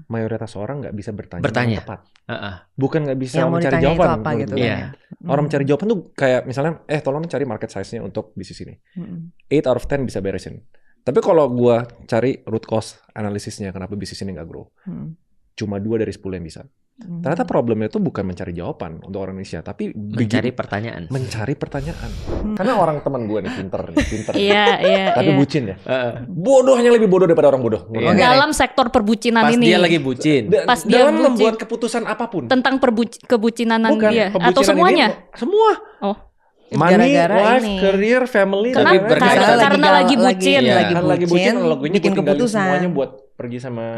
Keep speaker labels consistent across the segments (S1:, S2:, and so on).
S1: mayoritas orang nggak bisa bertanya dengan tepat. Bukan nggak bisa
S2: yang
S1: mencari jawaban.
S2: apa gitu
S1: kan. Orang mencari jawaban tuh kayak misalnya, tolong cari market size-nya untuk bisnis ini. 8 out of 10 bisa beresin. Tapi kalau gua cari root cause analisisnya kenapa bisnis ini nggak grow, cuma 2 dari 10 yang bisa. Ternyata problemnya itu bukan mencari jawaban untuk orang Indonesia, tapi
S3: mencari pertanyaan.
S1: Karena orang teman gue nih pinter.
S4: Iya.
S1: Tapi bucin ya. Bodohnya lebih bodoh daripada orang bodoh.
S4: Dalam sektor perbucinan
S3: pas
S4: ini.
S3: Dia lagi bucin.
S4: Pas dia
S1: dalam
S4: bucin.
S1: membuat keputusan apapun.
S4: Tentang kebucinan dia
S1: kebucinan
S4: atau semuanya?
S1: Semua.
S4: Oh.
S1: Money,
S2: gara-gara
S1: life, career, family.
S4: Karena lagi bucin.
S1: Lagi bucin. Kalau gue
S2: bikin keputusan.
S1: Semuanya buat pergi sama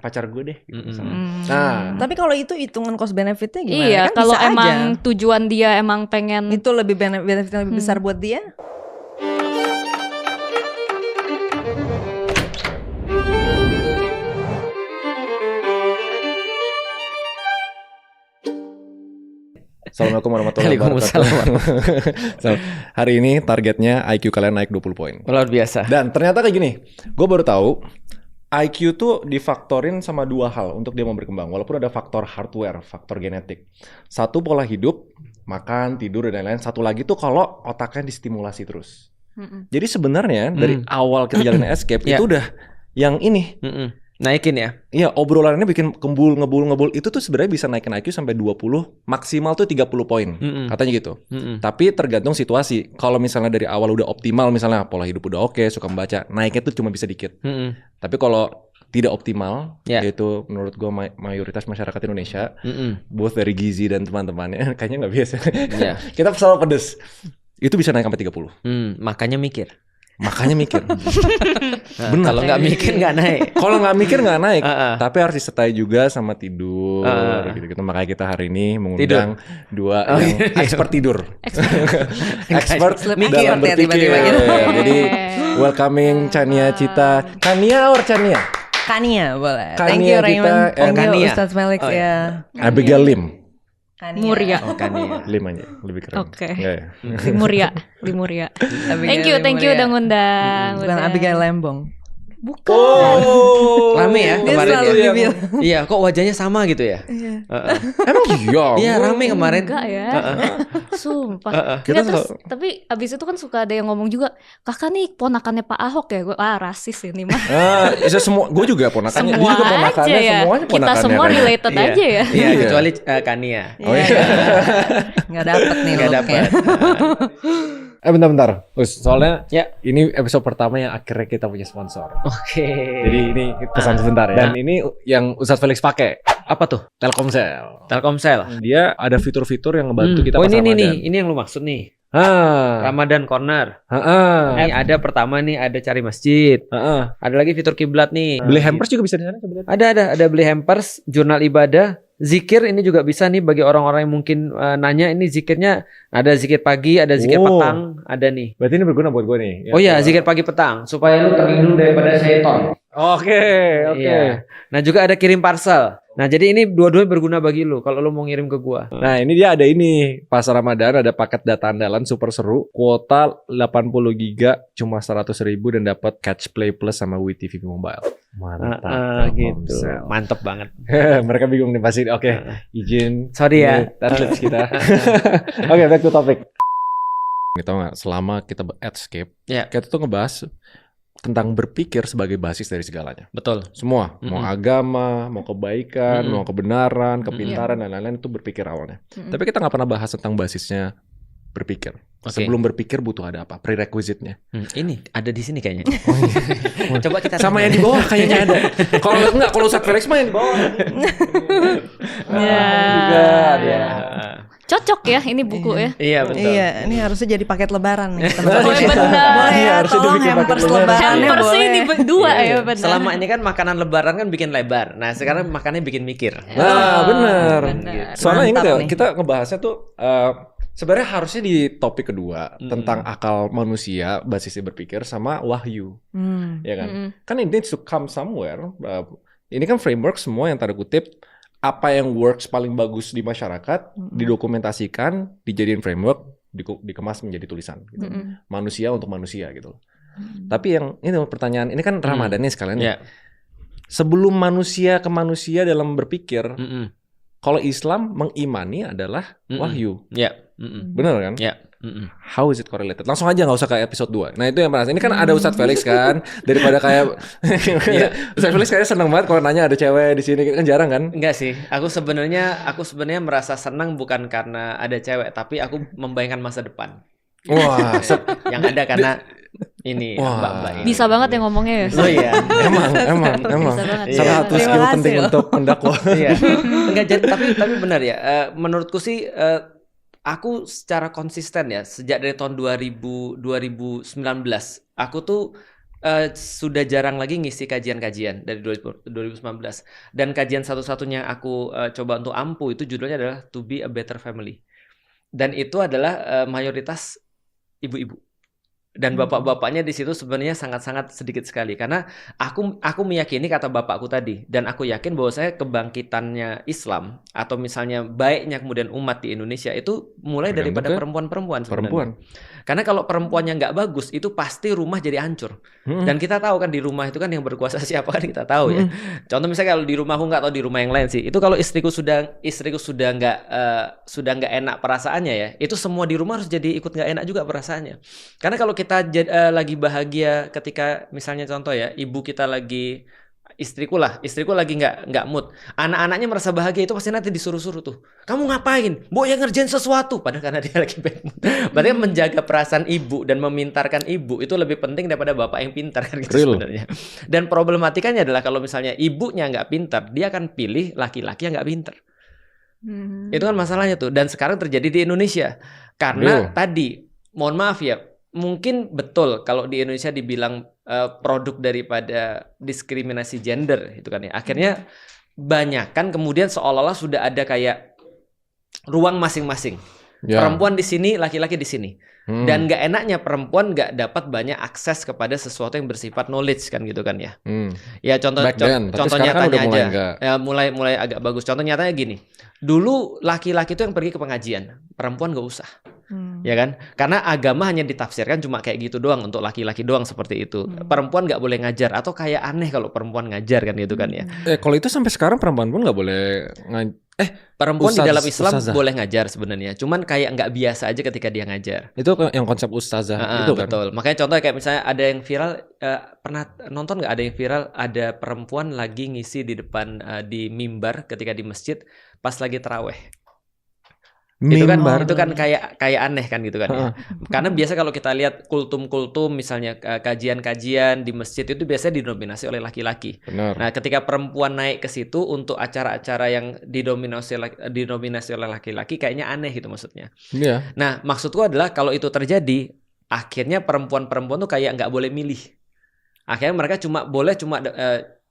S1: pacar gue deh. Gitu. Nah,
S2: tapi kalau itu hitungan cost benefitnya gimana?
S4: Iya,
S2: kan
S4: kalau
S2: bisa
S4: emang
S2: aja.
S4: tujuan dia emang pengen
S2: itu lebih benefitnya lebih besar buat dia.
S1: Assalamualaikum warahmatullahi wabarakatuh. Hari ini targetnya IQ kalian naik 20 poin.
S3: Luar biasa.
S1: Dan ternyata kayak gini, gue baru tahu IQ tuh difaktorin sama 2 hal untuk dia mau berkembang. Walaupun ada faktor hardware, faktor genetik. Satu pola hidup, makan, tidur, dan lain-lain. Satu lagi tuh kalau otaknya distimulasi terus. Jadi sebenarnya dari awal kita jalanin escape itu udah yang ini.
S3: Naikin ya?
S1: Iya, obrolannya bikin ngebul. Itu tuh sebenarnya bisa naikin IQ sampai 20, maksimal tuh 30 poin. Katanya gitu. Tapi tergantung situasi. Kalau misalnya dari awal udah optimal, misalnya pola hidup udah oke, suka membaca, naiknya tuh cuma bisa dikit. Tapi kalau tidak optimal, yaitu menurut gue mayoritas masyarakat Indonesia, both dari Gizi dan teman-temannya, kayaknya nggak biasa. Kita selalu pedes. Itu bisa naik sampai 30.
S3: Makanya mikir.
S1: Benar.
S3: Kalau nggak mikir nggak naik.
S1: Kalau nggak mikir nggak naik. Tapi harus disertai juga sama tidur. Gitu. Makanya kita hari ini mengundang 2 yang expert tidur. Expert dalam berpikir. Jadi welcoming Chania Cita. Chania or Chania?
S2: Kania boleh.
S1: Kania
S2: Thank you Raymond.
S1: Thank
S2: you Ustadz Felix ya.
S1: Abigail Lim.
S4: Muria.
S3: Kania.
S1: Lim aja, lebih keren.
S4: Oke.
S1: Yeah.
S4: Limuria. Thank you udah ngundang.
S2: Bukan Abigail Lembong.
S4: Bukan.
S1: Oh,
S3: rame ya
S2: Dia
S3: kemarin
S2: selalu
S3: ya.
S2: dibilang.
S3: Iya, kok wajahnya sama gitu ya?
S1: Emang iya?
S3: Iya, rame kemarin.
S4: Enggak ya. Sumpah.
S1: Kita
S4: Terus, tapi abis itu kan suka ada yang ngomong juga, kakak nih ponakannya Pak Ahok ya. Gue rasis ini mah.
S1: Semua, gue juga ponakannya. Dia juga ponakannya,
S4: aja ya.
S1: semuanya ponakannya.
S4: Kita semua
S1: kan.
S4: related aja ya.
S3: Iya, kecuali Kania.
S1: Oh iya.
S2: Nggak dapet nih
S3: Nggak
S2: looknya.
S3: dapat.
S1: Bentar. Soalnya ini episode pertama yang akhirnya kita punya sponsor.
S3: Oke.
S1: Jadi ini pesan sebentar ya. Dan ini yang Ustadz Felix pakai.
S3: Apa tuh?
S1: Telkomsel.
S3: Telkomsel.
S1: Dia ada fitur-fitur yang ngebantu kita
S3: Oh
S1: pas Ramadan.
S3: ini yang lu maksud nih.
S1: Ah.
S3: Ramadan Corner.
S1: Ah.
S3: Ini ada pertama nih, ada cari masjid. Ada lagi fitur kiblat nih.
S1: Beli hampers juga bisa di sana sebenarnya.
S3: Ada beli hampers, jurnal ibadah, zikir ini juga bisa nih bagi orang-orang yang mungkin nanya ini zikirnya ada zikir pagi, ada zikir petang, ada nih.
S1: Berarti ini berguna buat gue nih.
S3: Oh iya, zikir pagi petang supaya lu terlindung daripada syaitan.
S1: Oke.
S3: Iya. Nah, juga ada kirim parcel. Nah, jadi ini dua-duanya berguna bagi lu kalau lu mau ngirim ke gua.
S1: Nah, ini dia ada ini. Pas Ramadan ada paket data andalan super seru. Kuota 80 giga cuma 100.000 dan dapat Catch Play Plus sama WeTV Mobile. Mantap.
S3: Gitu. Mantap banget.
S1: Mereka bingung nih pasti. Oke, izin.
S3: Sorry ya.
S1: Target kita. Oke, back to topic. Kita nggak selama kita escape, kita tuh ngebahas tentang berpikir sebagai basis dari segalanya.
S3: Betul.
S1: Semua, mau agama, mau kebaikan, mau kebenaran, kepintaran dan lain-lain itu berpikir awalnya. Tapi kita nggak pernah bahas tentang basisnya berpikir. Sebelum berpikir butuh ada apa? Prerequisite-nya.
S3: Ini ada di sini kayaknya. Coba kita
S1: sama yang di bawah kayaknya ada. Kalau Ustadz Felix mah yang di bawah.
S4: Ya. Cocok ya ini buku ya.
S3: Iya betul.
S2: Iya, ini harusnya jadi paket lebaran nih.
S4: Boleh
S2: ya, tolong hampers lebarannya
S4: Hampersnya
S2: boleh.
S4: ini dua ya benar.
S3: Selama ini kan makanan lebaran kan bikin lebar. Nah sekarang makannya bikin mikir.
S1: Nah benar. Soalnya ingat ya
S2: nih.
S1: kita ngebahasnya tuh sebenarnya harusnya di topik kedua tentang akal manusia basisnya berpikir sama wahyu, ya kan? Kan it needs to come somewhere. Ini kan framework semua yang tanda kutip apa yang works paling bagus di masyarakat didokumentasikan, dijadiin framework, dikemas menjadi tulisan. Gitu. Manusia untuk manusia gitu. Tapi yang ini pertanyaan ini kan Ramadan nih sekalian. sebelum manusia ke manusia dalam berpikir,
S3: Mm-mm.
S1: kalau Islam mengimani adalah wahyu.
S3: Ya.
S1: Bener kan?
S3: Ya. Mm-mm.
S1: How is it correlated? Langsung aja nggak usah ke episode 2. Nah itu yang merasa. Ini kan ada Ustadz Felix kan. Daripada kayak Ustadz Felix kayak seneng banget kalau nanya ada cewek di sini. Kan jarang kan?
S3: Enggak sih. Aku sebenarnya merasa senang bukan karena ada cewek, tapi aku membayangkan masa depan.
S1: Wah.
S3: Yang ada karena ini
S1: Wah.
S3: mbak-mbak ini.
S4: Bisa banget ya ngomongnya ya.
S3: Oh iya.
S1: emang.
S4: Bisa banget.
S1: Salah satu
S2: Terima
S1: skill
S2: kasih
S1: penting
S2: loh.
S1: untuk pendakwah.
S3: Iya. Enggak jadi tapi benar ya. Menurutku sih aku secara konsisten ya sejak dari tahun 2019 aku tuh sudah jarang lagi ngisi kajian-kajian dari 2019 dan kajian satu-satunya aku coba untuk ampuh itu judulnya adalah To Be a Better Family dan itu adalah mayoritas ibu-ibu. Dan bapak-bapaknya di situ sebenarnya sangat-sangat sedikit sekali karena aku meyakini kata bapakku tadi dan aku yakin bahwa saya kebangkitannya Islam atau misalnya baiknya kemudian umat di Indonesia itu mulai daripada perempuan-perempuan sebenarnya. Karena kalau perempuannya nggak bagus itu pasti rumah jadi hancur. Dan kita tahu kan di rumah itu kan yang berkuasa siapa kan kita tahu ya. Contoh misalnya kalau di rumahku nggak atau di rumah yang lain sih itu kalau istriku sudah nggak enak perasaannya ya itu semua di rumah harus jadi ikut nggak enak juga perasaannya. Karena kalau kita lagi bahagia ketika misalnya contoh ya ibu kita lagi istriku lagi nggak mood, anak-anaknya merasa bahagia itu pasti nanti disuruh-suruh tuh, kamu ngapain, Bo ya ngerjain sesuatu, padahal karena dia lagi bad mood. Berarti menjaga perasaan ibu dan memintarkan ibu itu lebih penting daripada bapak yang pintar kan gitu sebenarnya. Dan problematikanya adalah kalau misalnya ibunya nggak pintar, dia akan pilih laki-laki yang nggak pintar. Itu kan masalahnya tuh, dan sekarang terjadi di Indonesia karena tadi, mohon maaf ya. Mungkin betul kalau di Indonesia dibilang produk daripada diskriminasi gender itu kan ya. Akhirnya banyak kan kemudian seolah-olah sudah ada kayak ruang masing-masing. Perempuan di sini, laki-laki di sini. Dan nggak enaknya perempuan nggak dapat banyak akses kepada sesuatu yang bersifat knowledge kan gitu kan ya. Ya contoh nyatanya aja. Ya mulai agak bagus. Contoh nyatanya gini. Dulu laki-laki itu yang pergi ke pengajian, perempuan nggak usah. Ya kan? Karena agama hanya ditafsirkan cuma kayak gitu doang untuk laki-laki doang seperti itu. Perempuan nggak boleh ngajar atau kayak aneh kalau perempuan ngajar kan gitu kan ya.
S1: Kalau itu sampai sekarang perempuan pun nggak boleh
S3: perempuan di dalam Islam boleh ngajar sebenarnya. Cuman kayak nggak biasa aja ketika dia ngajar.
S1: Itu yang konsep ustazah itu kan.
S3: Betul. Makanya contohnya kayak misalnya ada yang viral pernah nonton nggak ada yang viral ada perempuan lagi ngisi di depan di mimbar ketika di masjid pas lagi taraweh. Itu kan kayak aneh kan gitu kan ya. Karena biasa kalau kita lihat kultum-kultum misalnya kajian-kajian di masjid itu biasanya didominasi oleh laki-laki. Nah, ketika perempuan naik ke situ untuk acara-acara yang didominasi oleh laki-laki kayaknya aneh gitu maksudnya. Nah, maksudku adalah kalau itu terjadi, akhirnya perempuan-perempuan tuh kayak nggak boleh milih. Akhirnya mereka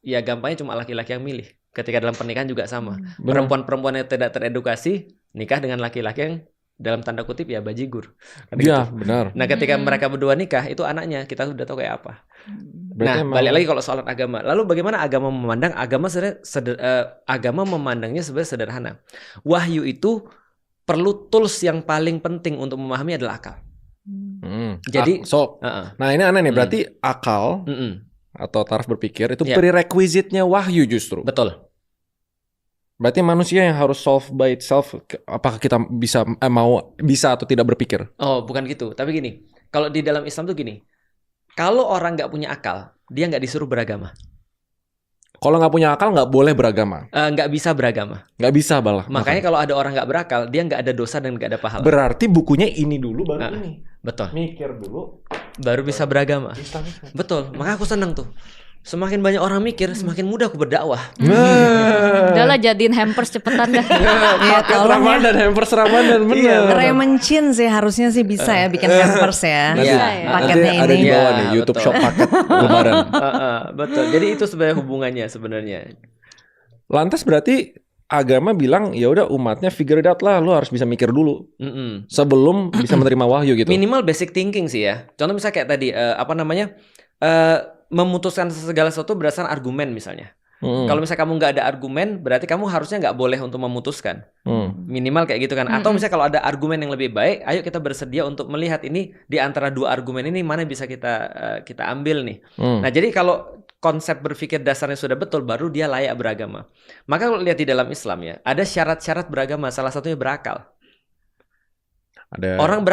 S3: ya gampangnya cuma laki-laki yang milih. Ketika dalam pernikahan juga sama. Perempuan-perempuan yang tidak teredukasi nikah dengan laki-laki yang dalam tanda kutip ya bajigur.
S1: Iya, benar.
S3: Nah, ketika mereka berdua nikah, itu anaknya kita sudah tahu kayak apa. Balik lagi kalau soal agama. Lalu bagaimana agama memandang? Agama memandangnya sebenarnya sederhana. Wahyu itu perlu tools yang paling penting untuk memahami adalah akal. Jadi,
S1: nah ini aneh nih. Berarti akal atau taraf berpikir itu prerequisite-nya wahyu justru.
S3: Betul.
S1: Berarti manusia yang harus solve by itself. Apakah kita bisa atau tidak berpikir?
S3: Oh, bukan gitu. Tapi gini, kalau di dalam Islam tuh gini, kalau orang nggak punya akal, dia nggak disuruh beragama.
S1: Kalau nggak punya akal nggak boleh beragama.
S3: Nggak bisa beragama.
S1: Nggak bisa balah.
S3: Makanya kalau ada orang nggak berakal, dia nggak ada dosa dan nggak ada pahala.
S1: Berarti bukunya ini dulu baru ini.
S3: Betul.
S1: Mikir dulu.
S3: Baru bisa beragama. Betul. Makanya aku senang tuh. Semakin banyak orang mikir, semakin mudah aku berdakwah.
S4: Udahlah jadiin hampers cepetan dah.
S1: Paket Ramadan, hampers Ramadan, bener.
S2: Raymond Chin sih harusnya sih bisa ya bikin hampers ya. Paketnya ini.
S1: Ada di bawah nih, YouTube Shop paket Lebaran.
S3: Betul. Jadi itu sebenarnya hubungannya sebenarnya.
S1: Lantas berarti agama bilang ya udah umatnya figure it out lah, lu harus bisa mikir dulu sebelum bisa menerima wahyu gitu.
S3: Minimal basic thinking sih ya. Contoh misalnya kayak tadi memutuskan segala sesuatu berdasarkan argumen misalnya. Kalau misalnya kamu nggak ada argumen, berarti kamu harusnya nggak boleh untuk memutuskan. Minimal kayak gitu kan. Atau misalnya kalau ada argumen yang lebih baik, ayo kita bersedia untuk melihat ini di antara dua argumen ini mana bisa kita ambil nih. Nah jadi kalau konsep berpikir dasarnya sudah betul, baru dia layak beragama. Maka kalau lihat di dalam Islam ya, ada syarat-syarat beragama, salah satunya berakal.
S1: Ada
S3: Orang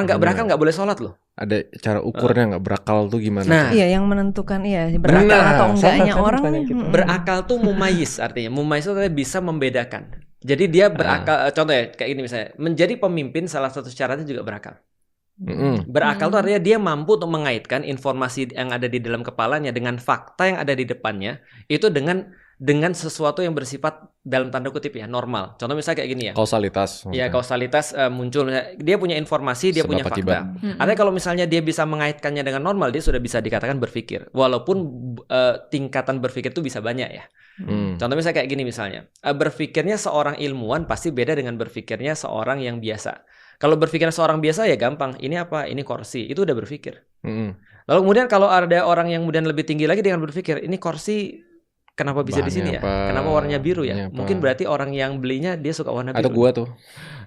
S3: nggak berakal nggak boleh sholat loh.
S1: ada cara ukurnya nggak berakal tuh gimana?
S3: Nah,
S2: Iya, yang menentukan berakal atau enggaknya
S1: sama
S2: orang
S1: tanya
S2: nih.
S1: gitu.
S3: berakal tuh mumayyiz artinya. Mumayyiz itu artinya bisa membedakan. Jadi dia berakal, contohnya kayak gini misalnya, menjadi pemimpin salah satu syaratnya juga berakal. Berakal tuh artinya dia mampu untuk mengaitkan informasi yang ada di dalam kepalanya dengan fakta yang ada di depannya, itu dengan sesuatu yang bersifat dalam tanda kutip ya normal. Contoh misalnya kayak gini ya.
S1: Kausalitas.
S3: Ya kausalitas muncul. Dia punya informasi, dia
S1: Sebab
S3: punya fakta. Artinya kalau misalnya dia bisa mengaitkannya dengan normal, dia sudah bisa dikatakan berpikir. Walaupun tingkatan berpikir itu bisa banyak ya. Contoh misalnya kayak gini misalnya. Berpikirnya seorang ilmuwan pasti beda dengan berpikirnya seorang yang biasa. Kalau berpikirnya seorang biasa ya gampang. Ini apa? Ini kursi. Itu udah berpikir. Lalu kemudian kalau ada orang yang kemudian lebih tinggi lagi dengan berpikir, ini kursi kenapa bisa di sini ya? Kenapa warnanya biru ya? Mungkin berarti orang yang belinya dia suka warna biru.
S1: Atau gua tuh.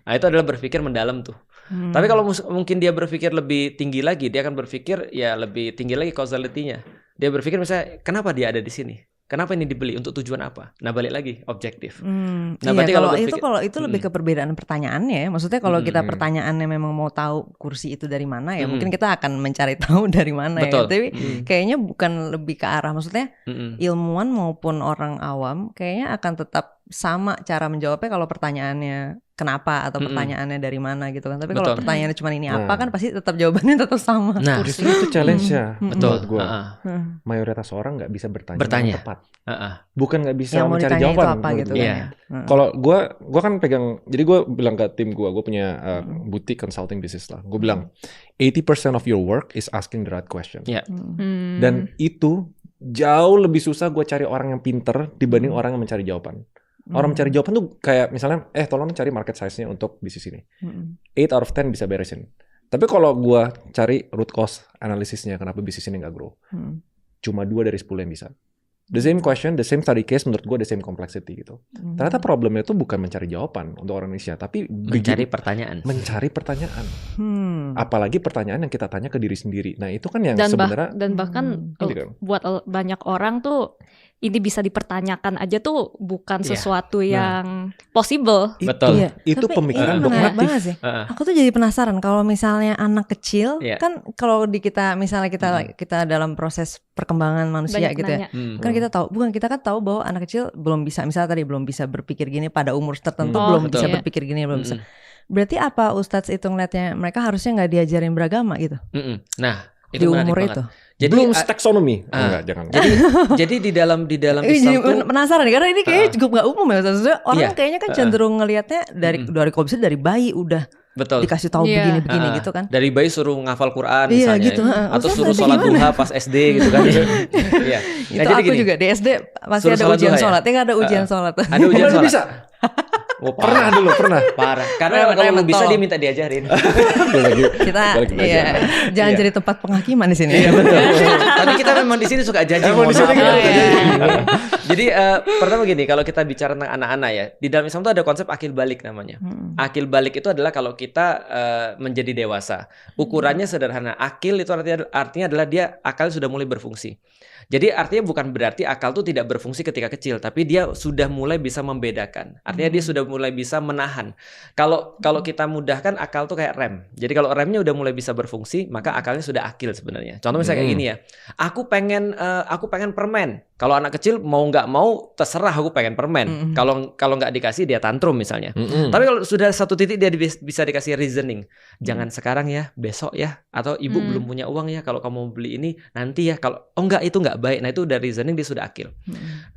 S3: Nah, itu adalah berpikir mendalam tuh. Tapi kalau mungkin dia berpikir lebih tinggi lagi, dia akan berpikir ya lebih tinggi lagi causality-nya. Dia berpikir misalnya, kenapa dia ada di sini? Kenapa ini dibeli? Untuk tujuan apa? Nah, balik lagi objektif.
S2: Nah,
S3: berarti
S2: kalau
S3: berpikir,
S2: itu lebih ke perbedaan pertanyaannya ya. Maksudnya kalau kita pertanyaannya memang mau tahu kursi itu dari mana ya, mungkin kita akan mencari tahu dari mana ya. Tapi kayaknya bukan lebih ke arah, maksudnya ilmuwan maupun orang awam kayaknya akan tetap sama cara menjawabnya kalau pertanyaannya kenapa atau pertanyaannya dari mana gitu kan. Tapi kalau pertanyaannya cuma ini apa kan pasti tetap jawabannya tetap sama.
S3: Nah,
S1: justru itu challenge-nya.
S3: Betul.
S1: Gua. Mayoritas orang nggak bisa bertanya dengan tepat. Bukan nggak bisa
S2: yang mau
S1: mencari
S2: ditanya
S1: jawaban.
S2: itu apa gitu kan ya.
S1: Kalau gua kan pegang, jadi gua bilang ke tim gua punya boutique consulting business lah. Gua bilang 80% of your work is asking the right question. Dan itu jauh lebih susah gua cari orang yang pinter dibanding orang yang mencari jawaban. Orang mencari jawaban tuh kayak misalnya, tolong cari market size-nya untuk bisnis ini. 8 out of 10 bisa beresin. Tapi kalau gua cari root cause analisisnya, kenapa bisnis ini nggak grow, cuma 2 dari 10 yang bisa. The same question, the same study case, menurut gua the same complexity gitu. Ternyata problemnya itu bukan mencari jawaban untuk orang Indonesia, tapi
S3: mencari pertanyaan.
S1: Mencari pertanyaan. Apalagi pertanyaan yang kita tanya ke diri sendiri. Nah itu kan yang sebenarnya
S4: dan bahkan buat banyak orang tuh ini bisa dipertanyakan aja tuh bukan sesuatu yang possible.
S3: Betul.
S1: Itu
S2: tapi
S1: pemikiran
S2: ini menarik
S1: dogmatif.
S2: banget sih. Aku tuh jadi penasaran kalau misalnya anak kecil kan kalau di kita misalnya kita dalam proses perkembangan manusia
S4: banyak
S2: gitu
S4: nanya.
S2: Kan kita tahu kita kan tahu bahwa anak kecil belum bisa, misalnya tadi belum bisa berpikir gini pada umur tertentu, belum bisa berpikir gini, belum bisa. Berarti apa Ustadz itu ngeliatnya mereka harusnya nggak diajarin beragama gitu?
S3: Nah,
S2: di
S3: itu
S2: umur
S3: banget.
S2: itu.
S3: Jadi
S1: belum taksonomi. Enggak, jangan.
S3: Jadi di dalam Islam
S2: tuh penasaran nih, karena ini kayaknya cukup nggak umum ya. Maksudnya orang kayaknya kan cenderung ngelihatnya dari kalau bisa dari bayi udah dikasih tahu begini gitu kan.
S3: Dari bayi suruh ngafal Quran misalnya
S2: gitu.
S3: Atau suruh sholat duha pas SD gitu kan. Iya.
S2: Itu aku juga di SD pasti ada ujian sholat. Ya ada ujian sholat.
S3: Ada ujian sholat.
S1: Bisa. Pernah.
S3: Parah. Karena kalau bisa dia minta diajarin.
S2: Kita jangan jadi tempat penghakiman di sini.
S3: Iya betul. Tapi kita memang di sini suka judging. Jadi pertama gini, kalau kita bicara tentang anak-anak ya, di dalam Islam itu ada konsep akil balik namanya. Akil balik itu adalah kalau kita menjadi dewasa. Ukurannya sederhana. Akil itu artinya adalah dia akalnya sudah mulai berfungsi. Jadi artinya bukan berarti akal itu tidak berfungsi ketika kecil, tapi dia sudah mulai bisa membedakan. Artinya dia sudah mulai bisa menahan. Kalau kita mudahkan, akal tuh kayak rem. Jadi kalau remnya udah mulai bisa berfungsi, maka akalnya sudah akil sebenarnya. Contoh misalnya kayak gini ya. Aku pengen permen. Kalau anak kecil mau nggak mau terserah, aku pengen permen. Kalau nggak dikasih dia tantrum misalnya. Tapi kalau sudah satu titik dia bisa dikasih reasoning. Jangan sekarang ya, besok ya. Atau ibu belum punya uang ya. Kalau kamu mau beli ini nanti ya. Kalau enggak itu nggak baik. Nah itu udah reasoning, dia sudah akil.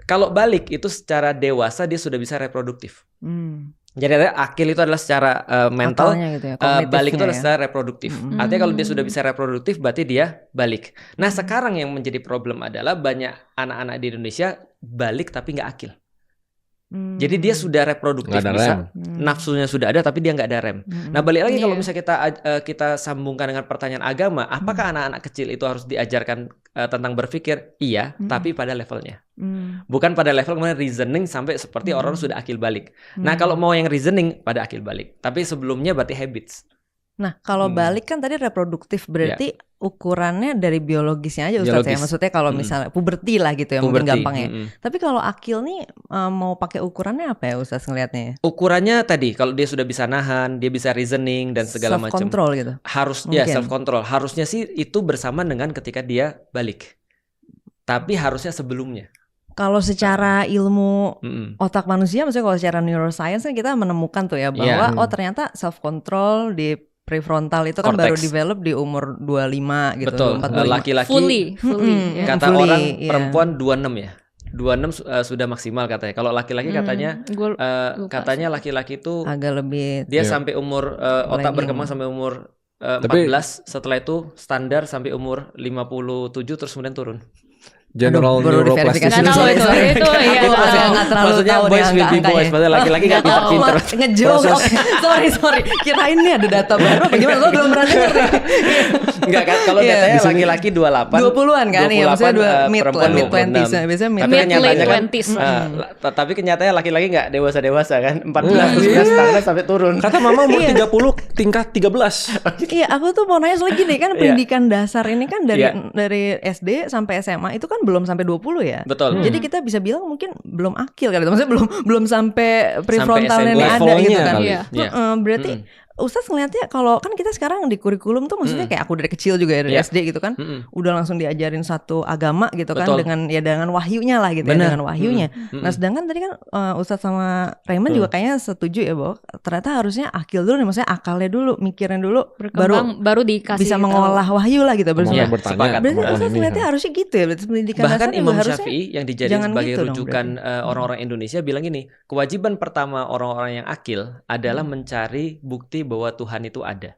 S3: Kalau balik itu secara dewasa dia sudah bisa reproduktif. Jadi akil itu adalah secara mental,
S2: gitu ya,
S3: balik itu adalah secara reproduktif. Artinya kalau dia sudah bisa reproduktif berarti dia balik. Nah sekarang yang menjadi problem adalah banyak anak-anak di Indonesia balik tapi nggak akil. Jadi dia sudah reproduktif bisa, nafsunya sudah ada tapi dia nggak ada rem. Nah balik lagi kalau misalnya kita sambungkan dengan pertanyaan agama, apakah anak-anak kecil itu harus diajarkan tentang berpikir? Iya, tapi pada levelnya. Bukan pada level kemudian reasoning sampai seperti orang sudah akil balik. Nah kalau mau yang reasoning pada akil balik, tapi sebelumnya berarti habits.
S2: Nah, kalau balik kan tadi reproduktif, berarti ukurannya dari biologisnya aja Ustaz ya. Maksudnya kalau misalnya puberti lah gitu ya, mungkin gampangnya. Tapi kalau akil nih mau pakai ukurannya apa ya Ustaz ngelihatnya?
S3: Ukurannya tadi kalau dia sudah bisa nahan, dia bisa reasoning dan segala macam.
S2: Self control gitu.
S3: Harus ya self control. Harusnya sih itu bersamaan dengan ketika dia balik. Tapi harusnya sebelumnya.
S2: Kalau secara ilmu otak manusia, maksudnya kalau secara neuroscience kan kita menemukan tuh ya bahwa oh ternyata self control di prefrontal itu kan baru develop di umur 25 gitu.
S3: Betul.
S2: 45.
S3: Laki-laki
S4: fully.
S3: Kata orang perempuan 26 ya. 26 sudah maksimal katanya. Kalau laki-laki katanya laki-laki itu
S2: agak lebih
S3: dia sampai umur otak berkembang sampai umur 14, setelah itu standar sampai umur 57 terus kemudian turun.
S1: General neuroplasticity.
S4: Nggak tahu itu ya.
S2: Nggak terlalu
S3: Maksudnya
S2: tahu
S3: boys will be boys, padahal laki-laki nggak pintar-pintar.
S2: Ngejoke. Sorry. Kirain ini ada data baru. Bagaimana? Lo belum pernah dengar nih.
S3: Enggak kan? Kalau datanya laki-laki 28.
S2: 20-an kan? Iya, maksudnya
S3: perempuan
S2: mid 20s. Biasanya
S4: mid 20s.
S3: Tapi kenyataannya laki-laki nggak dewasa-dewasa kan? 14 standar sampai turun.
S1: Kata mama umur 30 tingkat 13.
S2: Iya, aku tuh mau nanya soal gini kan, pendidikan dasar ini kan dari SD sampai SMA itu kan belum sampai 20 ya.
S3: Betul.
S2: Jadi kita bisa bilang mungkin belum akil kali. Maksudnya belum sampai prefrontalnya ini ada gitu kan. Berarti Ustaz ngeliatnya kalau kan kita sekarang di kurikulum tuh maksudnya kayak aku dari kecil juga ya dari SD gitu kan, udah langsung diajarin satu agama gitu kan dengan wahyunya lah gitu ya, dengan wahyunya. Nah sedangkan tadi kan Ustaz sama Raymond juga kayaknya setuju ya bahwa ternyata harusnya akil dulu nih, maksudnya akalnya dulu, mikirin dulu, baru
S4: dikasih
S2: bisa mengolah wahyu lah gitu.
S1: Bertanya.
S2: Berarti Ustaz ngeliatnya harusnya gitu ya, berarti pendidikan
S3: bahkan
S2: dasar
S3: Imam
S2: harusnya
S3: Syafi'i yang dijadikan sebagai
S2: gitu
S3: rujukan orang-orang Indonesia bilang gini, kewajiban pertama orang-orang yang akil adalah mencari bukti bahwa Tuhan itu ada.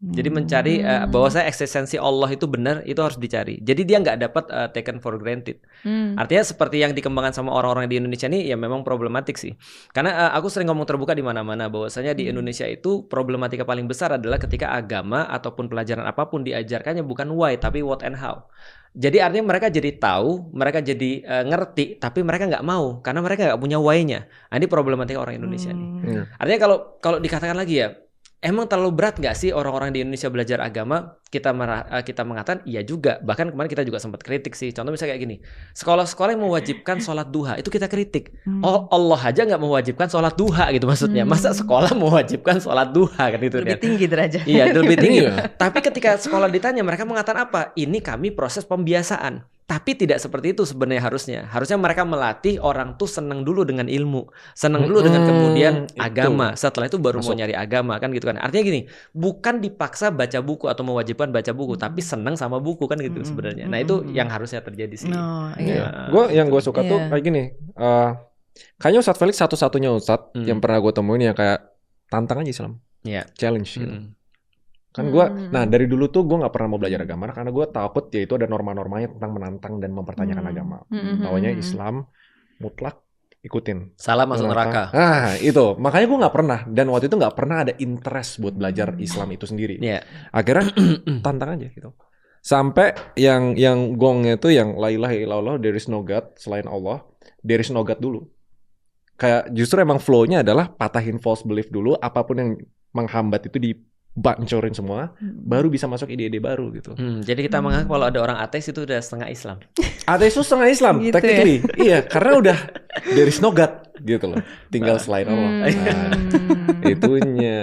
S3: Jadi mencari bahwa saya eksistensi Allah itu benar, itu harus dicari. Jadi dia nggak dapat taken for granted. Artinya seperti yang dikembangkan sama orang-orang di Indonesia ini ya memang problematik sih. Karena aku sering ngomong terbuka di mana-mana bahwasanya di Indonesia itu problematika paling besar adalah ketika agama ataupun pelajaran apapun diajarkannya bukan why tapi what and how. Jadi artinya mereka jadi tahu, mereka jadi ngerti, tapi mereka nggak mau karena mereka nggak punya why-nya. Nah, ini problematika orang Indonesia nih. Artinya kalau dikatakan lagi ya, emang terlalu berat nggak sih orang-orang di Indonesia belajar agama? Kita mengatakan iya juga. Bahkan kemarin kita juga sempat kritik sih. Contoh misalnya kayak gini, sekolah-sekolah yang mewajibkan sholat duha itu kita kritik. Oh Allah aja nggak mewajibkan sholat duha gitu maksudnya. Masa sekolah mewajibkan sholat duha kan itu?
S2: Lebih tinggi derajatnya.
S3: Iya lebih tinggi. Tapi ketika sekolah ditanya mereka mengatakan apa? Ini kami proses pembiasaan. Tapi tidak seperti itu sebenarnya harusnya. Harusnya mereka melatih orang tuh senang dulu dengan ilmu, senang dulu dengan kemudian agama. Setelah itu baru mau nyari agama kan gitu kan. Artinya gini, bukan dipaksa baca buku atau mewajibkan baca buku, tapi senang sama buku kan gitu sebenarnya. Nah itu yang harusnya terjadi sih.
S1: Yang gue suka tuh kayak gini. Kayaknya Ustadz Felix satu-satunya Ustadz yang pernah gue temuin yang kayak tantang aja Islam, challenge gitu. Kan gue, nah dari dulu tuh gue nggak pernah mau belajar agama karena gue takut ya itu ada norma-normanya tentang menantang dan mempertanyakan agama. Taunya Islam mutlak ikutin.
S3: Salah masuk neraka.
S1: Nah itu, makanya gue nggak pernah dan waktu itu nggak pernah ada interest buat belajar Islam itu sendiri. Akhirnya tantang aja gitu. Sampai yang gongnya tuh yang la ilaha illallah, there is no God selain Allah, there is no God dulu. Kayak justru emang flow-nya adalah patahin false belief dulu, apapun yang menghambat itu dibancorin semua, baru bisa masuk ide-ide baru gitu.
S3: Jadi kita menganggap kalau ada orang ateis itu udah setengah Islam.
S1: Ateis itu setengah Islam,
S2: gitu
S1: technically. Iya, karena udah there is no God gitu loh. Tinggal selain Allah. Nah, itunya.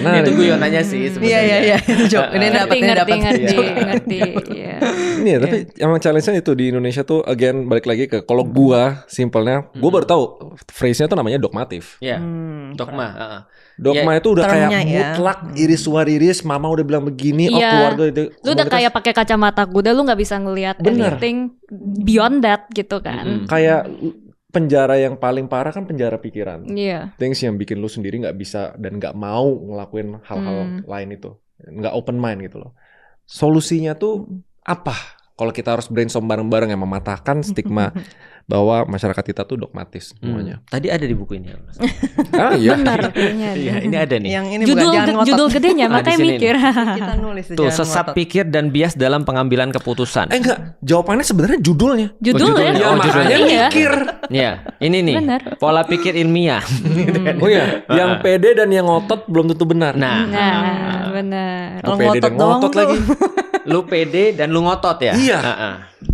S1: Nah,
S3: itu guyonannya sih sebenarnya.
S2: Iya. Ini dapat.
S4: Ngerti.
S1: Iya, tapi emang challenge-nya itu di Indonesia tuh again balik lagi ke kalau gua simpelnya, gua baru tahu phrase-nya tuh namanya dogmatif.
S3: Iya. Dogma,
S1: Dogma itu udah kayak mutlak iris wariris, mama udah bilang begini, keluarga itu.
S4: Lu udah kayak pakai kacamata kuda, lu nggak bisa ngelihat anything beyond that gitu kan.
S1: Kayak penjara yang paling parah kan penjara pikiran.
S4: Things
S1: yang bikin lu sendiri nggak bisa dan nggak mau ngelakuin hal-hal lain itu, nggak open mind gitu loh. Solusinya tuh apa? kalau kita harus brainstorm bareng-bareng yang mematahkan stigma bahwa masyarakat kita tuh dogmatis semuanya.
S3: Tadi ada di buku ini.
S1: Iya.
S4: Benar kayaknya.
S3: Iya, ini ada nih.
S2: Yang ini bukan jangan ngotot.
S4: Judul gedenya makanya mikir.
S2: Kita nulis
S3: Tuh, sesat pikir dan bias dalam pengambilan keputusan.
S1: Enggak, jawabannya sebenarnya judulnya.
S4: Judul ya.
S1: Ya, makanya mikir.
S3: Iya, ini nih.
S4: Benar.
S3: Pola pikir ilmiah.
S1: Oh iya, yang pede dan yang ngotot belum tentu benar.
S3: Nah,
S4: benar.
S1: Lu pede dan ngotot lagi.
S3: lu pede dan lu ngotot ya?
S1: Iya.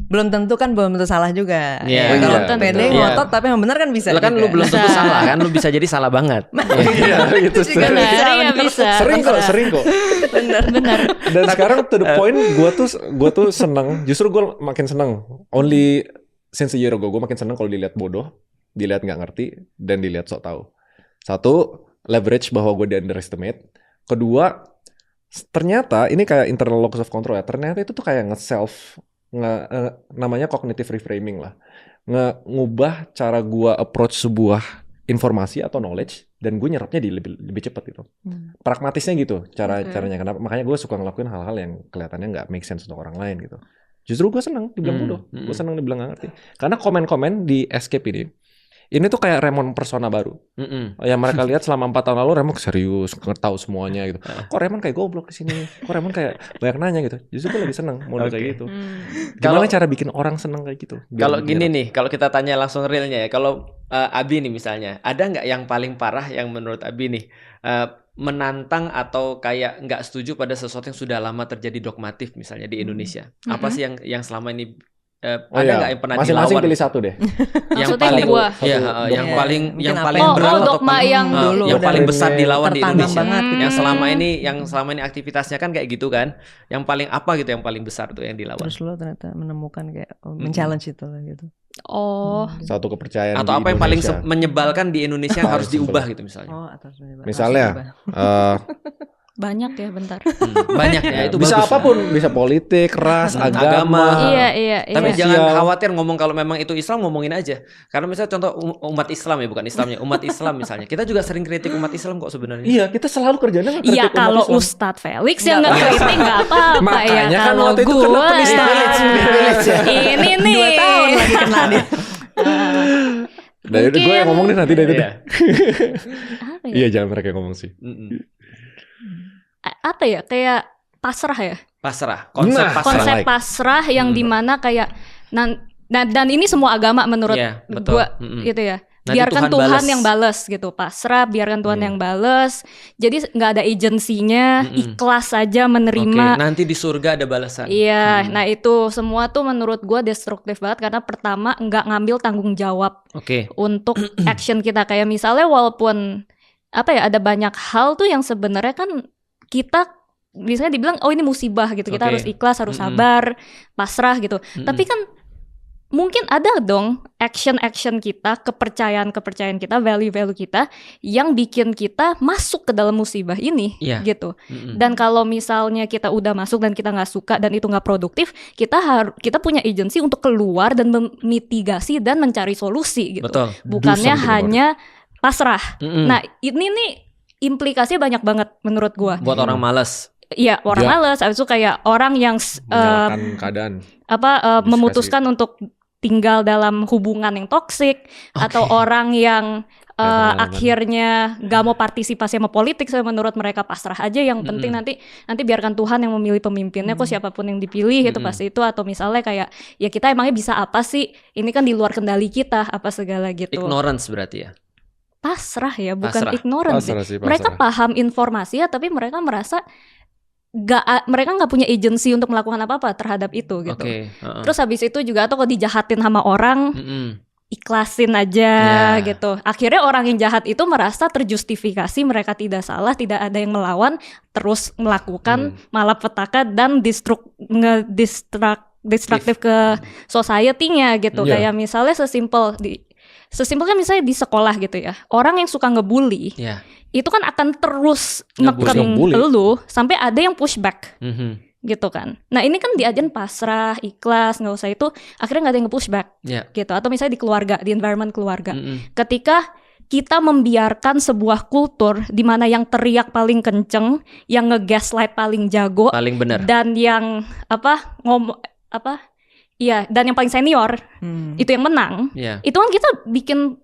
S2: Belum tentu kan belum tentu salah juga.
S3: Iya.
S2: Kalau
S1: Iya.
S2: pede ngotot tapi yang benar kan bisa.
S3: Lo kan
S2: juga.
S3: lu belum tentu salah kan, lu bisa jadi salah banget.
S1: Iya, itu
S2: Juga
S1: sering.
S2: bisa.
S4: Iya bisa.
S1: Sering kok.
S4: Benar.
S1: Dan sekarang to the point gue tuh seneng. Justru gue makin seneng. Only since a year ago gue makin seneng kalau dilihat bodoh, dilihat nggak ngerti, dan dilihat sok tahu. Satu, leverage bahwa gue di underestimate. Kedua, ternyata ini kayak internal locus of control ya. Ternyata itu tuh kayak namanya cognitive reframing lah. Ngubah cara gue approach sebuah informasi atau knowledge dan gue nyerapnya lebih cepat gitu. Pragmatisnya gitu caranya. Kenapa? Makanya gue suka ngelakuin hal-hal yang kelihatannya nggak make sense untuk orang lain gitu. Justru gue senang dibilang bodoh. Gue senang dibilang nggak ngerti. Karena komen-komen di Escape ini tuh kayak Raymond persona baru. Yang mereka lihat selama 4 tahun lalu Raymond serius, tahu semuanya gitu. Kok Raymond kayak goblok di sini? Kok Raymond kayak banyak nanya gitu. Justru gue lebih seneng model kayak gitu. Gimana cara bikin orang seneng kayak gitu?
S3: Kalau gini nih, kalau kita tanya langsung realnya ya. Kalau Abi nih misalnya, ada nggak yang paling parah yang menurut Abi nih menantang atau kayak nggak setuju pada sesuatu yang sudah lama terjadi dogmatif misalnya di Indonesia? Apa sih yang selama ini ada nggak yang pernah
S1: masing-masing
S3: dilawan?
S1: pilih satu deh.
S3: Yang
S4: Maksudnya
S3: paling
S4: dogma.
S3: yang paling
S2: Mungkin
S3: berat atau
S4: dogma
S3: paling,
S4: yang
S2: dulu
S3: yang paling
S2: udah
S3: besar dilawan di
S2: tertanam
S3: Indonesia.
S2: banget gitu.
S3: Yang selama ini aktivitasnya kan kayak gitu kan. Yang paling apa gitu yang paling besar tuh yang dilawan?
S2: Terus lo ternyata menemukan kayak men-challenge itu lah gitu.
S4: Oh,
S1: Satu kepercayaan
S3: Atau
S1: di
S3: apa yang paling
S1: Indonesia.
S3: menyebalkan di Indonesia yang harus
S1: Paling
S3: diubah gitu misalnya?
S2: Oh, atas menyebar.
S1: Misalnya
S4: banyak ya bentar.
S3: Banyak ya, itu
S1: bisa
S3: bagus.
S1: apapun, bisa politik, ras, agama.
S4: Iya.
S3: Tapi
S1: Sosial.
S3: jangan khawatir ngomong kalau memang itu Islam, ngomongin aja. Karena misalnya contoh umat Islam ya, bukan Islamnya, umat Islam misalnya. Kita juga sering kritik umat Islam kok sebenarnya.
S1: Iya, kita selalu kerjanya kritik
S4: Iya
S1: umat
S4: kalau
S1: Islam.
S4: Ustadz Felix yang nggak kritik nggak apa-apa
S1: Makanya
S4: ya.
S1: kan
S4: Kalau
S1: waktu itu
S4: gue
S1: kena penistaan.
S4: ini nih
S2: 2 tahun lagi kena dia.
S1: Dari gue yang ngomong nih nanti dari
S3: Iya.
S4: apa ya?
S1: Iya, jangan mereka ngomong sih.
S4: Apa ya kayak pasrah ya.
S3: Pasrah, konsep
S1: Nah,
S3: pasrah.
S4: Konsep
S1: like.
S4: pasrah yang dimana kayak dan ini semua agama menurut
S3: Iya, betul.
S4: gua gitu ya.
S3: Nanti
S4: Biarkan
S3: Tuhan
S4: Tuhan
S3: bales.
S4: yang bales gitu, pasrah, biarkan Tuhan yang bales. Jadi nggak ada agensinya, ikhlas saja
S3: Oke,
S4: menerima.
S3: nanti di surga ada balasan.
S4: Iya, nah itu semua tuh menurut gua destruktif banget karena pertama nggak ngambil tanggung jawab
S3: Oke.
S4: untuk action kita. Kayak misalnya walaupun apa ya ada banyak hal tuh yang sebenarnya kan kita misalnya dibilang oh ini musibah gitu, kita
S3: Oke.
S4: harus ikhlas, harus sabar, pasrah gitu. Tapi kan mungkin ada dong action kita, kepercayaan kita, value kita yang bikin kita masuk ke dalam musibah ini gitu. Dan kalau misalnya kita udah masuk dan kita nggak suka dan itu nggak produktif, kita punya agensi untuk keluar dan memitigasi dan mencari solusi gitu.
S3: Betul.
S4: Bukannya
S1: Do something
S4: hanya pasrah. Nah ini nih implikasinya banyak banget menurut gua.
S3: Buat orang malas.
S4: Iya orang malas, habis itu kayak orang yang
S1: Menyalahkan keadaan.
S4: memutuskan untuk tinggal dalam hubungan yang toksik atau orang yang akhirnya gak mau partisipasi sama politik, menurut mereka pasrah aja, yang penting nanti biarkan Tuhan yang memilih pemimpinnya, kok siapapun yang dipilih itu pasti itu, atau misalnya kayak ya kita emangnya bisa apa sih, ini kan di luar kendali kita apa segala gitu.
S3: Ignorance berarti ya.
S4: Pasrah ya, bukan
S3: Pasrah.
S4: ignorance.
S1: Pasrah sih,
S4: Mereka
S1: pasrah.
S4: paham informasi ya, tapi mereka merasa mereka nggak punya agensi untuk melakukan apa-apa terhadap itu gitu.
S3: Oke.
S4: Terus habis itu juga atau kalau dijahatin sama orang, ikhlasin aja gitu. Akhirnya orang yang jahat itu merasa terjustifikasi, mereka tidak salah, tidak ada yang melawan, terus melakukan malapetaka dan destruktif ke society-nya gitu. Kayak misalnya sesimpel kan misalnya di sekolah gitu ya. Orang yang suka ngebully, itu kan akan terus neken lu sampai ada yang pushback. Gitu kan. Nah ini kan diajarin pasrah, ikhlas, nggak usah itu, akhirnya nggak ada yang nge-pushback gitu. Atau misalnya di keluarga, di environment keluarga, ketika kita membiarkan sebuah kultur di mana yang teriak paling kenceng, yang nge-gaslight paling jago,
S3: Paling benar.
S4: dan yang dan yang paling senior itu yang menang. Itu kan kita bikin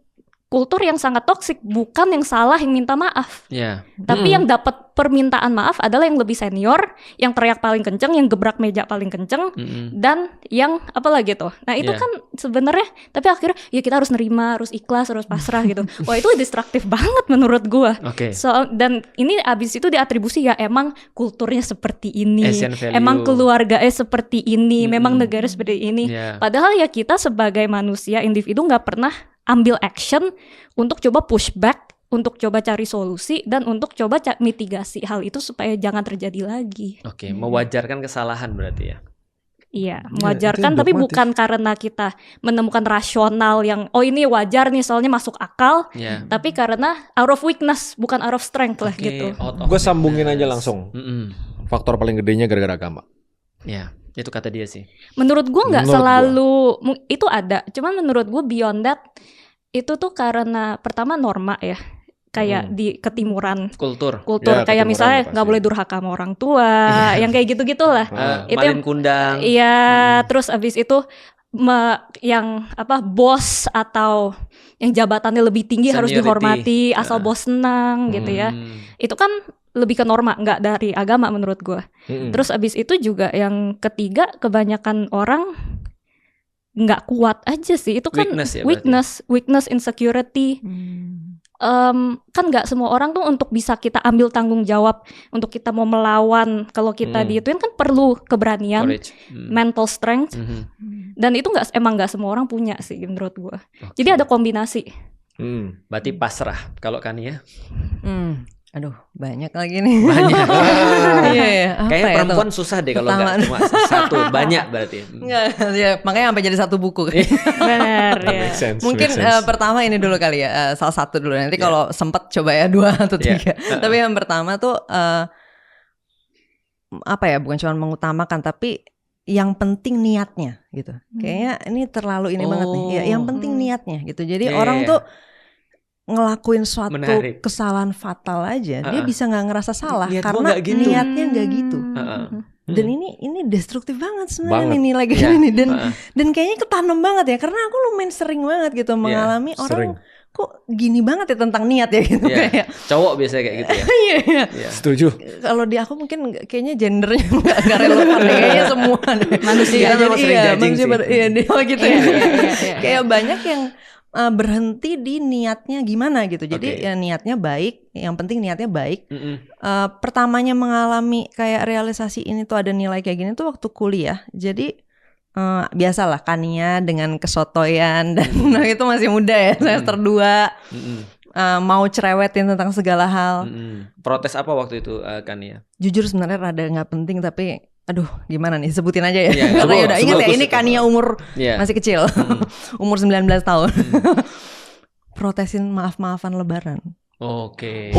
S4: kultur yang sangat toksik, bukan yang salah yang minta maaf. Tapi yang dapat permintaan maaf adalah yang lebih senior, yang teriak paling kenceng, yang gebrak meja paling kenceng, dan yang apa lagi tuh. Nah itu kan sebenarnya, tapi akhirnya ya kita harus nerima, harus ikhlas, harus pasrah gitu. Wah itu destruktif banget menurut gua. Dan ini abis itu diatribusi ya emang kulturnya seperti ini, emang keluarganya seperti ini, memang negara seperti ini. Padahal ya kita sebagai manusia individu nggak pernah ambil action untuk coba pushback, untuk coba cari solusi, dan untuk coba mitigasi hal itu supaya jangan terjadi lagi.
S3: Mewajarkan kesalahan berarti ya?
S4: Iya, mewajarkan, tapi bukan karena kita menemukan rasional yang ini wajar nih soalnya masuk akal, tapi karena out of weakness, bukan out of strength lah gitu.
S1: Gue sambungin aja langsung. Faktor paling gedenya gara-gara agama.
S3: Ya, itu kata dia sih.
S4: Menurut gue nggak selalu itu ada, cuman menurut gue beyond that itu tuh karena pertama norma ya, kayak di ketimuran
S3: kultur
S4: ya, kayak misalnya nggak boleh durhaka sama orang tua, yang kayak gitu-gitulah. Itu
S3: malin kundang.
S4: Iya, terus abis itu yang bos atau yang jabatannya lebih tinggi harus dihormati, asal bos senang gitu ya. Itu kan lebih ke norma, nggak dari agama menurut gue. Terus abis itu juga yang ketiga, kebanyakan orang nggak kuat aja sih. Itu kan weakness, insecurity. Kan nggak semua orang tuh untuk bisa kita ambil tanggung jawab, untuk kita mau melawan, kalau kita diituin kan perlu keberanian, mental strength. Dan itu emang nggak semua orang punya sih menurut gue. Jadi ada kombinasi.
S3: Berarti pasrah kalau Kania?
S2: Aduh, banyak lagi nih.
S3: Banyak.
S2: Kayaknya
S3: perempuan susah deh kalau nggak cuma satu, banyak berarti.
S2: Ya, makanya sampai jadi satu buku.
S4: Benar ya.
S2: Mungkin pertama ini dulu kali ya, salah satu dulu. Nanti kalau sempat coba ya 2 atau 3. Tapi yang pertama tuh bukan cuma mengutamakan, tapi yang penting niatnya gitu. Kayaknya ini terlalu banget nih. Ya, yang penting niatnya gitu. Jadi orang tuh ngelakuin suatu kesalahan fatal aja, dia bisa nggak ngerasa salah karena niatnya nggak gitu. Dan ini destruktif banget sebenarnya nih nilai ini, dan kayaknya ketanam banget ya, karena aku lumayan sering banget gitu mengalami orang kok gini banget ya tentang niat ya gitu. Kayak
S3: cowok biasanya kayak gitu ya.
S2: Iya.
S1: Setuju.
S2: Kalau di aku mungkin kayaknya gendernya nggak relevan deh, kayaknya semua manusia aja. Gitu ya. Kayak banyak yang berhenti di niatnya gimana gitu. Jadi ya niatnya baik, yang penting niatnya baik. Pertamanya mengalami kayak realisasi ini tuh ada nilai kayak gini tuh waktu kuliah. Jadi biasalah Kania dengan kesotoyan dan itu masih muda ya, semester 2. Mau cerewetin tentang segala hal.
S3: Protes apa waktu itu Kania?
S2: Jujur sebenarnya rada nggak penting, tapi aduh gimana nih, sebutin aja ya. Karena udah ingat ya, ini Kania umur masih kecil. Umur 19 tahun. Protesin maaf-maafan lebaran.
S3: Oke.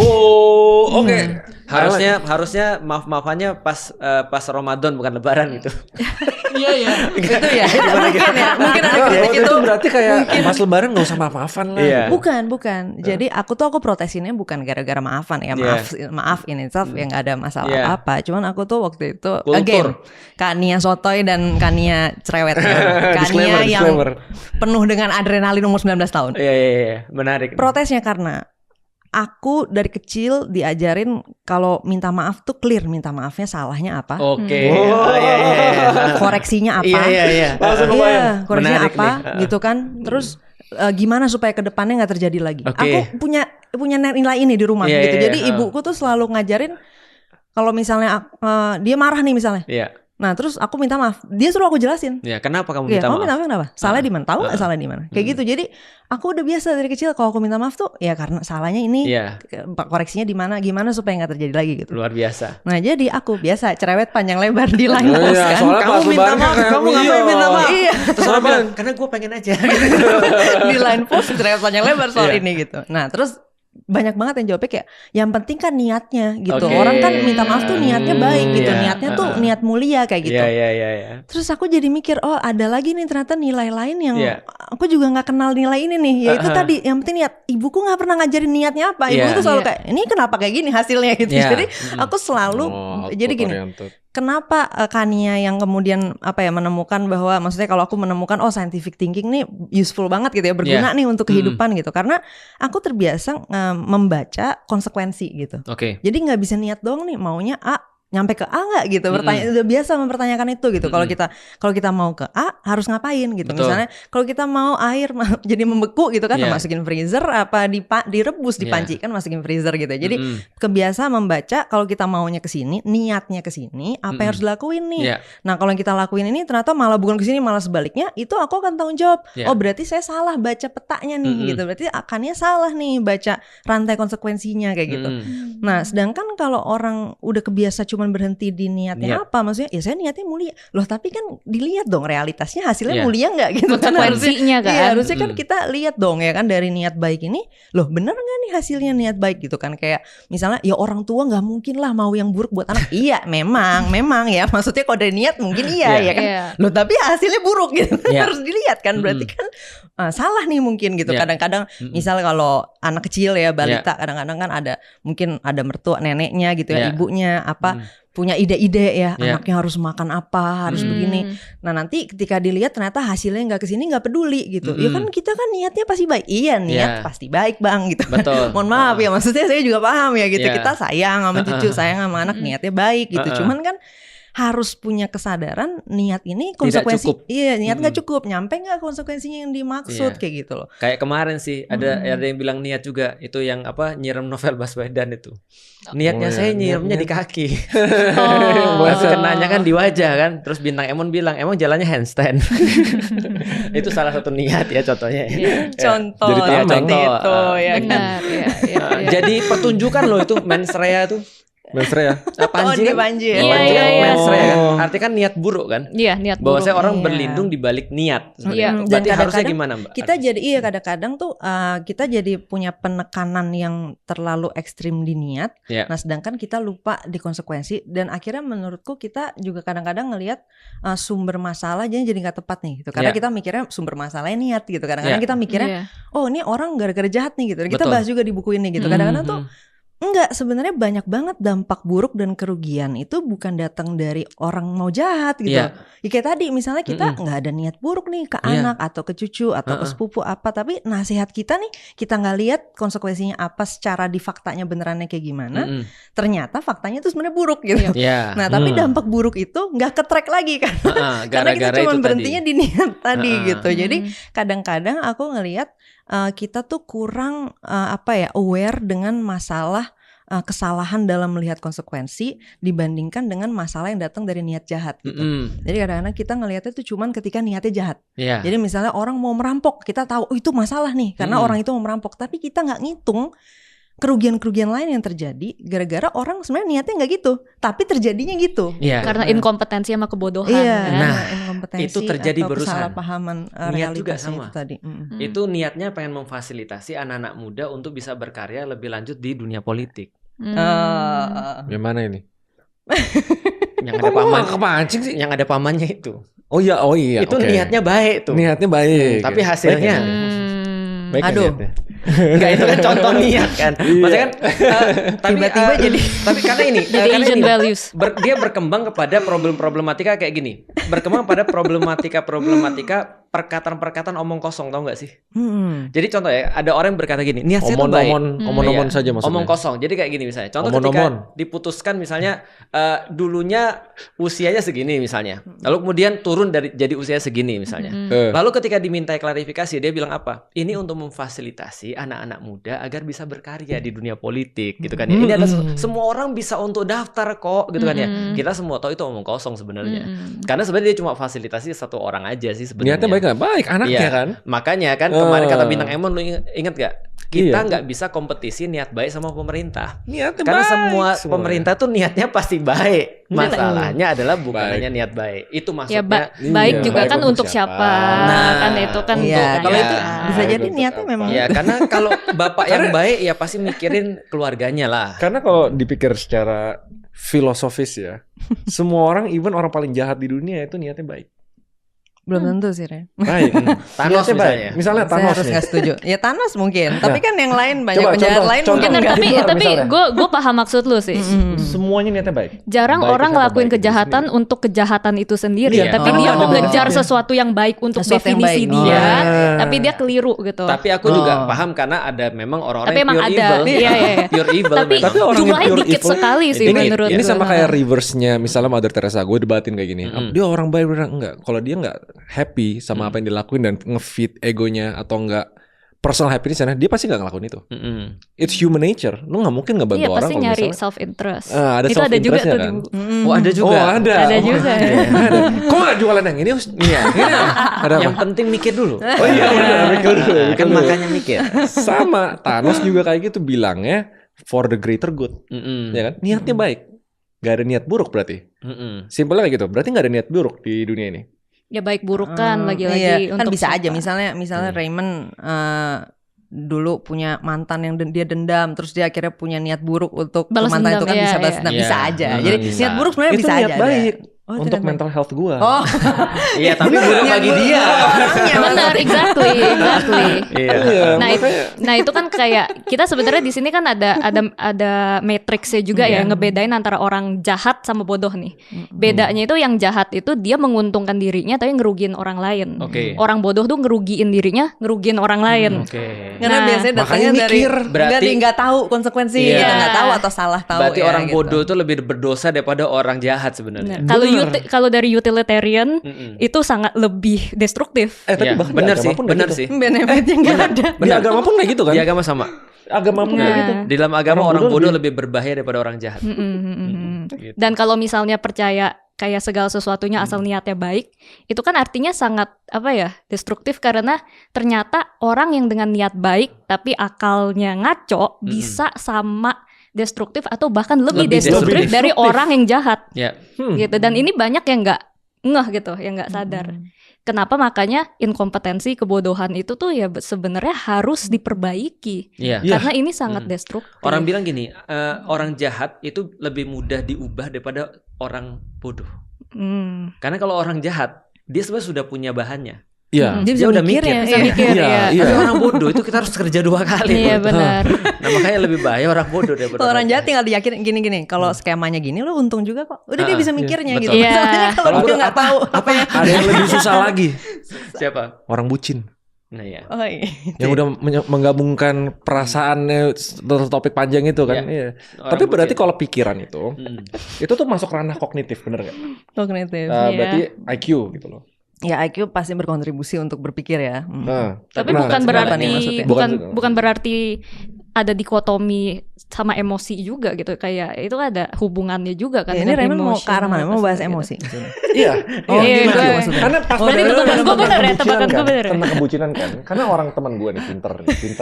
S3: Harusnya maaf-maafannya pas Ramadan bukan lebaran gitu.
S2: Iya. Itu ya. Mungkin ada kritik
S1: itu berarti kayak pas lebaran enggak usah maaf-maafan lah.
S2: Bukan. Jadi aku protesinnya bukan gara-gara maafan ya. Maaf in itself ya enggak ada masalah apa. Cuman aku tuh waktu itu again Kania sotoy dan Kania cerewet. Kania yang penuh dengan adrenalin umur 19 tahun.
S3: Iya. Menarik.
S2: Protesnya karena aku dari kecil diajarin kalau minta maaf tuh clear, minta maafnya salahnya apa. Koreksinya apa. Koreksinya apa gitu kan. Terus gimana supaya kedepannya nggak terjadi lagi. Aku punya nilai ini di rumah gitu. Jadi ibuku tuh selalu ngajarin kalau misalnya dia marah nih misalnya. Nah terus aku minta maaf, dia suruh aku jelasin.
S3: Kenapa kamu minta maaf?
S2: Kamu kenapa? Salah di mana? Tahu nggak salah di mana? Kayak gitu. Jadi aku udah biasa dari kecil kalau aku minta maaf tuh ya karena salahnya ini, koreksinya di mana, gimana supaya nggak terjadi lagi gitu.
S3: Luar biasa.
S2: Nah jadi aku biasa cerewet panjang lebar di line post kan.
S3: Kamu minta maaf, kamu ngapain minta maaf?
S2: Terus
S3: orang bilang, karena gue pengen aja.
S2: Di line post cerewet panjang lebar soal ini gitu. Nah terus banyak banget yang jawabnya kayak yang penting kan niatnya gitu. Orang kan minta maaf tuh niatnya baik gitu. Niatnya tuh niat mulia kayak gitu. Terus aku jadi mikir, ada lagi nih ternyata nilai lain yang aku juga nggak kenal nilai ini nih. Yaitu tadi yang penting niat. Ibuku nggak pernah ngajarin niatnya apa. Ibu tuh selalu kayak ini kenapa kayak gini hasilnya gitu. Jadi aku selalu jadi gini. kenapa Kania yang kemudian menemukan bahwa maksudnya kalau aku menemukan scientific thinking nih useful banget gitu ya, berguna nih untuk kehidupan gitu, karena aku terbiasa membaca konsekuensi gitu. Jadi nggak bisa niat doang nih maunya A nyampe ke A nggak gitu, udah biasa mempertanyakan itu gitu. Kalau kita mau ke A harus ngapain gitu. Misalnya kalau kita mau air jadi membeku gitu kan, masukin freezer apa direbus di panci kan, masukin freezer gitu. Jadi kebiasa membaca kalau kita maunya ke sini, niatnya ke sini, apa yang harus dilakuin nih. Nah kalau yang kita lakuin ini ternyata malah bukan ke sini, malah sebaliknya, itu aku akan tanggung jawab. Oh berarti saya salah baca petanya nih gitu. Berarti akannya salah nih baca rantai konsekuensinya kayak gitu. Nah sedangkan kalau orang udah kebiasa cuman berhenti di niatnya apa, maksudnya ya saya niatnya mulia loh, tapi kan dilihat dong realitasnya hasilnya mulia nggak gitu kan,
S4: konsekuensinya kan.
S2: Harusnya kan kita lihat dong ya kan, dari niat baik ini loh bener nggak nih hasilnya niat baik gitu kan. Kayak misalnya ya orang tua nggak mungkin lah mau yang buruk buat anak. Iya memang ya, maksudnya kalau dari niat mungkin ya kan loh, tapi hasilnya buruk gitu kan, harus dilihat kan, berarti kan salah nih mungkin gitu. Kadang-kadang misal kalau anak kecil ya, balita, kadang-kadang kan mungkin ada mertua neneknya gitu ya, ibunya punya ide-ide ya, anaknya harus makan apa, harus begini. Nah nanti ketika dilihat ternyata hasilnya nggak kesini, nggak peduli gitu. Ya kan kita kan niatnya pasti baik. Iya niat pasti baik bang gitu.
S3: Betul.
S2: Mohon maaf ya, maksudnya saya juga paham ya gitu. Kita sayang sama cucu, sayang sama anak, niatnya baik gitu. Cuman kan harus punya kesadaran niat ini konsekuensi. Iya, niat nggak cukup, nyampe nggak konsekuensinya yang dimaksud kayak gitu loh.
S3: Kayak kemarin sih ada yang bilang niat juga, itu yang nyiram novel Baswedan itu. Niatnya saya nyiramnya di kaki. Tapi kenanya kan di wajah kan. Terus Bintang Emon bilang, emang jalannya handstand. Itu salah satu niat ya contohnya.
S2: Contoh.
S1: Jadi
S3: contoh
S2: itu ya kan.
S3: Jadi pertunjukan loh itu mensrea tuh.
S1: Mensrea.
S3: Panji kan mensrea kan. Artinya kan niat buruk kan?
S4: Iya, niat buruk.
S3: Bahwasanya orang berlindung di balik niat. Berarti harusnya gimana, Mbak?
S2: Kita jadi kadang-kadang tuh kita jadi punya penekanan yang terlalu ekstrim di niat. Nah, sedangkan kita lupa di konsekuensi, dan akhirnya menurutku kita juga kadang-kadang ngelihat sumber masalah jadi nggak tepat nih gitu. Karena kita mikirnya sumber masalahnya niat gitu. Kadang-kadang kita mikirnya oh ini orang gara-gara jahat nih gitu. Kita bahas juga di buku ini gitu. Kadang-kadang tuh enggak, sebenarnya banyak banget dampak buruk dan kerugian itu bukan datang dari orang mau jahat gitu. Ya kayak tadi misalnya kita nggak ada niat buruk nih ke anak atau ke cucu atau ke sepupu apa, tapi nasihat kita nih kita nggak lihat konsekuensinya apa secara di faktanya benerannya kayak gimana. Ternyata faktanya itu sebenarnya buruk gitu. Nah tapi dampak buruk itu nggak ke-track lagi kan, karena kita cuma berhentinya di niat tadi gitu. Jadi kadang-kadang aku ngelihat kita tuh kurang aware dengan masalah kesalahan dalam melihat konsekuensi dibandingkan dengan masalah yang datang dari niat jahat gitu. Jadi kadang-kadang kita ngelihatnya tuh cuman ketika niatnya jahat. Jadi misalnya orang mau merampok, kita tahu itu masalah nih karena orang itu mau merampok, tapi kita nggak ngitung kerugian-kerugian lain yang terjadi gara-gara orang sebenarnya niatnya nggak gitu, tapi terjadinya gitu.
S4: Karena inkompetensi sama kebodohan.
S2: Inkompetensi
S3: itu terjadi
S2: atau
S3: berusaha.
S2: Kesalahpahaman
S3: Niat juga
S2: itu
S3: sama.
S2: tadi.
S3: Itu niatnya pengen memfasilitasi anak-anak muda untuk bisa berkarya lebih lanjut di dunia politik.
S1: Yang mana ini?
S3: Yang ada paman kepancing sih. Yang ada pamannya itu.
S1: Oh iya.
S3: Itu niatnya baik tuh.
S1: Niatnya baik.
S3: Tapi hasilnya
S1: baik niatnya.
S3: Enggak, itu kan contoh niat kan. Maksudnya kan
S2: tiba-tiba jadi
S3: tapi karena ini
S4: values.
S3: Dia berkembang kepada problematika kayak gini. Berkembang pada problematika perkataan omong kosong, tau gak sih? Jadi contoh ya, ada orang yang berkata gini, niat saya tuh baik.
S1: Omong saja maksudnya.
S3: Omong kosong. Jadi kayak gini misalnya. Contoh ketika diputuskan misalnya dulunya usianya segini misalnya. Lalu kemudian turun jadi usia segini misalnya. Lalu ketika dimintai klarifikasi, dia bilang apa? Ini untuk memfasilitasi anak-anak muda agar bisa berkarya di dunia politik gitu kan ya. Ini ada semua orang bisa untuk daftar kok gitu kan ya. Kita semua tahu itu omong kosong sebenarnya. Karena sebenarnya dia cuma fasilitasi satu orang aja sih sebenarnya.
S1: Niatnya baik anaknya kan.
S3: Makanya kan kemarin kata Bintang Emon, lu inget gak? Kita nggak bisa kompetisi niat baik sama pemerintah.
S1: Niatnya
S3: karena
S1: baik,
S3: semua pemerintah tuh niatnya pasti baik. Masalahnya adalah bukan hanya niat baik. Itu maksudnya
S4: baik juga baik kan untuk siapa. Kan itu kan
S2: kalau itu bisa jadi niatnya memang.
S3: Ya karena kalau bapak yang baik ya pasti mikirin keluarganya lah.
S1: Karena kalau dipikir secara filosofis ya, semua orang, even orang paling jahat di dunia itu niatnya baik.
S2: Belum tentu sih, Ren.
S1: Baik.
S3: Thanos misalnya.
S1: Misalnya Thanos
S2: Saya harus
S1: nih.
S2: nggak setuju. Ya Thanos mungkin, tapi kan yang lain banyak
S1: Coba,
S2: penjahat lain
S1: contoh.
S2: mungkin
S4: Bener,
S2: enggak.
S4: tapi gue paham maksud lu sih.
S1: Semuanya niatnya baik.
S4: Jarang
S1: Baik
S4: orang
S1: siapa,
S4: ngelakuin
S1: baik
S4: kejahatan
S1: itu
S4: untuk kejahatan itu sendiri,
S3: Iya.
S4: tapi
S2: Oh.
S4: dia mau ngejar sesuatu yang baik untuk
S2: Sesuatu yang
S4: definisi
S2: baik.
S4: dia,
S1: Oh.
S4: tapi dia keliru gitu.
S3: Tapi aku juga paham karena ada memang orang-orang
S4: Tapi
S3: yang
S4: emang
S3: pure
S4: ada.
S3: evil.
S4: Iya, iya.
S3: Pure evil
S4: Tapi
S3: memang.
S1: orang yang
S4: jumlahnya
S1: pure
S4: dikit
S1: evil,
S4: sekali sih menurut
S1: ini
S4: gue.
S1: sama kayak reverse-nya misalnya Mother Teresa. Gue debatin kayak gini. Dia orang baik beneran enggak? Kalau dia enggak happy sama apa yang dilakuin dan ngefeed egonya atau enggak personal happiness-nya, dia pasti enggak ngelakuin itu. It's human nature. Lu enggak mungkin ngebantu
S4: Iya
S1: orang
S4: pasti
S1: kalau
S4: nyari
S1: misalnya
S4: self interest.
S1: ada
S4: Itu ada juga
S1: self-interest-nya
S4: tuh
S1: kan?
S4: di buku.
S3: Oh, ada juga.
S1: Oh, ada.
S4: Ada juga.
S1: Ada. Kok nggak jualan yang ini? Iya. Ada apa?
S3: Yang penting mikir dulu.
S1: Oh iya benar, mikir dulu.
S3: Kan makanya mikir.
S1: Sama Thanos juga kayak gitu bilangnya for the greater good. Ya kan? Niatnya baik. Gak ada niat buruk berarti. Simpelnya kayak gitu. Berarti gak ada niat buruk di dunia ini.
S4: Ya baik buruk kan lagi-lagi
S2: Iya, kan
S4: untuk
S2: bisa
S4: siapa.
S2: aja misalnya Raymond dulu punya mantan yang dia dendam, terus dia akhirnya punya niat buruk untuk
S4: Balas
S2: mantan
S4: dendam,
S2: itu kan
S4: iya,
S2: bisa balas
S4: iya.
S2: dendam,
S3: Iya.
S2: bisa aja.
S3: Hmm,
S2: Jadi
S3: bisa.
S2: niat buruk sebenarnya
S1: Itu
S2: bisa
S1: niat
S2: aja.
S1: baik.
S2: Oh, itu
S1: Untuk
S2: niat
S1: mental health gua.
S2: Oh,
S3: Iya, tapi buruk bagi dia.
S4: Benar, exactly.
S1: Iya,
S4: Nah,
S1: makanya
S4: nah itu kan kayak kita sebenarnya di sini kan ada matriksnya juga ya, ngebedain antara orang jahat sama bodoh nih. Bedanya itu yang jahat itu dia menguntungkan dirinya tapi ngerugiin orang lain.
S3: Oke.
S4: Orang bodoh tuh ngerugiin dirinya, ngerugiin orang lain.
S3: Oke.
S2: karena
S4: Nah,
S2: biasanya datangnya
S1: makanya
S2: dari
S1: mikir.
S3: Berarti-
S2: nggak tahu konsekuensi,
S3: Iya.
S2: gitu, nggak tahu atau salah tahu.
S3: Berarti
S2: ya,
S3: orang
S2: gitu.
S3: bodoh itu lebih berdosa daripada orang jahat
S4: Benar.
S3: sebenarnya.
S4: Kalau dari utilitarian itu sangat lebih destruktif.
S1: tapi
S3: Iya,
S1: bahkan di
S3: bener
S1: agama
S3: sih,
S1: pun kayak
S3: bener
S1: gitu.
S3: sih.
S2: Benefitnya nggak ada.
S1: Di agama pun kayak gitu kan?
S3: Di agama sama.
S1: Agama pun kayak
S4: Nah.
S1: gitu.
S3: Di dalam agama
S1: Orang
S3: orang
S1: bodoh
S3: bodoh lebih berbahaya daripada orang jahat. Gitu.
S4: Dan kalau misalnya percaya kayak segala sesuatunya asal niatnya baik, itu kan artinya sangat destruktif karena ternyata orang yang dengan niat baik tapi akalnya ngaco bisa sama destruktif atau bahkan lebih
S3: Lebih
S4: destruktif dari
S1: destruktif.
S4: orang yang jahat
S3: Ya.
S4: gitu. Dan ini banyak yang nggak ngeh gitu, yang nggak sadar. Kenapa makanya inkompetensi, kebodohan itu tuh ya sebenarnya harus diperbaiki
S3: Iya.
S4: karena ini sangat destruktif.
S3: Orang bilang gini, orang jahat itu lebih mudah diubah daripada orang bodoh. Karena kalau orang jahat, dia sebenarnya sudah punya bahannya.
S1: Iya.
S2: Dia
S3: Dia udah
S2: mikir
S3: mikir.
S2: ya.
S4: Bisa mikir
S1: Iya,
S4: ya.
S1: iya.
S3: Tapi orang bodoh itu kita harus kerja 2 kali.
S4: Iya
S3: Bro.
S4: benar.
S3: Nah makanya lebih bahaya orang bodoh daripada
S2: Kalau orang jahat tinggal diyakinin gini-gini. Kalau skemanya gini lo untung juga kok. Udah dia bisa mikirnya
S3: betul.
S2: gitu.
S4: Iya.
S2: Masalahnya kalau
S1: Kalau
S2: dia
S1: udah
S2: nggak tahu apa yang
S1: Ada yang lebih susah lagi.
S3: Siapa?
S1: Orang bucin.
S3: Nah ya.
S2: Oh, iya.
S1: Yang udah menggabungkan perasaannya topik panjang itu kan.
S3: Iya.
S1: Iya.
S3: Orang
S1: Tapi berarti
S3: bucin.
S1: kalau pikiran itu tuh masuk ranah kognitif, bener gak?
S2: Kognitif.
S1: Berarti IQ gitu loh.
S2: Ya IQ pasti berkontribusi untuk berpikir ya.
S1: Nah,
S4: Tapi
S1: nah,
S4: bukan
S2: kenapa
S4: berarti
S2: nih maksudnya?
S4: bukan berarti ada dikotomi sama emosi juga gitu, kayak itu ada hubungannya juga kan.
S2: Ya, ini
S4: dengan
S2: Raymond mau ke arah mana? Mau bahas
S4: gitu.
S2: emosi.
S1: Iya.
S2: Oh,
S4: Iya,
S2: gimana
S4: gue-
S2: maksudnya?
S1: Karena pas
S4: Berarti
S1: pada-
S4: tebakan gue
S1: tentang
S4: bener ya,
S1: kebucinan
S4: tebakan gue
S1: kan,
S4: bener ya?
S1: tentang kebucinan kan. Karena orang teman gue nih pinter.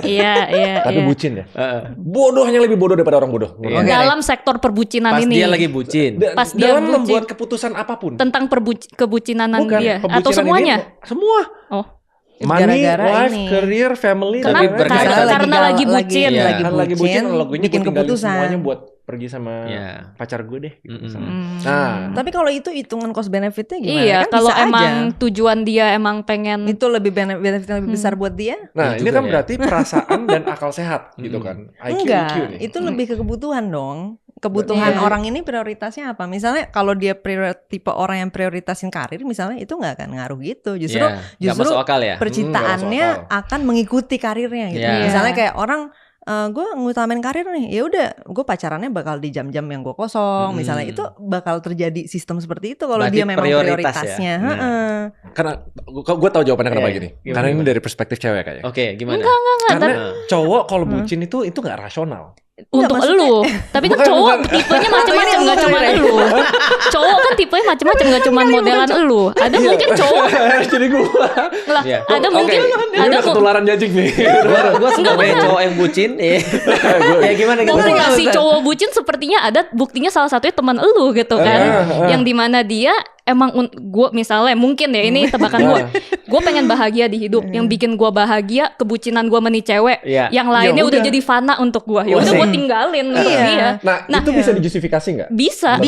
S4: Iya, iya.
S1: Tapi
S4: iya.
S1: bucin ya. Bodohnya lebih bodoh daripada orang bodoh. menurut
S3: Iya.
S1: gue.
S4: Dalam sektor perbucinan
S3: Pas
S4: ini
S3: dia lagi bucin.
S4: Pas dia
S1: Dalam
S4: bucin.
S1: membuat keputusan apapun.
S4: tentang kebucinanan
S1: Bukan,
S4: dia
S1: pembucinan
S4: atau semuanya?
S1: ini, semua.
S4: Oh.
S1: Money,
S2: Gara-gara
S1: life,
S2: ini.
S1: career, family,
S4: Kenapa?
S1: dan
S3: berkaitan.
S1: lain-lain.
S4: Karena lagi bucin.
S3: Iya.
S2: lagi
S1: Kan lagi bucin, lagunya
S2: bikin
S1: gue tinggalin
S2: keputusan.
S1: semuanya buat pergi sama
S3: Iya.
S1: pacar gue deh. Gitu,
S3: Mm-mm.
S1: misalnya. Nah,
S2: Tapi kalau itu hitungan cost benefitnya gimana?
S4: Iya,
S2: Kan
S4: kalau
S2: bisa
S4: emang
S2: aja.
S4: tujuan dia emang pengen
S2: Itu lebih benefitnya lebih besar buat dia?
S1: nah
S3: Iya
S1: ini
S3: juga
S1: kan
S3: ya.
S1: berarti perasaan dan akal sehat gitu kan. IQ
S2: Enggak,
S1: nih.
S2: itu lebih ke kebutuhan dong. Kebutuhan
S4: Iya.
S2: orang ini prioritasnya apa? Misalnya kalau dia tipe orang yang prioritasin karir misalnya itu nggak akan ngaruh gitu. Justru
S3: Iya. Nggak masuk akal ya.
S2: percintaannya
S1: nggak masuk
S2: akan mengikuti karirnya gitu.
S3: Iya.
S2: Misalnya kayak orang gue ngutamain karir nih, ya udah gue pacarannya bakal di jam-jam yang gue kosong. Misalnya itu bakal terjadi sistem seperti itu kalau
S3: Berarti
S2: dia memang
S3: prioritas
S2: prioritasnya.
S3: ya? Nah.
S2: Heeh.
S1: Karena gue tahu jawabannya kenapa
S3: Iya,
S1: gini.
S3: gimana,
S1: Karena ini
S3: gimana?
S1: dari perspektif cewek kayaknya.
S3: Oke, gimana?
S1: Karena
S3: Nah.
S1: cowok kalau bucin itu nggak rasional.
S4: untuk
S2: maksudnya-
S4: elu, tapi kan
S1: Bukan,
S4: cowok
S1: bukan.
S4: tipenya macam-macam, nggak cuma
S2: Bukan.
S4: elu. Cowok kan tipenya macam-macam, nggak cuma modelan elu. Ada mungkin cowok
S1: Jadi gue
S4: lah,
S3: Iya.
S4: ada mungkin
S1: ini
S4: ada
S1: udah ketularan jajing nih.
S3: Gua sebagai cowok yang bucin, ya gimana gitu?
S4: populasi cowok bucin sepertinya ada buktinya salah satunya teman elu gitu kan, yang dimana dia emang gue misalnya mungkin ya ini tebakan gue pengen bahagia di hidup, yang bikin gue bahagia kebucinan gue meni cewek, yang lainnya udah jadi fana untuk gue, ya udah gue tinggalin gitu dia.
S1: Nah itu bisa dijustifikasi nggak?
S4: Bisa.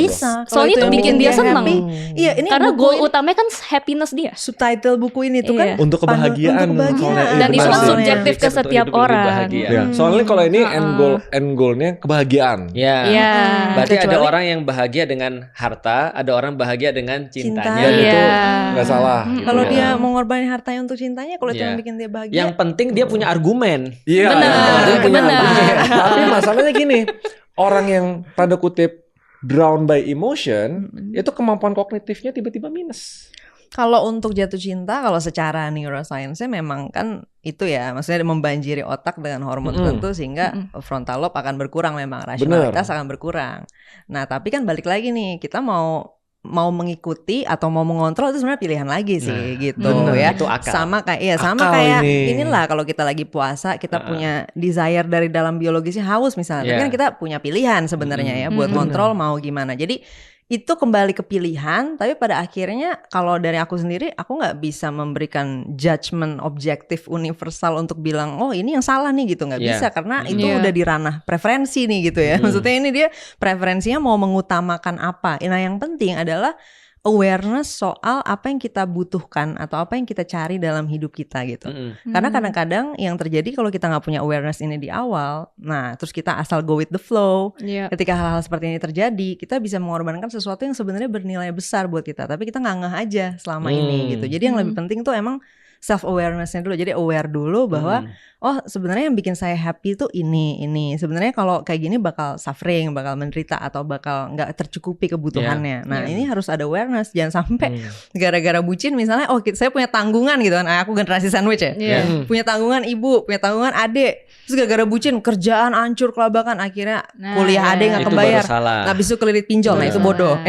S4: Soalnya itu bikin dia seneng.
S2: Iya, ini
S4: karena goal utamanya kan happiness dia.
S2: Subtitle buku ini tuh kan
S1: untuk kebahagiaan.
S4: Dan itu kan subjektif ke setiap orang.
S1: Soalnya kalau ini end goalnya kebahagiaan.
S3: Berarti ada orang yang bahagia dengan harta, ada orang bahagia dengan cintanya.
S1: Dan itu nggak salah.
S2: Kalau dia mengorbankan hartanya untuk cintanya, kalau itu yang bikin dia bahagia.
S3: Yang penting dia punya argumen.
S1: Iya.
S4: Benar.
S1: Tapi masalahnya gini, orang yang tanda kutip drown by emotion, itu kemampuan kognitifnya tiba-tiba minus.
S2: Kalau untuk jatuh cinta, kalau secara neuroscience-nya memang kan itu ya, maksudnya membanjiri otak dengan hormon tertentu sehingga frontal lobe akan berkurang, memang rasionalitas akan berkurang. Nah, tapi kan balik lagi nih, kita mau mengikuti atau mau mengontrol itu sebenarnya pilihan lagi sih gitu ya. Itu akal. Sama kayak inilah kalau kita lagi puasa, kita punya desire dari dalam biologisnya haus misalnya. Tapi kan kita punya pilihan sebenarnya ya buat kontrol mau gimana. Jadi itu kembali ke pilihan, tapi pada akhirnya kalau dari aku sendiri, aku nggak bisa memberikan judgement objektif universal untuk bilang, oh ini yang salah nih gitu, nggak bisa, karena itu udah di ranah preferensi nih gitu ya. Maksudnya ini dia preferensinya mau mengutamakan apa. Nah yang penting adalah awareness soal apa yang kita butuhkan atau apa yang kita cari dalam hidup kita gitu. Karena kadang-kadang yang terjadi kalau kita nggak punya awareness ini di awal, nah terus kita asal go with the flow. Ketika hal-hal seperti ini terjadi, kita bisa mengorbankan sesuatu yang sebenarnya bernilai besar buat kita, tapi kita nggak ngeh aja selama ini gitu. Jadi yang lebih penting tuh emang self awareness-nya dulu. Jadi aware dulu bahwa oh sebenarnya yang bikin saya happy tuh ini. Sebenarnya kalau kayak gini bakal suffering, bakal menderita atau bakal nggak tercukupi kebutuhannya. Nah ini harus ada awareness. Jangan sampai gara-gara bucin misalnya, oh saya punya tanggungan gitu kan. Aku generasi sandwich ya. Punya tanggungan ibu, punya tanggungan adik. Terus gara-gara bucin kerjaan hancur kelabakan, akhirnya kuliah adik nggak kebayar. Habis itu kelilit pinjol. Nah itu bodoh.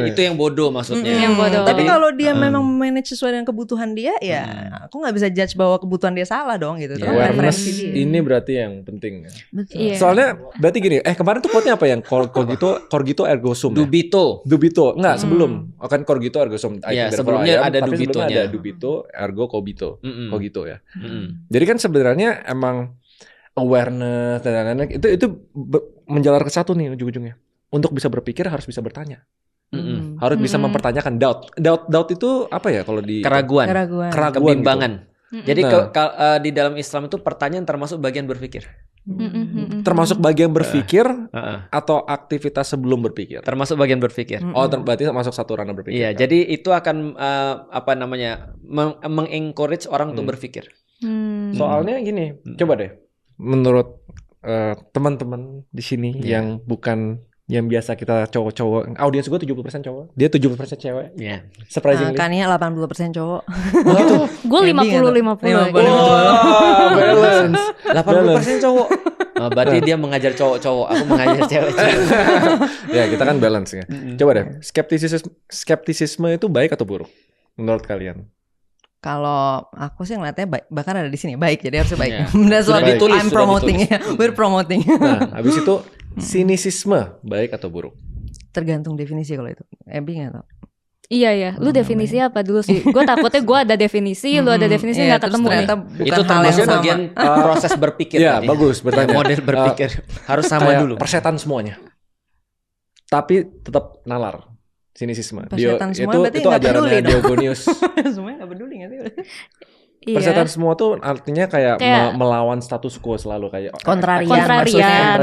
S3: Itu yang bodoh maksudnya.
S2: Tapi kalau dia memang manage sesuai dengan kebutuhan dia, ya aku nggak bisa judge bahwa kebutuhan dia salah dong gitu.
S1: Awareness ini berarti yang penting. Soalnya berarti gini, kemarin tuh quote-nya apa yang cogito ergo sum.
S3: Dubito.
S1: Enggak, sebelum. Kan cogito ergo sum.
S3: Sebelumnya ada
S1: tapi
S3: dubitonya.
S1: Sebelumnya ada dubito ergo cogito. Cogito ya. Jadi kan sebenarnya emang awareness dan lain-lain itu menjalar ke satu nih ujung-ujungnya. Untuk bisa berpikir harus bisa bertanya. Harus bisa mempertanyakan doubt itu apa ya kalau di
S3: keraguan kebimbangan
S1: gitu.
S3: Jadi di dalam Islam itu pertanyaan termasuk bagian berpikir.
S1: Termasuk bagian berpikir atau aktivitas sebelum berpikir.
S3: Termasuk bagian berpikir.
S1: Berarti masuk satu ranah berpikir.
S3: Iya, jadi itu akan mengencourage orang untuk berpikir.
S1: Soalnya gini, coba deh, menurut teman-teman di sini yang bukan yang biasa kita cowok-cowok, audiens gue 70% cowok, dia 70% cewek. Surprisingly.
S2: Kania 80% cowok.
S4: Gitu. Gue 50-50.
S1: Balance.
S3: 80% cowok. Berarti dia mengajar cowok-cowok, aku mengajar cewek-cewek.
S1: Ya, kita kan balance ya. Coba deh, skeptisisme itu baik atau buruk menurut kalian?
S2: Kalau aku sih ngeliatnya baik, bahkan ada di sini baik, jadi harusnya baik. Sudah ditulis, I'm promoting ya, we're promoting.
S1: Nah, habis itu sinisisme baik atau buruk?
S2: Tergantung definisi kalau itu. Ebi nggak tahu.
S4: Iya, lu definisi apa dulu sih? Gue takutnya gue ada definisi, lu ada definisi nggak ketemu nih.
S3: Itu termasuk bagian proses berpikir.
S1: Iya, bagus bertanya.
S3: Model berpikir harus sama dulu.
S1: Persetan semuanya. Tapi tetap nalar. Sinisisme.
S2: Persetan semua berarti nggak peduli dong.
S1: Diogonius.
S2: Semuanya nggak peduli nggak sih?
S1: Persetan semua tuh artinya kayak melawan status quo selalu kayak
S4: kontrarian.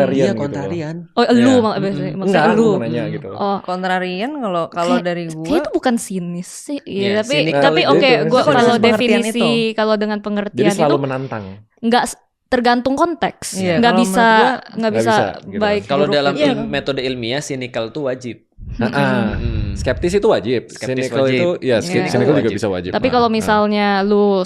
S1: Iya,
S3: kontrarian.
S1: Gitu.
S4: Oh, lu maksudnya lu.
S1: Nanya gitu.
S2: Oh, kontrarian kalau dari gue
S4: itu bukan sinis sih. Iya, tapi oke, gue kalau definisi kalau dengan pengertian
S1: jadi selalu
S4: itu
S1: menantang.
S4: Enggak tergantung konteks. Nggak bisa
S1: gitu.
S4: baik.
S3: Kalau dalam metode ilmiah cynical itu wajib.
S1: Skeptis itu wajib. Cynical itu cynical juga bisa wajib.
S4: Tapi kalau misalnya lu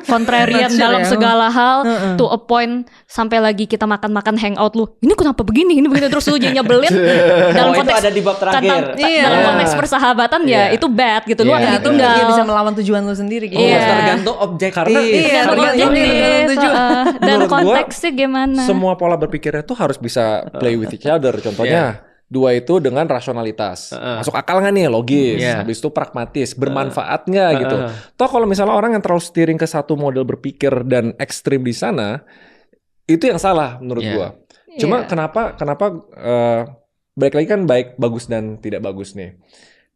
S4: kontrarian dalam segala hal to a point sampai lagi kita makan-makan hangout lu. Ini kenapa begini? Ini begini terus lu jadi nyebelin. Dalam konteks
S3: itu ada di bab terakhir.
S4: Dalam konteks persahabatan ya itu bad gitu. Lu akan ditinggal.
S2: Dia bisa melawan tujuan lu sendiri gitu.
S3: Tergantung objektif.
S4: Dan konteksnya gimana?
S1: Semua pola berpikirnya tuh harus bisa play with each other. Contohnya 2 itu dengan rasionalitas. Masuk akal nggak nih, logis. Habis itu pragmatis, bermanfaat nggak gitu. Toh kalau misalnya orang yang terlalu steering ke satu model berpikir dan ekstrim di sana, itu yang salah menurut gua. Cuma kenapa balik lagi kan bagus dan tidak bagus nih.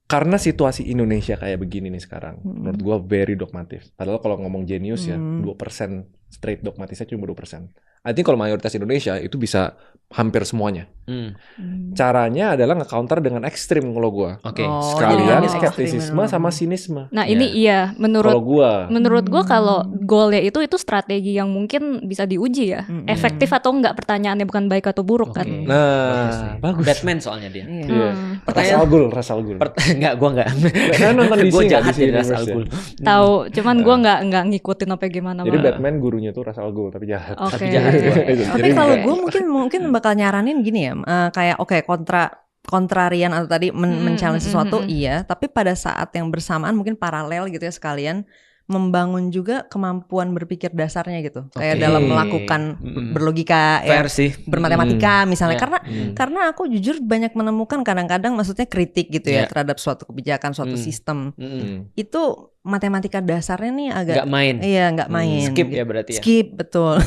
S1: Karena situasi Indonesia kayak begini nih sekarang, menurut gua very dogmatif. Padahal kalau ngomong jenius ya 2% straight dogmatisnya cuma 2%. I think kalau mayoritas Indonesia itu bisa hampir semuanya. Caranya adalah nge-counter dengan ekstrim kalau gua. Sekalian skeptisisme sama sinisme.
S4: Nah ini menurut gua kalau goalnya itu strategi yang mungkin bisa diuji ya. Efektif atau enggak, pertanyaannya bukan baik atau buruk kan.
S1: Nah, bagus.
S3: Batman soalnya dia.
S1: Ras Al Ghul.
S3: Enggak, gua enggak.
S1: Kan nonton DC.
S3: Gua jahat jadi Ras Al Ghul.
S4: Tahu, cuman gua enggak ngikutin apa gimana.
S1: Jadi Batman gurunya tuh Ras Al Ghul tapi jahat.
S4: Tapi jahat.
S2: Tapi kalau gue mungkin bakal nyaranin gini ya, kayak kontrarian atau tadi men-challenge sesuatu iya, tapi pada saat yang bersamaan mungkin paralel gitu ya sekalian membangun juga kemampuan berpikir dasarnya gitu, kayak dalam melakukan berlogika ya, bermatematika misalnya, karena aku jujur banyak menemukan kadang-kadang maksudnya kritik gitu ya terhadap suatu kebijakan, suatu sistem itu matematika dasarnya nih agak nggak main.
S3: Skip ya berarti ya.
S2: Skip, betul.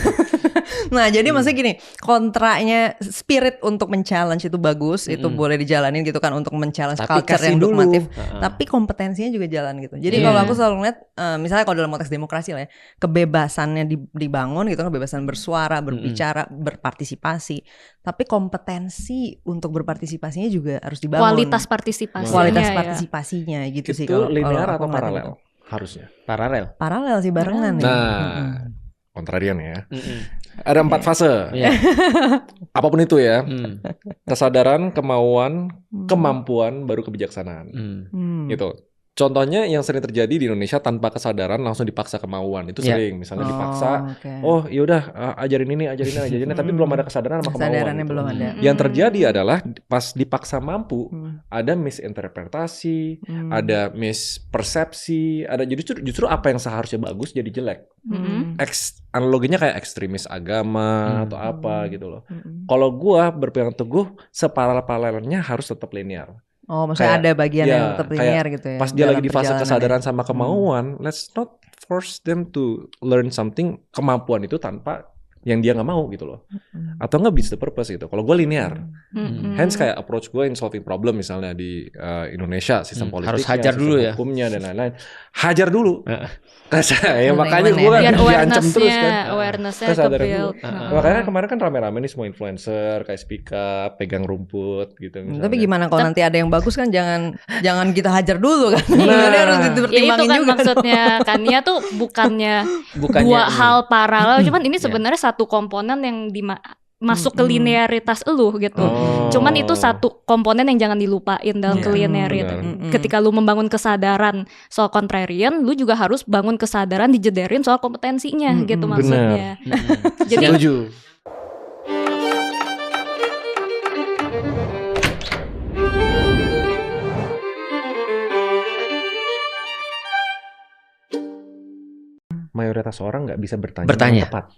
S2: Nah jadi maksudnya gini, kontranya spirit untuk men-challenge itu bagus, itu boleh dijalanin gitu kan untuk men-challenge culture yang dogmatif, tapi kompetensinya juga jalan gitu. Jadi kalau aku selalu ngeliat, misalnya kalau dalam konteks demokrasi lah ya, kebebasannya dibangun gitu kan, kebebasan bersuara, berbicara, berpartisipasi, tapi kompetensi untuk berpartisipasinya juga harus dibangun.
S4: Kualitas partisipasinya
S2: gitu
S1: itu
S2: sih. Itu
S1: linear atau paralel? Harusnya
S2: paralel sih, barengan.
S1: Nah, kontrarian ya. Ada 4 fase. Apapun itu ya. Kesadaran, kemauan, kemampuan, baru kebijaksanaan. Gitu. Contohnya yang sering terjadi di Indonesia, tanpa kesadaran langsung dipaksa kemauan. Itu sering, misalnya dipaksa, oh yaudah ajarin ini, tapi belum ada kesadaran sama kemauan. Gitu.
S2: Belum ada.
S1: Yang terjadi adalah pas dipaksa mampu, ada misinterpretasi, ada mispersepsi, ada justru apa yang seharusnya bagus jadi jelek. Analoginya kayak ekstremis agama atau apa gitu loh. Kalau gua berpegang teguh, separalel-paralelnya harus tetap linear.
S2: Oh, maksudnya kayak, ada bagian yang tetap linear gitu ya.
S1: Pas dia lagi di fase kesadaran sama kemauan, let's not force them to learn something, kemampuan itu tanpa yang dia nggak mau gitu loh. Atau nggak beats the purpose gitu. Kalau gue linear. Hence kayak approach gue in solving problem misalnya di Indonesia, sistem politiknya,
S3: harus hajar dulu ya,
S1: hukumnya dan lain-lain. Hajar dulu. Ya makanya gue diancam terus kan.
S4: Awareness-nya ke build.
S1: Makanya kemarin kan rame-rame nih semua influencer kayak speak up, pegang rumput gitu misalnya.
S2: Tapi gimana kalau nanti ada yang bagus kan jangan kita hajar dulu kan. Harus dipertimbangin
S4: itu kan
S2: juga.
S4: Maksudnya Kania tuh bukannya dua hal paralel, cuman ini sebenarnya satu komponen yang masuk ke linearitas elu gitu. Cuman itu satu komponen yang jangan dilupain dalam kelinearitas. Ketika lu membangun kesadaran soal contrarian, lu juga harus bangun kesadaran dijederin soal kompetensinya gitu maksudnya. Jadi
S1: setuju. Mayoritas orang nggak bisa bertanya dengan tepat.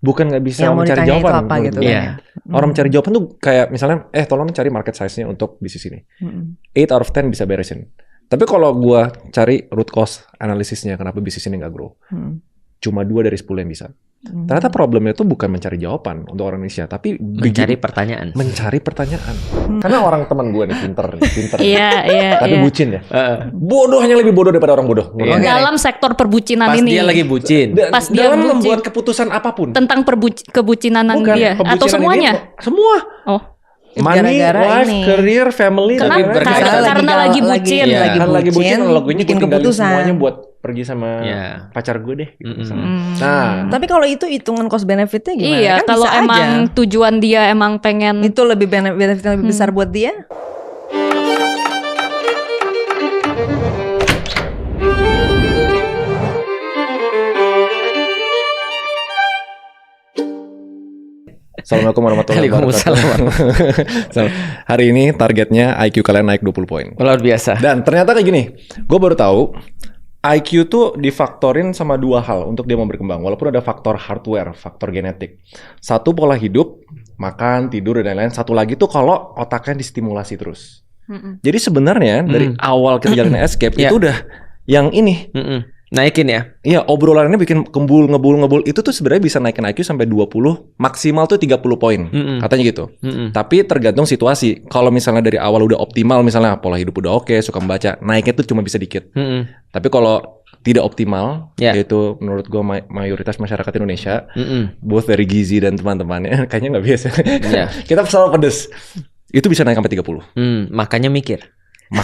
S1: Bukan nggak bisa yang mencari jawaban.
S2: Apa, gitu
S1: Orang mencari jawaban tuh kayak misalnya, tolong cari market size-nya untuk bisnis ini. 8 out of 10 bisa beresin. Tapi kalau gua cari root cause analisisnya, kenapa bisnis ini nggak grow, cuma 2 dari 10 yang bisa. Ternyata problemnya itu bukan mencari jawaban untuk orang Indonesia, tapi
S3: mencari pertanyaan.
S1: Karena orang teman gue nih pinter.
S4: Iya.
S1: Tapi bucin ya. Bodohnya lebih bodoh daripada orang bodoh.
S4: Dalam sektor perbucinan
S3: pas
S4: ini.
S3: Pas dia lagi bucin.
S4: Pas dia
S1: dalam membuat keputusan apapun.
S4: Tentang kebucinan dia atau semuanya?
S1: Semua.
S4: Oh.
S1: Money, life, career, family.
S4: Karena lagi bucin.
S1: Lagi bucin. Logonya bikin keputusan. Semuanya buat pergi sama pacar gue deh gitu. Nah,
S2: tapi kalau itu hitungan cost benefitnya gimana?
S4: Iya,
S2: kan
S4: kalau emang tujuan dia emang pengen
S2: itu lebih benefitnya lebih besar buat dia.
S1: Assalamualaikum warahmatullahi wabarakatuh. Hari ini targetnya IQ kalian naik 20 poin.
S3: Luar biasa.
S1: Dan ternyata kayak gini, gue baru tahu IQ tuh difaktorin sama 2 hal untuk dia mau berkembang. Walaupun ada faktor hardware, faktor genetik. 1 pola hidup, makan, tidur dan lain-lain. Satu lagi tuh kalau otaknya distimulasi terus. Jadi sebenarnya dari awal kita jalanin escape itu udah yang ini.
S3: Naikin ya?
S1: Iya, obrolannya bikin ngebul. Itu tuh sebenarnya bisa naikin IQ sampai 20, maksimal tuh 30 poin. Katanya gitu. Tapi tergantung situasi. Kalau misalnya dari awal udah optimal, misalnya pola hidup udah oke, suka membaca, naiknya tuh cuma bisa dikit. Tapi kalau tidak optimal, yaitu menurut gue mayoritas masyarakat Indonesia, both dari Gizi dan teman-temannya, kayaknya nggak biasa. Kita selalu pedes. Itu bisa naik sampai 30.
S3: Makanya mikir.
S1: Nah,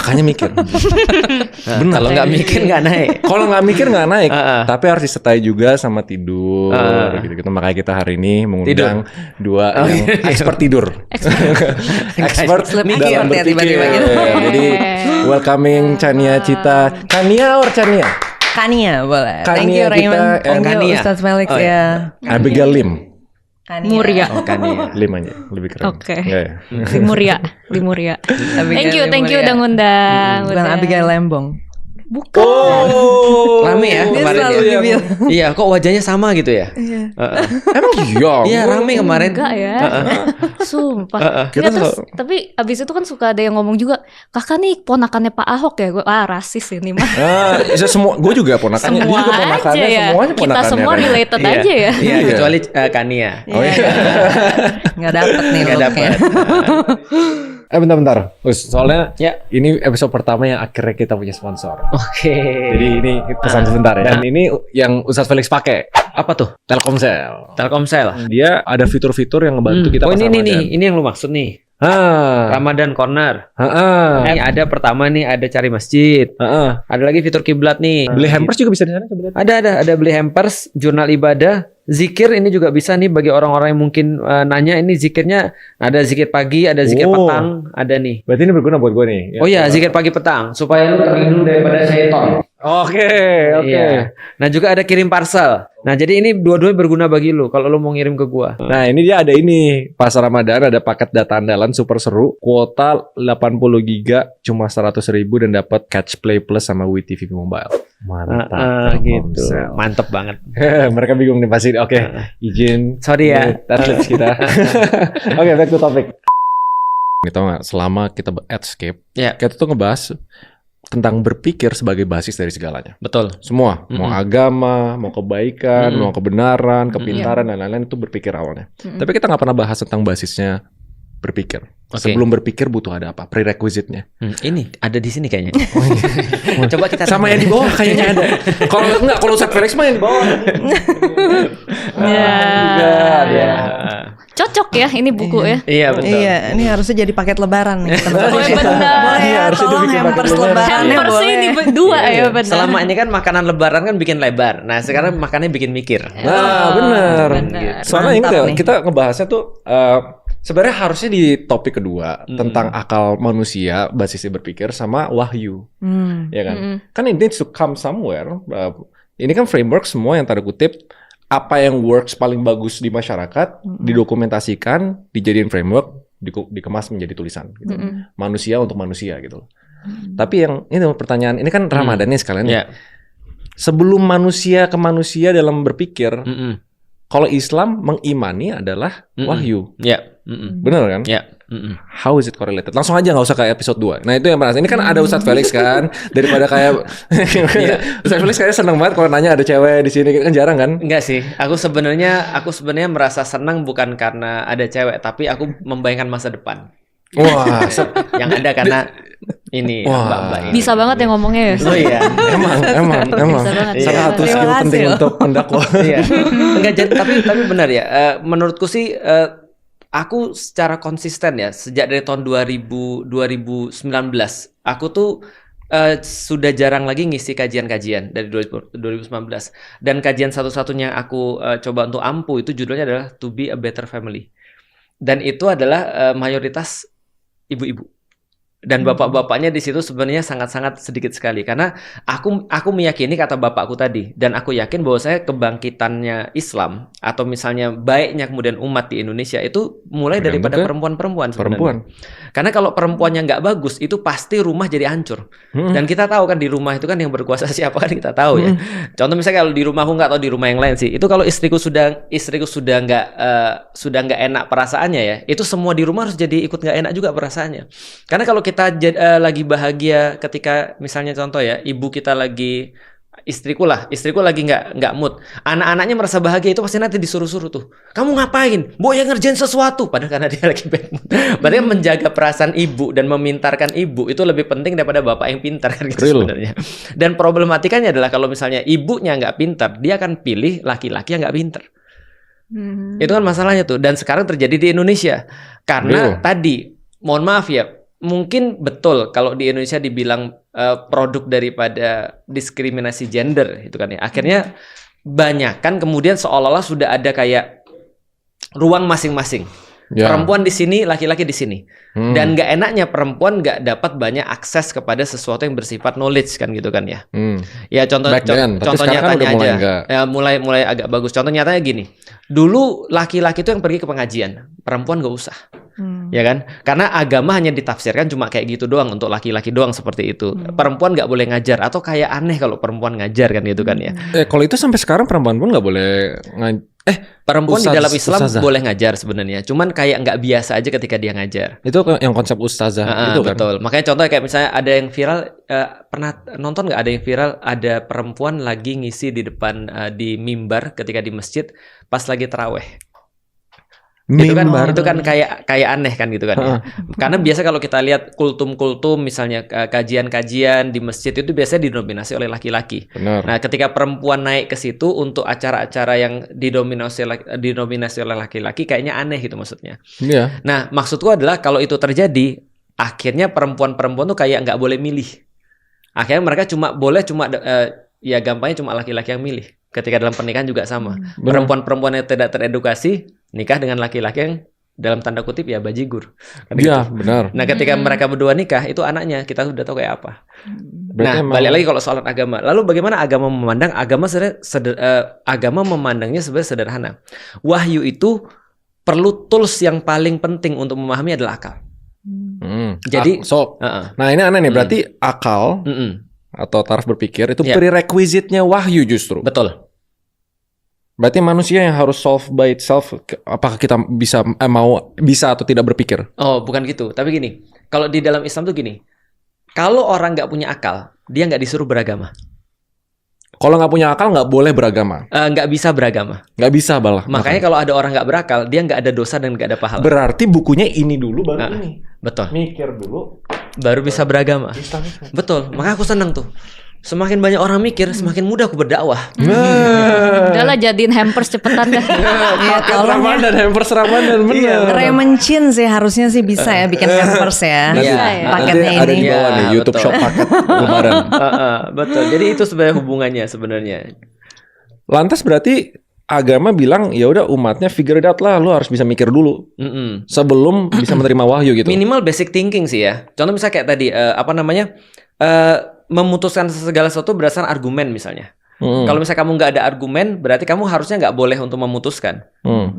S3: benar. Kalau nggak mikir nggak naik.
S1: Kalau nggak mikir nggak naik. Tapi harus disertai juga sama tidur. Gitu. Makanya kita hari ini mengundang dua yang expert tidur. Expert dalam berpikir. Jadi welcoming Chania Cita. Kania or Chania?
S2: Kania boleh.
S1: Kania
S2: Thank you Raymond.
S1: Thank
S2: you Ustaz Felix ya.
S1: Abigail Lim.
S2: Kania.
S4: Muria.
S3: Kania.
S1: 5 aja, lebih keren.
S4: Oke. Limuria. Thank you udah ngundang.
S2: Bukan Abigail Lembong.
S4: Bukan.
S3: Rame ya kemarin ya. Iya, kok wajahnya sama gitu ya?
S1: Emang iya?
S3: Iya, rame kemarin.
S4: Enggak ya. Sumpah. Tapi abis itu kan suka ada yang ngomong juga, kakak nih ponakannya Pak Ahok ya. Gue rasis ini mah.
S1: Semua, gue juga ponakannya.
S4: Semua
S1: dia juga ponakannya,
S4: aja ya.
S1: semuanya ponakannya.
S4: Kita semua related aja ya.
S3: Iya, kecuali Kania.
S1: Oh iya.
S2: Nggak dapet nih.
S3: Nggak dapet.
S1: Bentar. Soalnya ini episode pertama yang akhirnya kita punya sponsor.
S3: Oke.
S1: Jadi ini pesan sebentar ya. Dan ini yang Ustaz Felix pakai.
S3: Apa tuh?
S1: Telkomsel.
S3: Dia
S1: ada fitur-fitur yang ngebantu kita pas Ramadan.
S3: Ini yang lu maksud nih. Ramadan Corner. Ini ada pertama nih, ada cari masjid. Ada lagi fitur kiblat nih.
S1: Beli hampers juga bisa di sana sebenarnya.
S3: Ada beli hampers, jurnal ibadah, zikir ini juga bisa nih bagi orang-orang yang mungkin nanya ini zikirnya ada zikir pagi, ada zikir petang, ada nih.
S1: Berarti ini berguna buat gue nih.
S3: Oh iya, zikir pagi petang supaya lu terlindung daripada syaitan.
S1: Oke.
S3: Iya. Nah, juga ada kirim parcel. Nah, jadi ini dua-duanya berguna bagi lu kalau lu mau ngirim ke gua.
S1: Nah, ini dia ada ini. Pas Ramadan ada paket data andalan super seru. Kuota 80 giga cuma 100.000 dan dapat Catch Play Plus sama WeTV Mobile. Mantap.
S3: Gitu. Mantep banget.
S1: Mereka bingung nih pasti. Oke, izin.
S3: Sorry ya.
S1: Target kita. Oke, back to topic. Tau gak, selama kita escape, kita tuh ngebahas tentang berpikir sebagai basis dari segalanya.
S3: Betul.
S1: Semua, mau agama, mau kebaikan, mau kebenaran, kepintaran dan lain-lain itu berpikir awalnya. Tapi kita nggak pernah bahas tentang basisnya berpikir. Sebelum berpikir butuh ada apa? Prerequisite-nya.
S3: Ini ada di sini kayaknya. Coba kita
S1: sama yang di bawah kayaknya ada. Kalau Ustaz Felix mah yang di bawah.
S4: Ya. Cocok ya ini buku ya.
S3: Iya betul.
S2: Iya, ini harusnya jadi paket lebaran nih.
S4: Benar.
S2: Boleh ya, tolong hampers lebaran.
S4: Hampers ini dua ya benar.
S3: Selama ini kan makanan lebaran kan bikin lebar. Nah sekarang makannya bikin mikir.
S1: Nah benar. Soalnya ini kita ngebahasnya tuh sebenarnya harusnya di topik kedua tentang akal manusia basisnya berpikir sama wahyu, ya kan? Kan it needs to come somewhere. Ini kan framework semua yang tanda kutip apa yang works paling bagus di masyarakat didokumentasikan, dijadiin framework, dikemas menjadi tulisan. Gitu. Manusia untuk manusia gitu. Tapi yang ini pertanyaan ini kan Ramadan nih sekalian. Sebelum manusia ke manusia dalam berpikir, kalau Islam mengimani adalah wahyu. Benar kan? How is it correlated? Langsung aja nggak usah kayak episode 2. Nah itu yang panas. Ini kan ada Ustadz Felix kan, daripada kayak Ustadz Felix kayaknya seneng banget kalau nanya ada cewek di sini kan jarang kan?
S3: Enggak sih. Aku sebenarnya merasa senang bukan karena ada cewek, tapi aku membayangkan masa depan.
S1: Wah,
S3: yang ada karena ini mbak-mbak ini.
S4: Bisa banget ya ngomongnya ya.
S3: Oh iya.
S1: emang. Salah satu skill penting untuk pendakwah.
S3: Iya. Enggak, tapi benar ya. Menurutku sih aku secara konsisten ya sejak dari tahun 2019 aku tuh sudah jarang lagi ngisi kajian-kajian dari 2019 dan kajian satu-satunya aku coba untuk ampuh itu judulnya adalah To Be a Better Family dan itu adalah mayoritas ibu-ibu. Dan bapak-bapaknya di situ sebenarnya sangat-sangat sedikit sekali. Karena aku meyakini kata bapakku tadi, dan aku yakin bahwa saya kebangkitannya Islam atau misalnya baiknya kemudian umat di Indonesia itu mulai daripada perempuan-perempuan sebenarnya. Karena kalau perempuannya nggak bagus, itu pasti rumah jadi hancur. Dan kita tahu kan di rumah itu kan yang berkuasa siapa kan kita tahu ya. Contoh misalnya kalau di rumahku nggak tahu di rumah yang lain sih. Itu kalau istriku sudah nggak enak perasaannya ya, itu semua di rumah harus jadi ikut nggak enak juga perasaannya. Karena kalau kita lagi bahagia ketika misalnya contoh ya, ibu kita lagi istriku lagi nggak mood, anak-anaknya merasa bahagia, itu pasti nanti disuruh-suruh tuh, kamu ngapain, Mbok yang ngerjain sesuatu, padahal karena dia lagi bad mood. Berarti menjaga perasaan ibu dan memintarkan ibu itu lebih penting daripada bapak yang pintar kan gitu sebenarnya. Dan problematikanya adalah kalau misalnya ibunya nggak pintar, dia akan pilih laki-laki yang nggak pintar. Itu kan masalahnya tuh. Dan sekarang terjadi di Indonesia karena tadi, mohon maaf ya, mungkin betul kalau di Indonesia dibilang produk daripada diskriminasi gender itu kan ya. Akhirnya banyak kan kemudian seolah-olah sudah ada kayak ruang masing-masing. Perempuan di sini, laki-laki di sini. Dan nggak enaknya perempuan nggak dapat banyak akses kepada sesuatu yang bersifat knowledge kan gitu kan ya. Ya contoh nyatanya aja. Ya, mulai agak bagus. Contoh nyatanya gini. Dulu laki-laki itu yang pergi ke pengajian, perempuan nggak usah. Ya kan? Karena agama hanya ditafsirkan cuma kayak gitu doang, untuk laki-laki doang seperti itu. Perempuan nggak boleh ngajar, atau kayak aneh kalau perempuan ngajar kan gitu kan ya.
S1: Kalau itu sampai sekarang perempuan pun nggak boleh
S3: perempuan di dalam Islam boleh ngajar sebenarnya, cuman kayak nggak biasa aja ketika dia ngajar.
S1: Itu yang konsep ustazah itu kan.
S3: Betul. Makanya contoh kayak misalnya ada yang viral, pernah nonton nggak ada yang viral, ada perempuan lagi ngisi di depan di mimbar ketika di masjid pas lagi taraweh. Itu kan kayak aneh kan gitu kan ya. Karena biasa kalau kita lihat kultum misalnya kajian-kajian di masjid itu biasanya didominasi oleh laki-laki. Nah, ketika perempuan naik ke situ untuk acara-acara yang didominasi oleh laki-laki, kayaknya aneh gitu maksudnya. Nah, maksudku adalah kalau itu terjadi, akhirnya perempuan-perempuan tuh kayak nggak boleh milih. Akhirnya mereka ya gampangnya cuma laki-laki yang milih. Ketika dalam pernikahan juga sama. Perempuan-perempuan yang tidak teredukasi nikah dengan laki-laki yang dalam tanda kutip ya bajigur.
S1: Iya, benar.
S3: Nah, ketika mereka berdua nikah, itu anaknya kita sudah tahu kayak apa. Berarti balik lagi kalau soal agama. Lalu bagaimana agama memandang? Agama memandangnya sebenarnya sederhana. Wahyu itu perlu tools yang paling penting untuk memahami adalah akal. Jadi
S1: nah ini aneh nih, berarti akal atau taraf berpikir itu prerequisite-nya wahyu justru.
S3: Betul.
S1: Berarti manusia yang harus solve by itself. Apakah kita bisa atau tidak berpikir?
S3: Oh, bukan gitu. Tapi gini, kalau di dalam Islam tuh gini, kalau orang nggak punya akal, dia nggak disuruh beragama.
S1: Kalau nggak punya akal nggak boleh beragama.
S3: Nggak bisa beragama.
S1: Nggak bisa balah.
S3: Makanya kalau ada orang nggak berakal, dia nggak ada dosa dan nggak ada pahala.
S1: Berarti bukunya ini dulu baru ini.
S3: Betul.
S1: Mikir dulu,
S3: baru bisa beragama. Betul. Makanya aku senang tuh. Semakin banyak orang mikir, semakin mudah aku berdakwah.
S4: Udahlah jadiin hampers cepetan dah.
S1: Hampers Ramadan bener.
S2: Raymond Chin sih harusnya sih bisa ya bikin hampers ya. Paketnya ini.
S1: Ada di bawah nih, YouTube Shop paket kemarin.
S3: Betul. Jadi itu sebenarnya hubungannya sebenarnya.
S1: Lantas berarti agama bilang ya udah umatnya figure it out lah, lu harus bisa mikir dulu sebelum bisa menerima wahyu gitu.
S3: Minimal basic thinking sih ya. Contoh misalnya kayak tadi memutuskan segala sesuatu berdasarkan argumen misalnya. Kalau misalnya kamu nggak ada argumen, berarti kamu harusnya nggak boleh untuk memutuskan.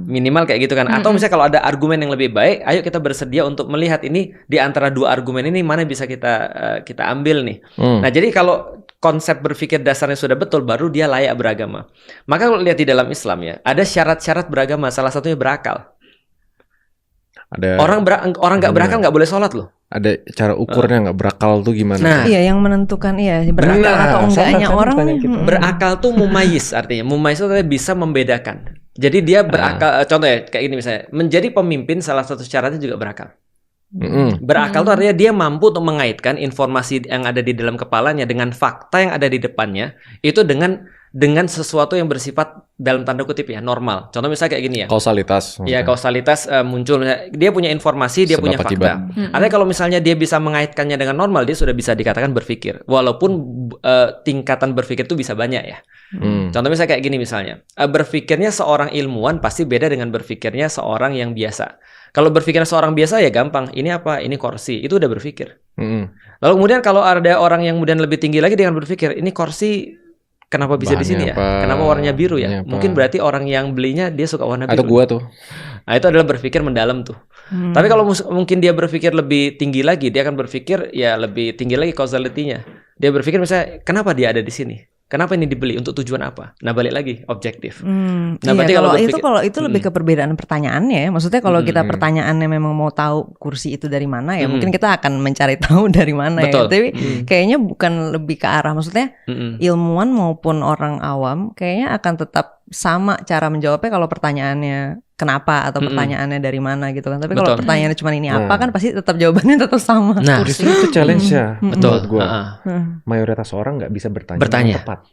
S3: Minimal kayak gitu kan. Atau misalnya kalau ada argumen yang lebih baik, ayo kita bersedia untuk melihat ini di antara dua argumen ini mana bisa kita ambil nih. Nah, jadi kalau konsep berpikir dasarnya sudah betul, baru dia layak beragama. Maka kalau lihat di dalam Islam ya, ada syarat-syarat beragama. Salah satunya berakal. Orang nggak berakal nggak boleh sholat loh.
S1: Ada cara ukurnya nggak berakal tuh gimana?
S2: Nah, iya yang menentukan berakal atau enggaknya orang.
S3: Berakal tuh mumayyiz artinya. Mumayyiz itu bisa membedakan. Jadi dia berakal. Contoh ya kayak ini misalnya, menjadi pemimpin salah satu syaratnya juga berakal. Berakal tuh artinya dia mampu untuk mengaitkan informasi yang ada di dalam kepalanya dengan fakta yang ada di depannya itu dengan sesuatu yang bersifat dalam tanda kutip ya normal. Contoh misalnya kayak gini ya.
S1: Kausalitas.
S3: Ya kausalitas muncul. Dia punya informasi, dia punya fakta. Artinya kalau misalnya dia bisa mengaitkannya dengan normal, dia sudah bisa dikatakan berpikir. Walaupun tingkatan berpikir itu bisa banyak ya. Contoh misalnya kayak gini misalnya. Berpikirnya seorang ilmuwan pasti beda dengan berpikirnya seorang yang biasa. Kalau berpikirnya seorang biasa ya gampang. Ini apa? Ini kursi. Itu udah berpikir. Lalu kemudian kalau ada orang yang kemudian lebih tinggi lagi, dia akan berpikir ini kursi kenapa bisa di sini ya? Kenapa warnanya biru ya? Mungkin berarti orang yang belinya dia suka warna biru.
S1: Atau gua tuh.
S3: Nah, itu adalah berpikir mendalam tuh. Tapi kalau mungkin dia berpikir lebih tinggi lagi, dia akan berpikir ya lebih tinggi lagi causality-nya. Dia berpikir misalnya kenapa dia ada di sini? Kenapa ini dibeli? Untuk tujuan apa? Nah, balik lagi objektif.
S2: Nah, berarti kalau itu lebih ke perbedaan pertanyaannya ya. Maksudnya kalau kita pertanyaannya memang mau tahu kursi itu dari mana ya, mungkin kita akan mencari tahu dari mana ya. Tapi kayaknya bukan lebih ke arah, maksudnya ilmuwan maupun orang awam kayaknya akan tetap sama cara menjawabnya kalau pertanyaannya kenapa atau pertanyaannya dari mana gitu kan. Tapi kalau pertanyaannya cuma ini apa kan pasti tetap jawabannya tetap sama.
S1: Nah, itu challenge-nya. Betul. Gua. Mayoritas orang nggak bisa bertanya yang tepat.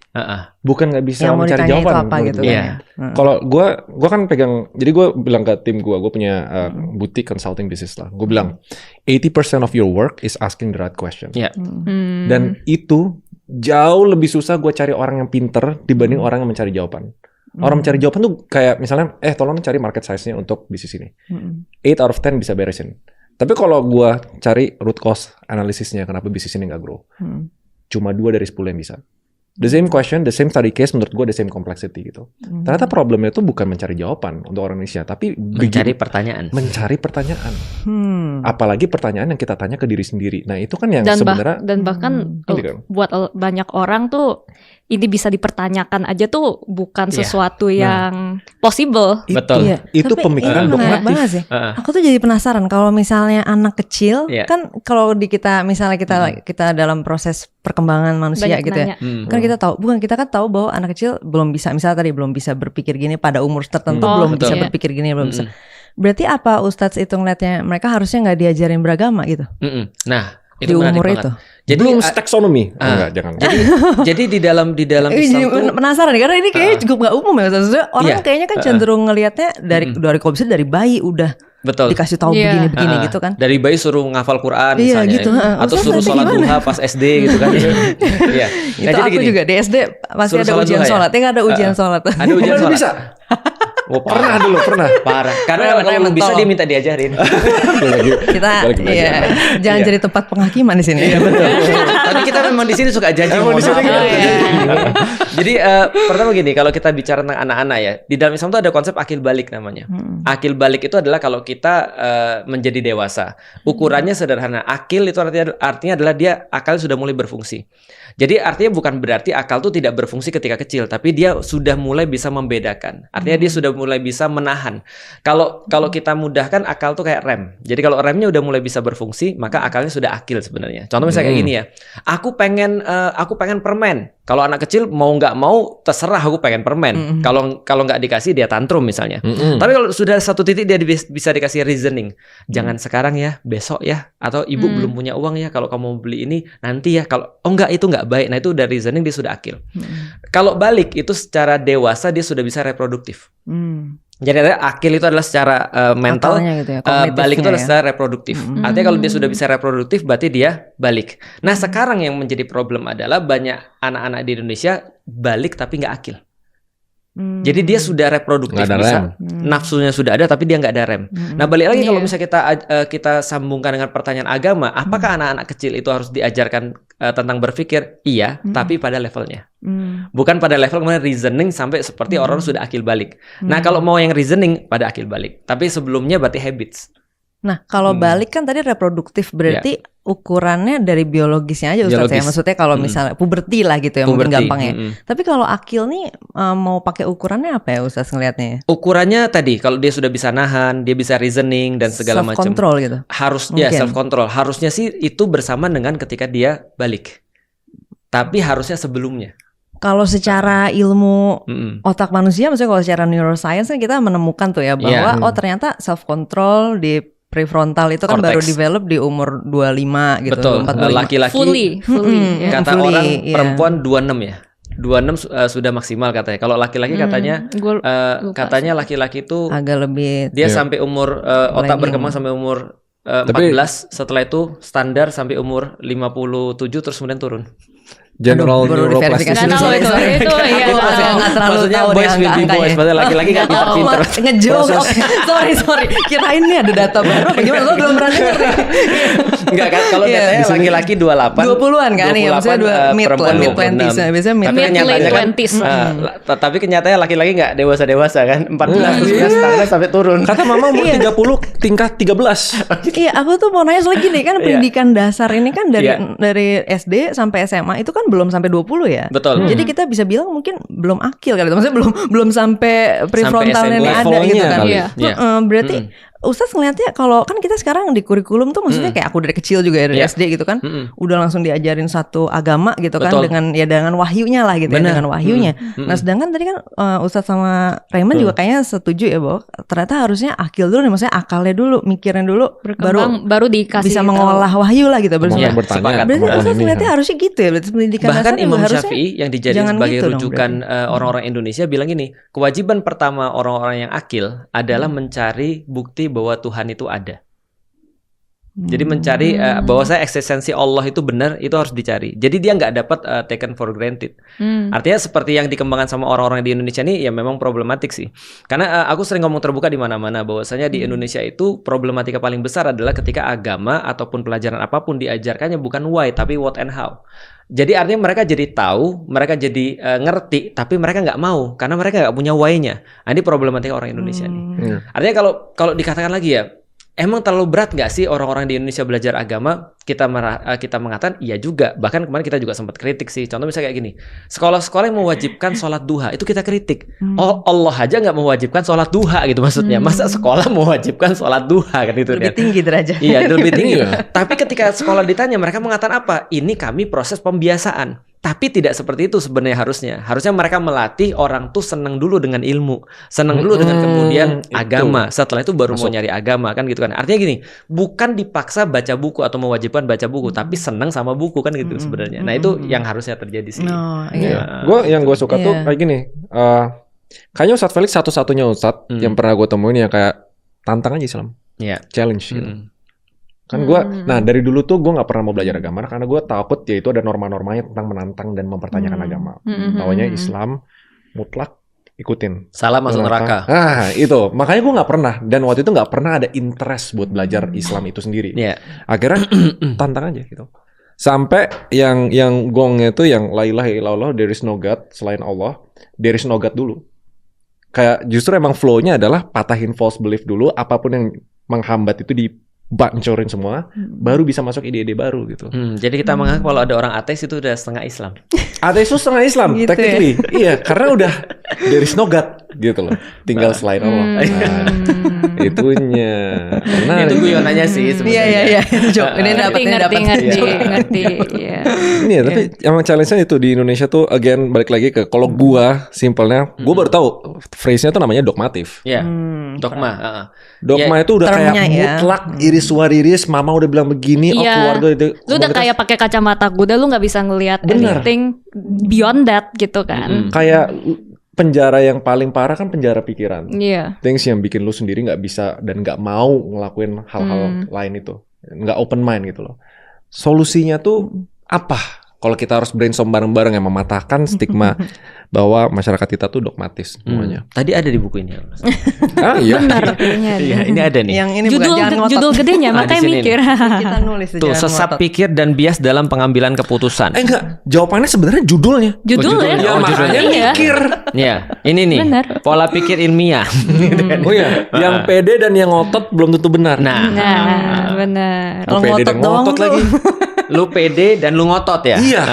S1: Bukan nggak bisa
S2: yang
S1: mencari jawaban
S2: apa gitu kan.
S1: Kalau gua kan pegang, jadi gua bilang ke tim gua punya boutique consulting business lah. Gua bilang 80% of your work is asking the right question. Dan itu jauh lebih susah gua cari orang yang pinter dibanding orang yang mencari jawaban. Orang mencari jawaban tuh kayak misalnya, tolong cari market size-nya untuk bisnis ini. 8 out of 10 bisa beresin. Tapi kalau gua cari root cause analisisnya, kenapa bisnis ini nggak grow, cuma 2 dari 10 yang bisa. The same question, the same study case, menurut gue the same complexity gitu. Ternyata problemnya itu bukan mencari jawaban untuk orang Indonesia, tapi
S3: mencari pertanyaan.
S1: Mencari pertanyaan. Apalagi pertanyaan yang kita tanya ke diri sendiri. Nah itu kan yang sebenarnya
S4: dan bahkan buat banyak orang tuh ini bisa dipertanyakan aja tuh bukan sesuatu yang possible.
S3: Betul.
S1: Itu pemikiran dogmatis.
S2: Sih. Aku tuh jadi penasaran kalau misalnya anak kecil kan kalau di kita misalnya kita dalam proses perkembangan manusia banyak gitu ya. Kan kita tahu kan tahu bahwa anak kecil belum bisa, misalnya tadi belum bisa berpikir gini pada umur tertentu, belum bisa berpikir gini, belum bisa. Berarti apa Ustadz itu ngeliatnya mereka harusnya nggak diajarin beragama gitu?
S3: Nah,
S2: itu di umur itu.
S1: Jadi belum taksonomi. Enggak, jangan.
S3: Jadi di dalam Islam tuh
S2: penasaran karena ini kayaknya cukup nggak umum ya. Maksudnya orang kayaknya kan cenderung ngelihatnya dari kalau bisa dari bayi udah dikasih tahu begini gitu kan.
S3: Dari bayi suruh ngafal Quran misalnya
S2: gitu.
S3: Atau suruh sholat duha pas SD gitu kan. Iya.
S2: Itu aku juga di SD pasti ada ujian sholat. Nggak ada ujian sholat.
S3: Ada ujian sholat.
S1: Bisa. Pernah. Parah. Karena kalau belum bisa dia minta diajarin.
S2: Kita jangan jadi tempat penghakiman di sini.
S3: Iya betul. Tapi kita memang di sini suka janji. Jadi pertama gini, kalau kita bicara tentang anak-anak ya, di dalam Islam itu ada konsep akil balik namanya. Akil balik itu adalah kalau kita menjadi dewasa. Ukurannya sederhana. Akil itu artinya adalah dia akal sudah mulai berfungsi. Jadi artinya bukan berarti akal itu tidak berfungsi ketika kecil, tapi dia sudah mulai bisa membedakan. Artinya dia sudah mulai bisa menahan. Kalau kita mudahkan, akal tuh kayak rem. Jadi kalau remnya udah mulai bisa berfungsi, maka akalnya sudah akil sebenarnya. Contoh misalnya kayak gini ya. Aku pengen permen. Kalau anak kecil mau nggak mau terserah, aku pengen permen. Kalau nggak dikasih dia tantrum misalnya. Tapi kalau sudah satu titik dia bisa dikasih reasoning. Jangan sekarang ya, besok ya. Atau ibu belum punya uang ya. Kalau kamu mau beli ini nanti ya. Kalau enggak itu nggak baik. Nah itu udah reasoning, dia sudah akil. Kalau balik itu secara dewasa dia sudah bisa reproduktif. Jadi akil itu adalah secara mental, gitu ya, balik itu adalah secara reproduktif. Artinya kalau dia sudah bisa reproduktif, berarti dia balik. Nah sekarang yang menjadi problem adalah banyak anak-anak di Indonesia balik tapi nggak akil. Jadi dia sudah reproduktif, bisa nafsunya sudah ada tapi dia nggak ada rem. Nah balik lagi kalau misalnya kita sambungkan dengan pertanyaan agama, apakah anak-anak kecil itu harus diajarkan tentang berpikir? Iya, tapi pada levelnya. Bukan pada level kemudian reasoning sampai seperti orang sudah akil balik. Nah kalau mau yang reasoning pada akil balik, tapi sebelumnya berarti habits.
S2: Nah kalau balik kan tadi reproduktif, berarti ukurannya dari biologisnya aja Ustaz ya. Maksudnya kalau misalnya puberti lah gitu ya, mungkin gampangnya. Tapi kalau akil nih mau pakai ukurannya apa ya Ustaz ngelihatnya?
S3: Ukurannya tadi kalau dia sudah bisa nahan, dia bisa reasoning dan segala macam.
S2: Self control gitu.
S3: Harusnya self control. Harusnya sih itu bersamaan dengan ketika dia balik. Tapi harusnya sebelumnya.
S2: Kalau secara ilmu otak manusia, maksudnya kalau secara neuroscience kan kita menemukan tuh ya bahwa ternyata self control di prefrontal itu kan baru develop di umur 25 gitu.
S3: Betul.
S2: 45.
S3: Laki-laki fully. Kata orang perempuan 26 ya. 26 sudah maksimal katanya. Kalau laki-laki katanya laki-laki itu
S2: agak lebih
S3: dia sampai umur otak berkembang sampai umur 14, setelah itu standar sampai umur 57 terus kemudian turun.
S1: General neuroplasticity.
S4: Nggak tahu itu ya.
S2: Nggak terlalu tahu deh angka-angkanya.
S3: Maksudnya laki-laki nggak pinter-pinter.
S2: Ngejok. Sorry. Kirain nih ada data baru. Gimana? Lo belum pernah denger nih.
S3: Enggak kan? Kalau datanya laki-laki 28.
S2: 20-an kan ya. Maksudnya
S3: perempuan
S2: mid 20s. Biasanya
S3: mid 20s. Tapi kenyataannya laki-laki nggak dewasa-dewasa kan. 14 tahun sampai turun.
S1: Kata mama umur 30 tingkat 13.
S2: Iya, aku tuh mau nanya soal gini kan, pendidikan dasar ini kan dari SD sampai SMA itu kan belum sampai 20 ya.
S3: Betul.
S2: Jadi kita bisa bilang mungkin belum akil kali. Maksudnya belum sampai prefrontalnya ini ada gitu kan. Berarti Ustadz ngeliatnya kalau kan kita sekarang di kurikulum tuh maksudnya kayak aku dari kecil juga ya dari SD gitu kan, udah langsung diajarin satu agama gitu kan dengan wahyunya lah gitu ya, dengan wahyunya. Nah sedangkan tadi kan Ustadz sama Raymond juga kayaknya setuju ya bahwa ternyata harusnya akil dulu nih, maksudnya akalnya dulu, mikirin dulu, baru dikasih bisa mengolah wahyu lah gitu. Berarti Ustadz ngeliatnya harusnya gitu ya, berarti pendidikan
S3: bahkan
S2: dasar
S3: Imam Syafi'i yang dijadikan sebagai
S2: gitu
S3: rujukan orang-orang Indonesia bilang gini, kewajiban pertama orang-orang yang akil adalah mencari bukti bahwa Tuhan itu ada. Jadi mencari bahwa saya eksistensi Allah itu benar, itu harus dicari. Jadi dia nggak dapat taken for granted. Artinya seperti yang dikembangkan sama orang-orang di Indonesia ini ya memang problematik sih. Karena aku sering ngomong terbuka di mana-mana bahwasanya di Indonesia itu problematika paling besar adalah ketika agama ataupun pelajaran apapun diajarkannya bukan why tapi what and how. Jadi artinya mereka jadi tahu, mereka jadi ngerti, tapi mereka nggak mau karena mereka nggak punya why-nya. Nah, ini problematika orang Indonesia nih. Artinya kalau dikatakan lagi ya, emang terlalu berat nggak sih orang-orang di Indonesia belajar agama? Kita mengatakan iya juga. Bahkan kemarin kita juga sempat kritik sih. Contoh misalnya kayak gini, sekolah-sekolah yang mewajibkan sholat duha itu kita kritik. Oh Allah aja nggak mewajibkan sholat duha gitu maksudnya. Masa sekolah mewajibkan sholat duha kan itu?
S2: Lebih tinggi derajatnya.
S3: Iya lebih tinggi. Tapi ketika sekolah ditanya mereka mengatakan apa? Ini kami proses pembiasaan. Tapi tidak seperti itu sebenarnya harusnya. Harusnya mereka melatih orang tuh senang dulu dengan ilmu, senang dulu dengan kemudian agama. Setelah itu baru mau nyari agama kan gitu kan. Artinya gini, bukan dipaksa baca buku atau mewajibkan baca buku, tapi senang sama buku kan gitu sebenarnya. Nah itu yang harusnya terjadi sih.
S1: Yang gue suka tuh kayak gini. Kayaknya Ustadz Felix satu-satunya Ustadz yang pernah gue temuin yang kayak tantang aja Islam, challenge gitu. Kan gue, nah dari dulu tuh gue nggak pernah mau belajar agama karena gue takut ya itu ada norma-normanya tentang menantang dan mempertanyakan agama. Taunya Islam mutlak ikutin.
S3: Salah masuk neraka.
S1: Nah itu, makanya gue nggak pernah dan waktu itu nggak pernah ada interest buat belajar Islam itu sendiri. Akhirnya tantang aja gitu. Sampai yang gongnya itu yang la ilaha illallah, there is no God selain Allah, there is no God dulu. Kayak justru emang flow-nya adalah patahin false belief dulu, apapun yang menghambat itu bancorin semua, baru bisa masuk ide-ide baru gitu.
S3: Jadi kita menganggap kalau ada orang ateis itu udah setengah Islam.
S1: Ateis itu setengah Islam, gitu technically. Iya, karena udah there is no God gitu loh. Tinggal selain Allah. Nah, itunya.
S3: Itu guyonannya sih sebenarnya.
S2: Iya. Ini ngerti.
S1: Ini ya, tapi emang challenge-nya itu di Indonesia tuh again balik lagi ke kalau gua simpelnya, gua baru tahu phrase-nya tuh namanya dogmatif.
S3: Iya. Dogma.
S1: Dogma itu udah kayak mutlak iris wariris, mama udah bilang begini, keluarga itu.
S4: Lu udah kayak pakai kacamata kuda, lu nggak bisa ngelihat anything beyond that gitu kan.
S1: Kayak penjara yang paling parah kan penjara pikiran.
S4: Things
S1: yang bikin lu sendiri nggak bisa dan nggak mau ngelakuin hal-hal lain itu, nggak open mind gitu loh. Solusinya tuh apa? Kalau kita harus brainstorm bareng-bareng yang mematahkan stigma bahwa masyarakat kita tuh dogmatis semuanya.
S3: Tadi ada di buku ini.
S1: Iya.
S4: Benar.
S3: Iya, ini ada nih.
S2: Yang ini
S4: judul gedenya makanya mikir.
S2: Kita nulis
S3: tuh sesat pikir dan bias dalam pengambilan keputusan.
S1: Enggak, jawabannya sebenarnya judulnya.
S4: Judulnya.
S1: Makanya mikir.
S3: Iya, ini nih.
S4: Benar.
S3: Pola pikir ilmiah.
S1: Oh iya, yang pede dan yang ngotot belum tentu benar.
S4: Nah, benar.
S2: Kalau ngotot doang
S1: lagi.
S3: Lu pede dan lu ngotot ya?
S1: Iya.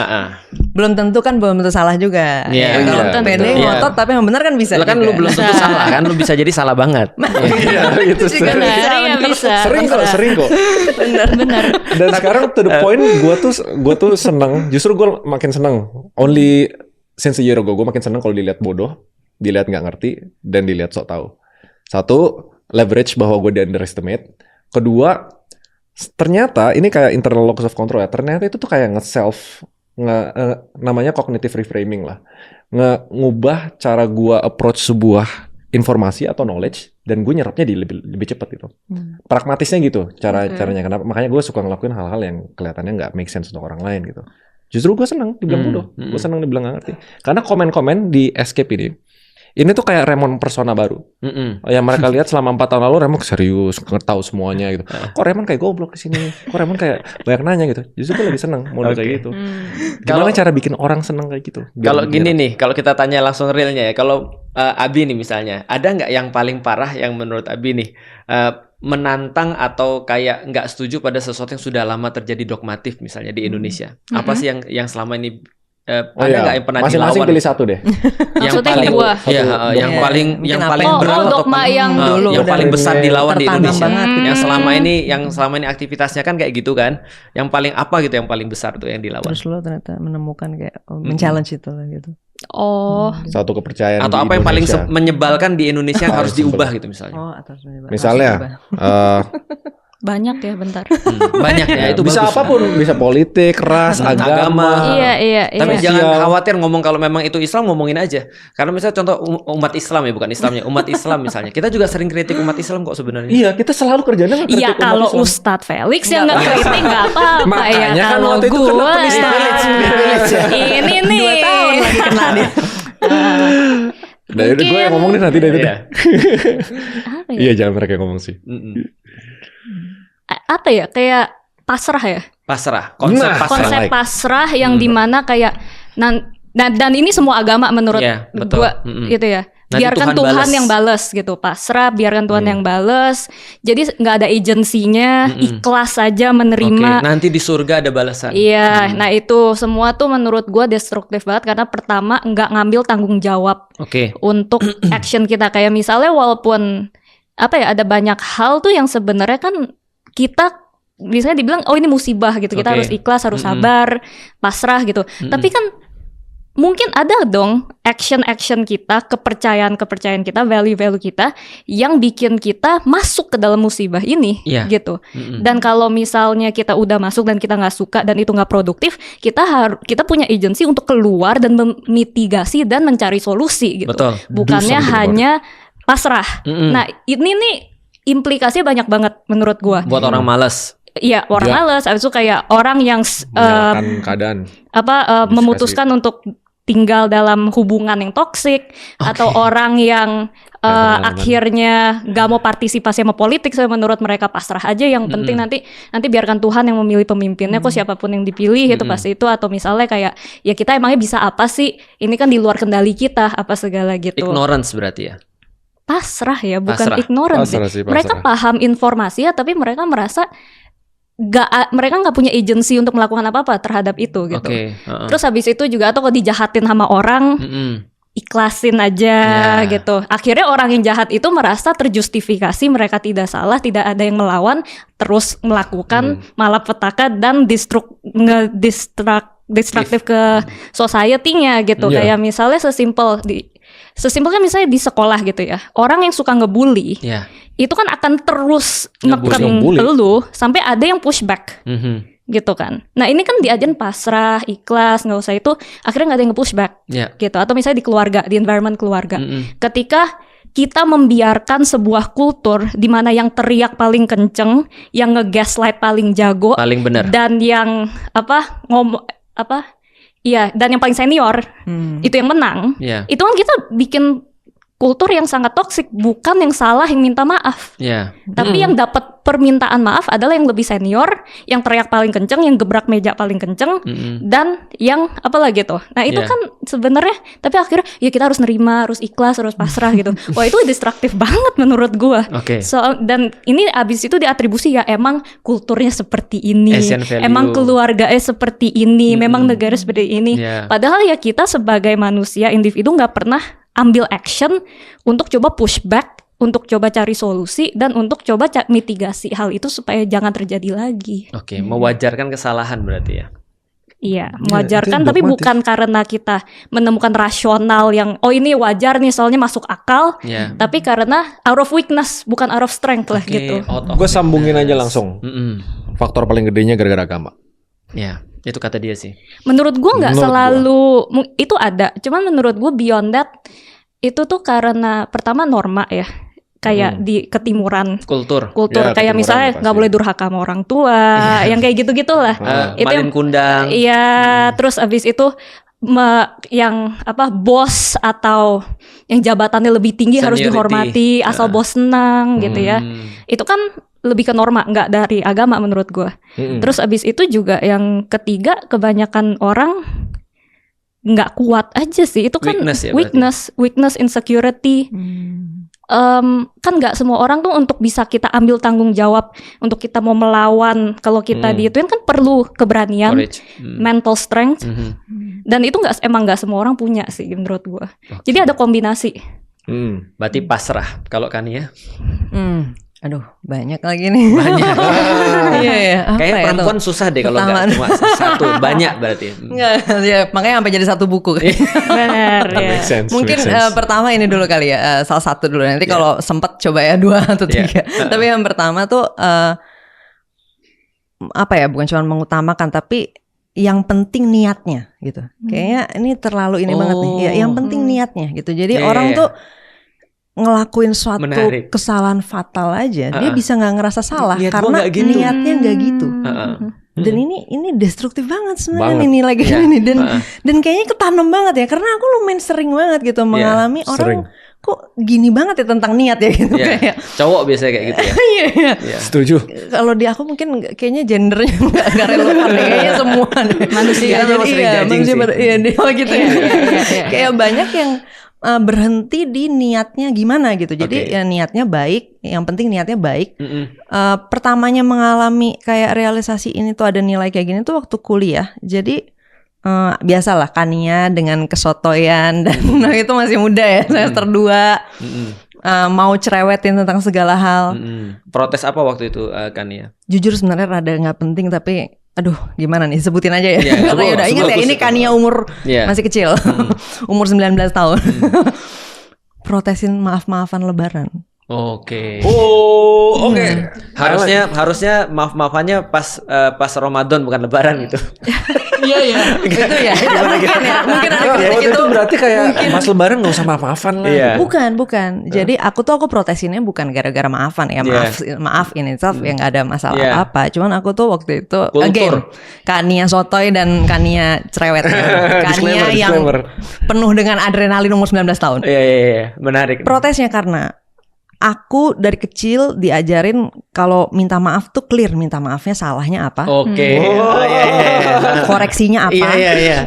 S2: Belum tentu kan belum tentu salah juga.
S3: Kalau
S2: pede ngotot tapi yang benar kan bisa.
S3: Kan lu belum tentu salah kan, lu bisa jadi salah banget.
S1: Iya, itu
S4: bisa.
S1: Sering kok.
S4: Benar.
S1: Dan sekarang to the point gue tuh seneng, justru gue makin seneng. Only since a year ago gue makin seneng kalau dilihat bodoh, dilihat nggak ngerti, dan dilihat sok tahu. Satu, leverage bahwa gue di underestimate. Kedua, ternyata ini kayak internal locus of control ya. Ternyata itu tuh kayak namanya cognitive reframing lah. Ngubah cara gua approach sebuah informasi atau knowledge dan gue nyerapnya lebih cepat gitu. Pragmatisnya gitu caranya. Kenapa? Makanya gue suka ngelakuin hal-hal yang kelihatannya nggak make sense untuk orang lain gitu. Justru gue senang dibilang bodoh. Gue senang dibilang gak ngerti. Karena komen-komen di Escape ini tuh kayak Raymond persona baru. Yang mereka lihat selama 4 tahun lalu Raymond serius, tahu semuanya gitu. Kok Raymond kayak goblok di sini? Kok Raymond kayak banyak nanya gitu. Justru gue lebih senang model kayak gitu. Gimana cara bikin orang senang kayak gitu?
S3: Kalau gini nih, kalau kita tanya langsung realnya ya. Kalau Abi nih misalnya, ada nggak yang paling parah yang menurut Abi nih menantang atau kayak nggak setuju pada sesuatu yang sudah lama terjadi dogmatif misalnya di Indonesia? Apa sih yang selama ini ada nggak yang pernah dilawan?
S1: Masing-masing pilih satu deh.
S3: Yang paling yang paling berat atau yang paling besar dilawan di Indonesia. Yang selama ini aktivitasnya kan kayak gitu kan. Yang paling apa gitu yang paling besar tuh yang dilawan?
S2: Terus lo ternyata menemukan kayak men-challenge itu lah gitu.
S1: Satu kepercayaan
S3: atau apa yang paling menyebalkan di Indonesia yang harus diubah gitu misalnya.
S1: Misalnya
S4: banyak ya, bentar.
S3: Banyak ya, itu
S1: bisa
S3: bagus.
S1: Apapun, bisa politik, ras, agama.
S4: Iya.
S3: Tapi jangan khawatir ngomong kalau memang itu Islam, ngomongin aja. Karena misalnya contoh umat Islam ya, bukan Islamnya, umat Islam misalnya. Kita juga sering kritik umat Islam kok sebenarnya.
S1: Iya, kita selalu kerjanya ngekritik umat Islam.
S4: Iya, kalau Ustadz Felix yang ngekritik nggak apa-apa ya. Kalau gue ini nih
S2: 2 tahun lagi kena dia.
S1: Dari gue yang ngomong nih nanti dari
S4: apa ya?
S1: Iya, jangan mereka yang ngomong sih.
S4: Apa ya, kayak pasrah ya, konsep pasrah yang dimana kayak dan ini semua agama menurut gua gitu ya. Biarkan Tuhan yang bales gitu, pasrah, biarkan Tuhan yang bales. Jadi nggak ada agensinya, ikhlas saja menerima.
S3: Nanti di surga ada balasan.
S4: Iya, nah itu semua tuh menurut gua destruktif banget karena pertama nggak ngambil tanggung jawab untuk action kita. Kayak misalnya walaupun ada banyak hal tuh yang sebenarnya kan kita misalnya dibilang ini musibah gitu, kita harus ikhlas, harus sabar, pasrah gitu. Tapi kan mungkin ada dong action kita, kepercayaan kita, value kita yang bikin kita masuk ke dalam musibah ini gitu. Dan kalau misalnya kita udah masuk dan kita nggak suka dan itu nggak produktif, kita punya agensi untuk keluar dan memitigasi dan mencari solusi gitu. Bukannya hanya pasrah. Nah ini nih implikasinya banyak banget menurut gua.
S3: Buat orang malas.
S4: Iya, orang malas. Habis itu kayak orang yang
S1: keadaan.
S4: Memutuskan untuk tinggal dalam hubungan yang toksik atau orang yang akhirnya gak mau partisipasi sama politik. Menurut mereka pasrah aja. Yang penting nanti biarkan Tuhan yang memilih pemimpinnya. Kok siapapun yang dipilih itu pasti itu. Atau misalnya kayak ya kita emangnya bisa apa sih? Ini kan di luar kendali kita apa segala gitu.
S3: Ignorance berarti ya.
S4: Pasrah ya, bukan ignorance. Mereka paham informasi ya, tapi mereka merasa mereka nggak punya agensi untuk melakukan apa-apa terhadap itu gitu. Terus habis itu juga atau kalau dijahatin sama orang, ikhlasin aja gitu. Akhirnya orang yang jahat itu merasa terjustifikasi, mereka tidak salah, tidak ada yang melawan, terus melakukan malapetaka dan destruktif ke society-nya gitu. Kayak misalnya sesimpel kan misalnya di sekolah gitu ya, orang yang suka ngebully itu kan akan terus neken lu sampai ada yang pushback gitu kan. Nah ini kan diajarin pasrah, ikhlas, nggak usah itu, akhirnya nggak ada yang nge-pushback gitu. Atau misalnya di keluarga, di environment keluarga, ketika kita membiarkan sebuah kultur di mana yang teriak paling kenceng, yang nge-gaslight paling jago,
S3: paling benar,
S4: dan yang dan yang paling senior itu yang menang. Itu kan kita bikin kultur yang sangat toksik, bukan yang salah yang minta maaf. Tapi yang dapat permintaan maaf adalah yang lebih senior, yang teriak paling kenceng, yang gebrak meja paling kenceng, dan yang apalagi tuh. Nah itu kan sebenarnya, tapi akhirnya ya kita harus nerima, harus ikhlas, harus pasrah gitu. Wah itu destruktif banget menurut gua. Dan ini abis itu diatribusi ya emang kulturnya seperti ini, emang keluarganya seperti ini, memang negara seperti ini. Padahal ya kita sebagai manusia individu nggak pernah ambil action untuk coba pushback, untuk coba cari solusi, dan untuk coba mitigasi hal itu supaya jangan terjadi lagi.
S3: Mewajarkan kesalahan berarti ya?
S4: Iya, mewajarkan, tapi bukan karena kita menemukan rasional yang ini wajar nih soalnya masuk akal, tapi karena out of weakness, bukan out of strength lah gitu.
S1: Gue sambungin aja langsung. Faktor paling gedenya gara-gara agama.
S3: Itu kata dia sih.
S4: Menurut gue nggak selalu itu ada, cuman menurut gue beyond that itu tuh karena pertama norma ya. kayak di ketimuran
S3: kultur
S4: ya, kayak misalnya nggak boleh durhaka sama orang tua, yang kayak gitu-gitulah. Itu
S3: malin kundang.
S4: Iya, terus abis itu yang bos atau yang jabatannya lebih tinggi harus dihormati, asal bos senang gitu ya. Itu kan lebih ke norma, nggak dari agama menurut gue. Terus abis itu juga yang ketiga, kebanyakan orang nggak kuat aja sih. Itu kan weakness, insecurity. Kan nggak semua orang tuh untuk bisa kita ambil tanggung jawab untuk kita mau melawan, kalau kita diituin kan perlu keberanian, mental strength, dan itu emang nggak semua orang punya sih menurut gue. Jadi ada kombinasi.
S3: Berarti pasrah kalau Kania.
S2: Aduh, banyak lagi nih.
S3: Banyak.
S2: Iya.
S3: Kayaknya perempuan susah deh kalau nggak cuma satu, banyak berarti.
S2: Ya, makanya sampai jadi satu buku.
S4: Benar ya.
S2: Mungkin pertama ini dulu kali ya, salah satu dulu. Nanti kalau sempat coba ya 2 atau 3. Tapi yang pertama tuh bukan cuma mengutamakan, tapi yang penting niatnya gitu. Kayaknya ini terlalu banget nih. Ya, yang penting niatnya gitu. Jadi orang tuh ngelakuin suatu kesalahan fatal aja, dia bisa nggak ngerasa salah karena niatnya nggak gitu. Dan ini destruktif banget sebenarnya nilai ini dan kayaknya ketanam banget ya, karena aku lumayan sering banget gitu mengalami orang kok gini banget ya tentang niat ya gitu. Kayak
S3: cowok biasanya kayak gitu ya.
S2: Iya.
S1: Setuju.
S2: Kalau di aku mungkin kayaknya gendernya nggak relevan deh, kayaknya semua manusia jadi gitu ya. Kayak banyak yang berhenti di niatnya gimana gitu. Jadi ya niatnya baik, yang penting niatnya baik. Pertamanya mengalami kayak realisasi ini tuh ada nilai kayak gini tuh waktu kuliah. Jadi biasalah Kania dengan kesotoyan dan itu masih muda ya, semester 2. Mau cerewetin tentang segala hal.
S3: Protes apa waktu itu Kania?
S2: Jujur sebenarnya rada nggak penting, tapi aduh gimana nih, sebutin aja ya. Karena udah ingat ya, ini Kania umur masih kecil. Umur 19 tahun. Protesin maaf-maafan lebaran.
S3: Oke.
S1: Oke.
S3: Harusnya maaf-maafannya pas Ramadan bukan lebaran gitu.
S2: Iya. Itu ya. Mungkin ada kritik itu
S1: berarti kayak pas lebaran enggak usah maaf-maafan lah.
S2: Bukan. Jadi aku protesinnya bukan gara-gara maafan ya. Maaf in itself yang enggak ada masalah apa. Cuman aku tuh waktu itu again Kania sotoy dan Kania cerewet. Kania yang penuh dengan adrenalin umur 19 tahun.
S3: Iya. Menarik.
S2: Protesnya karena aku dari kecil diajarin kalau minta maaf tuh clear, minta maafnya salahnya apa.
S3: Oke.
S2: Koreksinya apa.
S3: Iya.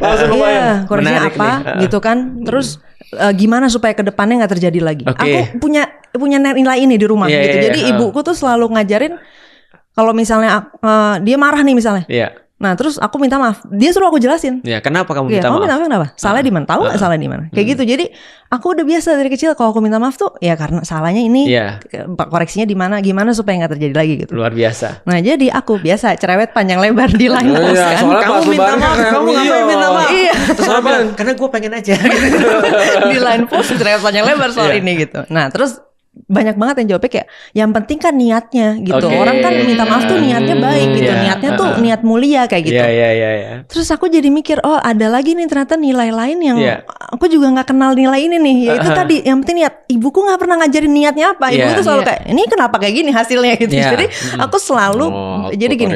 S2: Koreksinya apa gitu kan. Terus gimana supaya kedepannya nggak terjadi lagi. Aku punya nilai ini di rumah gitu. Jadi ibuku tuh selalu ngajarin kalau misalnya dia marah nih misalnya. Nah terus aku minta maaf, dia suruh aku jelasin.
S3: Kenapa kamu minta maaf?
S2: Kamu minta maaf kenapa? Salah di mana? Tahu nggak salah di mana? Kayak gitu. Jadi aku udah biasa dari kecil kalau aku minta maaf tuh ya karena salahnya ini, koreksinya di mana, gimana supaya nggak terjadi lagi gitu.
S3: Luar biasa.
S2: Nah jadi aku biasa cerewet panjang lebar di line post kan.
S3: Kamu minta maaf, kamu ngapain minta maaf?
S2: Iya.
S3: Terus apa? Karena gue pengen aja.
S2: Di line post cerewet panjang lebar soal ini gitu. Nah terus banyak banget yang jawabnya kayak yang penting kan niatnya gitu. Orang kan minta maaf tuh niatnya baik gitu. Niatnya tuh niat mulia kayak gitu. Terus aku jadi mikir, oh ada lagi nih ternyata nilai lain yang aku juga nggak kenal nilai ini nih. Yaitu tadi yang penting niat. Ibuku nggak pernah ngajarin niatnya apa. Ibuku tuh selalu kayak ini kenapa kayak gini hasilnya gitu. Jadi aku selalu jadi gini.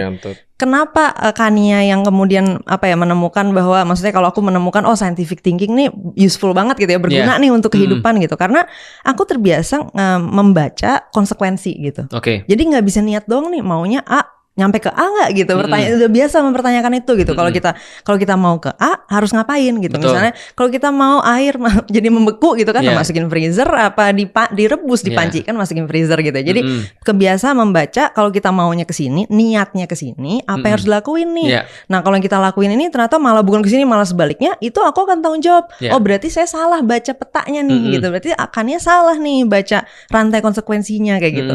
S2: Kenapa Kania yang kemudian menemukan bahwa maksudnya kalau aku menemukan scientific thinking nih useful banget gitu ya, berguna nih untuk kehidupan gitu, karena aku terbiasa membaca konsekuensi gitu. Jadi nggak bisa niat doang nih maunya A nyampe ke A nggak gitu, udah biasa mempertanyakan itu gitu. Kalau kita mau ke A harus ngapain gitu. Misalnya kalau kita mau air jadi membeku gitu kan, masukin freezer apa direbus dipanci kan masukin freezer gitu. Jadi kebiasa membaca kalau kita maunya ke sini, niatnya ke sini, apa yang harus dilakuin nih. Nah kalau yang kita lakuin ini ternyata malah bukan ke sini, malah sebaliknya, itu aku akan tanggung jawab. Oh berarti saya salah baca petanya nih gitu. Berarti akannya salah nih baca rantai konsekuensinya kayak gitu.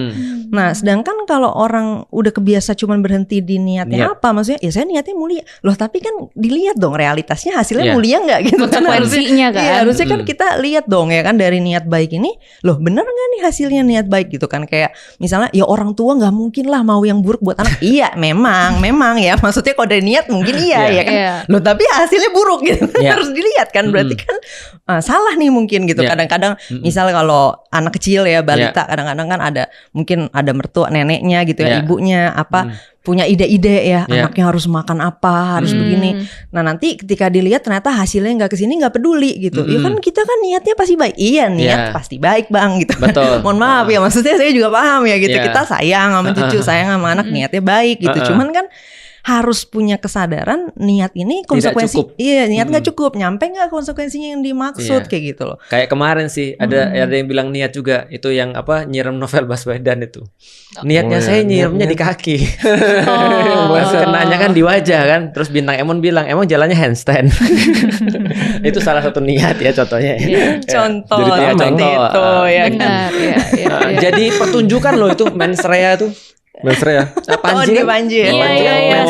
S2: Nah sedangkan kalau orang udah kebiasa cuma cuman berhenti di niatnya apa, maksudnya ya saya niatnya mulia loh, tapi kan dilihat dong realitasnya hasilnya mulia nggak gitu kan,
S4: konsekuensinya kan.
S2: Iya, harusnya kan kita lihat dong ya kan dari niat baik ini, loh bener nggak nih hasilnya niat baik gitu kan. Kayak misalnya ya orang tua nggak mungkin lah mau yang buruk buat anak. Iya memang ya, maksudnya kalau dari niat mungkin ya kan, loh tapi hasilnya buruk gitu harus dilihat kan, berarti kan salah nih mungkin gitu. Kadang-kadang misal kalau anak kecil ya balita, kadang-kadang kan ada mungkin ada mertua neneknya gitu ya, ibunya apa punya ide-ide ya, anaknya harus makan apa, harus begini. Nah nanti ketika dilihat ternyata hasilnya nggak kesini, nggak peduli gitu. Ya kan kita kan niatnya pasti baik. Iya niat pasti baik bang gitu. Mohon maaf ya, maksudnya saya juga paham ya gitu. Kita sayang sama cucu, sayang sama anak, niatnya baik gitu. Cuman kan harus punya kesadaran niat ini konsekuensi. Iya, niat nggak cukup, nyampe nggak konsekuensinya yang dimaksud kayak gitu loh.
S3: Kayak kemarin sih ada yang bilang niat juga itu yang apa nyiram Novel Baswedan itu. Niatnya saya nyiramnya di kaki. Kenanya kan di wajah kan. Terus Bintang Emon bilang emang jalannya handstand. Itu salah satu niat ya contohnya.
S2: Contoh.
S3: Jadi contoh
S2: ya
S4: kan.
S3: Jadi pertunjukan loh itu mens rea tuh.
S1: Mesra ya?
S2: Panji kan?
S4: Iya.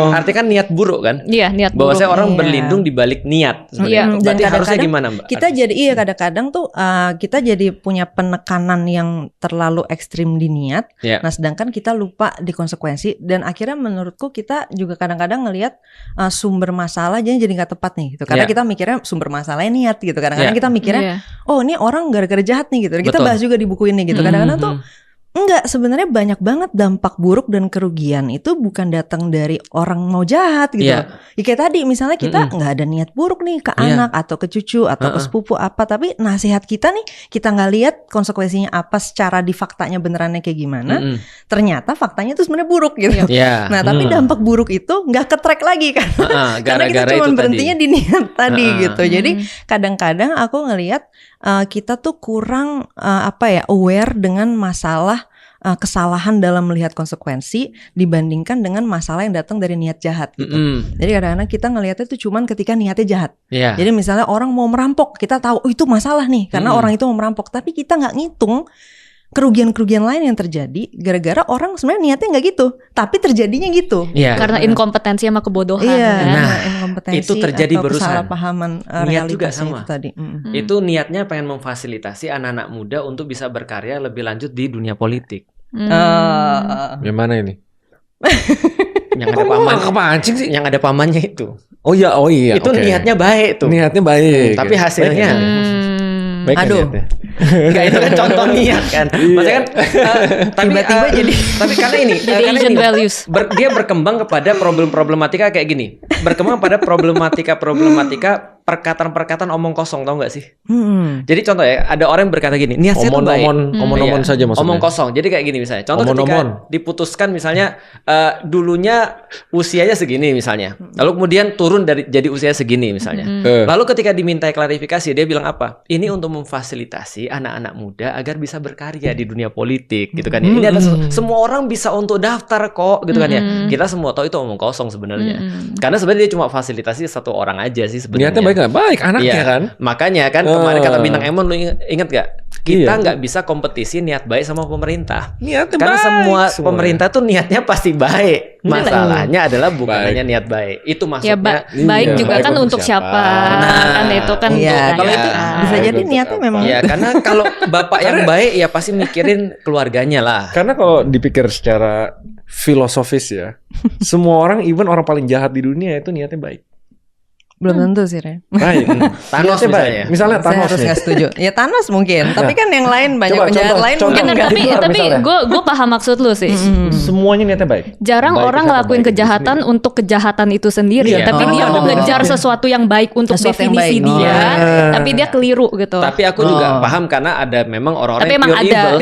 S3: Artinya kan niat buruk kan?
S4: Iya, niat buruk.
S3: Bahwasanya orang berlindung di balik niat.
S2: Iya.
S3: Berarti harusnya gimana Mbak?
S2: Kita jadi kadang-kadang tuh kita jadi punya penekanan yang terlalu ekstrim di niat. Nah sedangkan kita lupa di konsekuensi. Dan akhirnya menurutku kita juga kadang-kadang ngelihat sumber masalah jadi nggak tepat nih gitu. Karena kita mikirnya sumber masalahnya niat gitu. Kadang-kadang kita mikirnya oh ini orang gara-gara jahat nih gitu. Kita bahas juga di buku ini gitu. Kadang-kadang tuh enggak, sebenarnya banyak banget dampak buruk dan kerugian itu bukan datang dari orang mau jahat gitu. Ya, kayak tadi misalnya kita nggak ada niat buruk nih ke anak atau ke cucu atau ke sepupu apa, tapi nasihat kita nih kita nggak lihat konsekuensinya apa secara di faktanya benerannya kayak gimana. Ternyata faktanya itu sebenarnya buruk gitu. Nah tapi dampak buruk itu nggak ke-track lagi kan, karena kita cuma berhentinya di niat tadi gitu. Jadi kadang-kadang aku ngelihat kita tuh kurang aware dengan masalah kesalahan dalam melihat konsekuensi dibandingkan dengan masalah yang datang dari niat jahat gitu. Jadi kadang-kadang kita ngelihatnya tuh cuman ketika niatnya jahat. Jadi misalnya orang mau merampok, kita tahu itu masalah nih karena orang itu mau merampok, tapi kita nggak ngitung kerugian-kerugian lain yang terjadi gara-gara orang sebenarnya niatnya nggak gitu, tapi terjadinya gitu.
S4: Karena inkompetensi sama kebodohan.
S2: Inkompetensi
S3: itu terjadi
S2: atau
S3: barusan.
S2: kesalahpahaman
S3: Niat juga sama.
S2: itu tadi.
S3: Itu niatnya pengen memfasilitasi anak-anak muda untuk bisa berkarya lebih lanjut di dunia politik.
S1: Yang mana ini?
S3: Yang ada paman. Kepancing sih. Yang ada pamannya itu.
S1: Oh iya.
S3: Itu niatnya baik tuh.
S1: Niatnya baik.
S3: Tapi hasilnya.
S1: Baik.
S2: Aduh.
S3: Enggak, itu kan contoh niat kan. Maksudnya kan
S2: tiba-tiba jadi.
S3: Tapi karena ini dia berkembang kepada problematika kayak gini. Berkembang pada problematika perkataan-perkataan omong kosong, tau gak sih? Jadi contoh ya, ada orang yang berkata gini, niat saya tuh baik.
S1: Omong-omong saja maksudnya.
S3: Omong kosong. Jadi kayak gini misalnya. Contoh ketika diputuskan misalnya dulunya usianya segini misalnya. Lalu kemudian turun jadi usia segini misalnya. Lalu ketika dimintai klarifikasi, dia bilang apa? Ini untuk memfasilitasi anak-anak muda agar bisa berkarya di dunia politik gitu kan ya. Ini ada semua orang bisa untuk daftar kok gitu kan ya. Kita semua tahu itu omong kosong sebenarnya. Karena sebenarnya dia cuma fasilitasi satu orang aja sih sebenarnya.
S1: Niatnya baik nggak? Baik anaknya kan.
S3: Makanya kan kemarin kata Bintang Emon, lu inget gak? Kita nggak bisa kompetisi niat baik sama pemerintah.
S1: Niatnya
S3: karena
S1: baik,
S3: semua pemerintah tuh niatnya pasti baik. Masalahnya adalah bukan hanya niat baik. Itu maksudnya.
S4: Baik juga kan untuk siapa? Kan itu kan.
S2: Kalau itu bisa jadi niatnya memang.
S3: Iya, karena kalau bapak yang baik ya pasti mikirin keluarganya lah.
S1: Karena kalau dipikir secara filosofis ya, semua orang, even orang paling jahat di dunia itu niatnya baik.
S2: Belum tentu sih, Ren.
S1: Baik.
S3: Thanos
S1: misalnya Thanos.
S2: Saya harus nggak setuju. Ya Thanos mungkin, tapi kan yang lain banyak penjahat lain mungkin enggak.
S4: Tapi gue paham maksud lu sih.
S1: Semuanya niatnya baik.
S4: Jarang orang ngelakuin kejahatan untuk kejahatan itu sendiri, tapi dia mau ngejar sesuatu yang baik untuk definisi dia, tapi dia keliru gitu.
S3: Tapi aku juga paham karena ada memang orang-orang
S4: yang pure evil.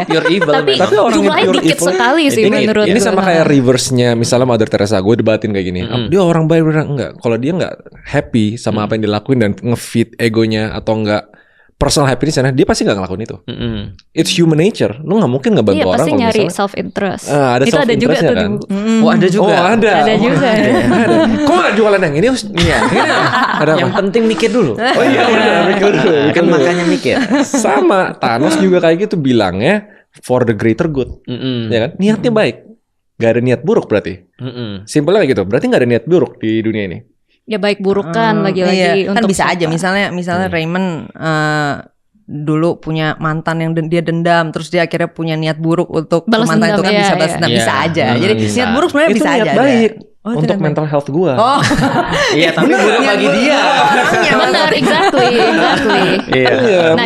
S4: Pure evil. Tapi jumlahnya dikit sekali sih menurut gue.
S1: Ini sama kayak reverse-nya, misalnya Mother Teresa, gue debatin kayak gini. Dia orang baik enggak? Kalau dia enggak happy sama apa yang dilakuin dan ngefeed egonya atau enggak personal happiness, dia pasti nggak ngelakuin itu. It's human nature. Lu nggak mungkin ngebantu orang.
S4: Pasti nyari self interest.
S1: Ada
S4: itu
S1: self
S4: ada juga tuh
S1: kan?
S3: Ada juga.
S4: Ada juga.
S1: Kok nggak jualan yang ini?
S3: Ada yang penting mikir dulu.
S1: Oh iya, mikir dulu.
S3: Kan makanya mikir.
S1: Sama Thanos juga kayak gitu bilangnya for the greater good. Ya kan? Niatnya baik. gak ada niat buruk berarti. Simpelnya kayak gitu. Berarti gak ada niat buruk di dunia ini.
S4: Ya baik buruk kan lagi-lagi
S2: kan
S4: untuk
S2: bisa aja misalnya Raymond dulu punya mantan yang dia dendam, terus dia akhirnya punya niat buruk untuk
S4: balas
S2: mantan
S4: dendam,
S2: itu kan bisa balas dendam, bisa aja. Jadi niat buruk sebenarnya
S1: itu
S2: bisa
S1: niat
S2: aja.
S1: Baik. Untuk mental health gua.
S2: Oh.
S3: Iya, tapi buruk bagi dia.
S4: Benar, exactly.
S3: Iya.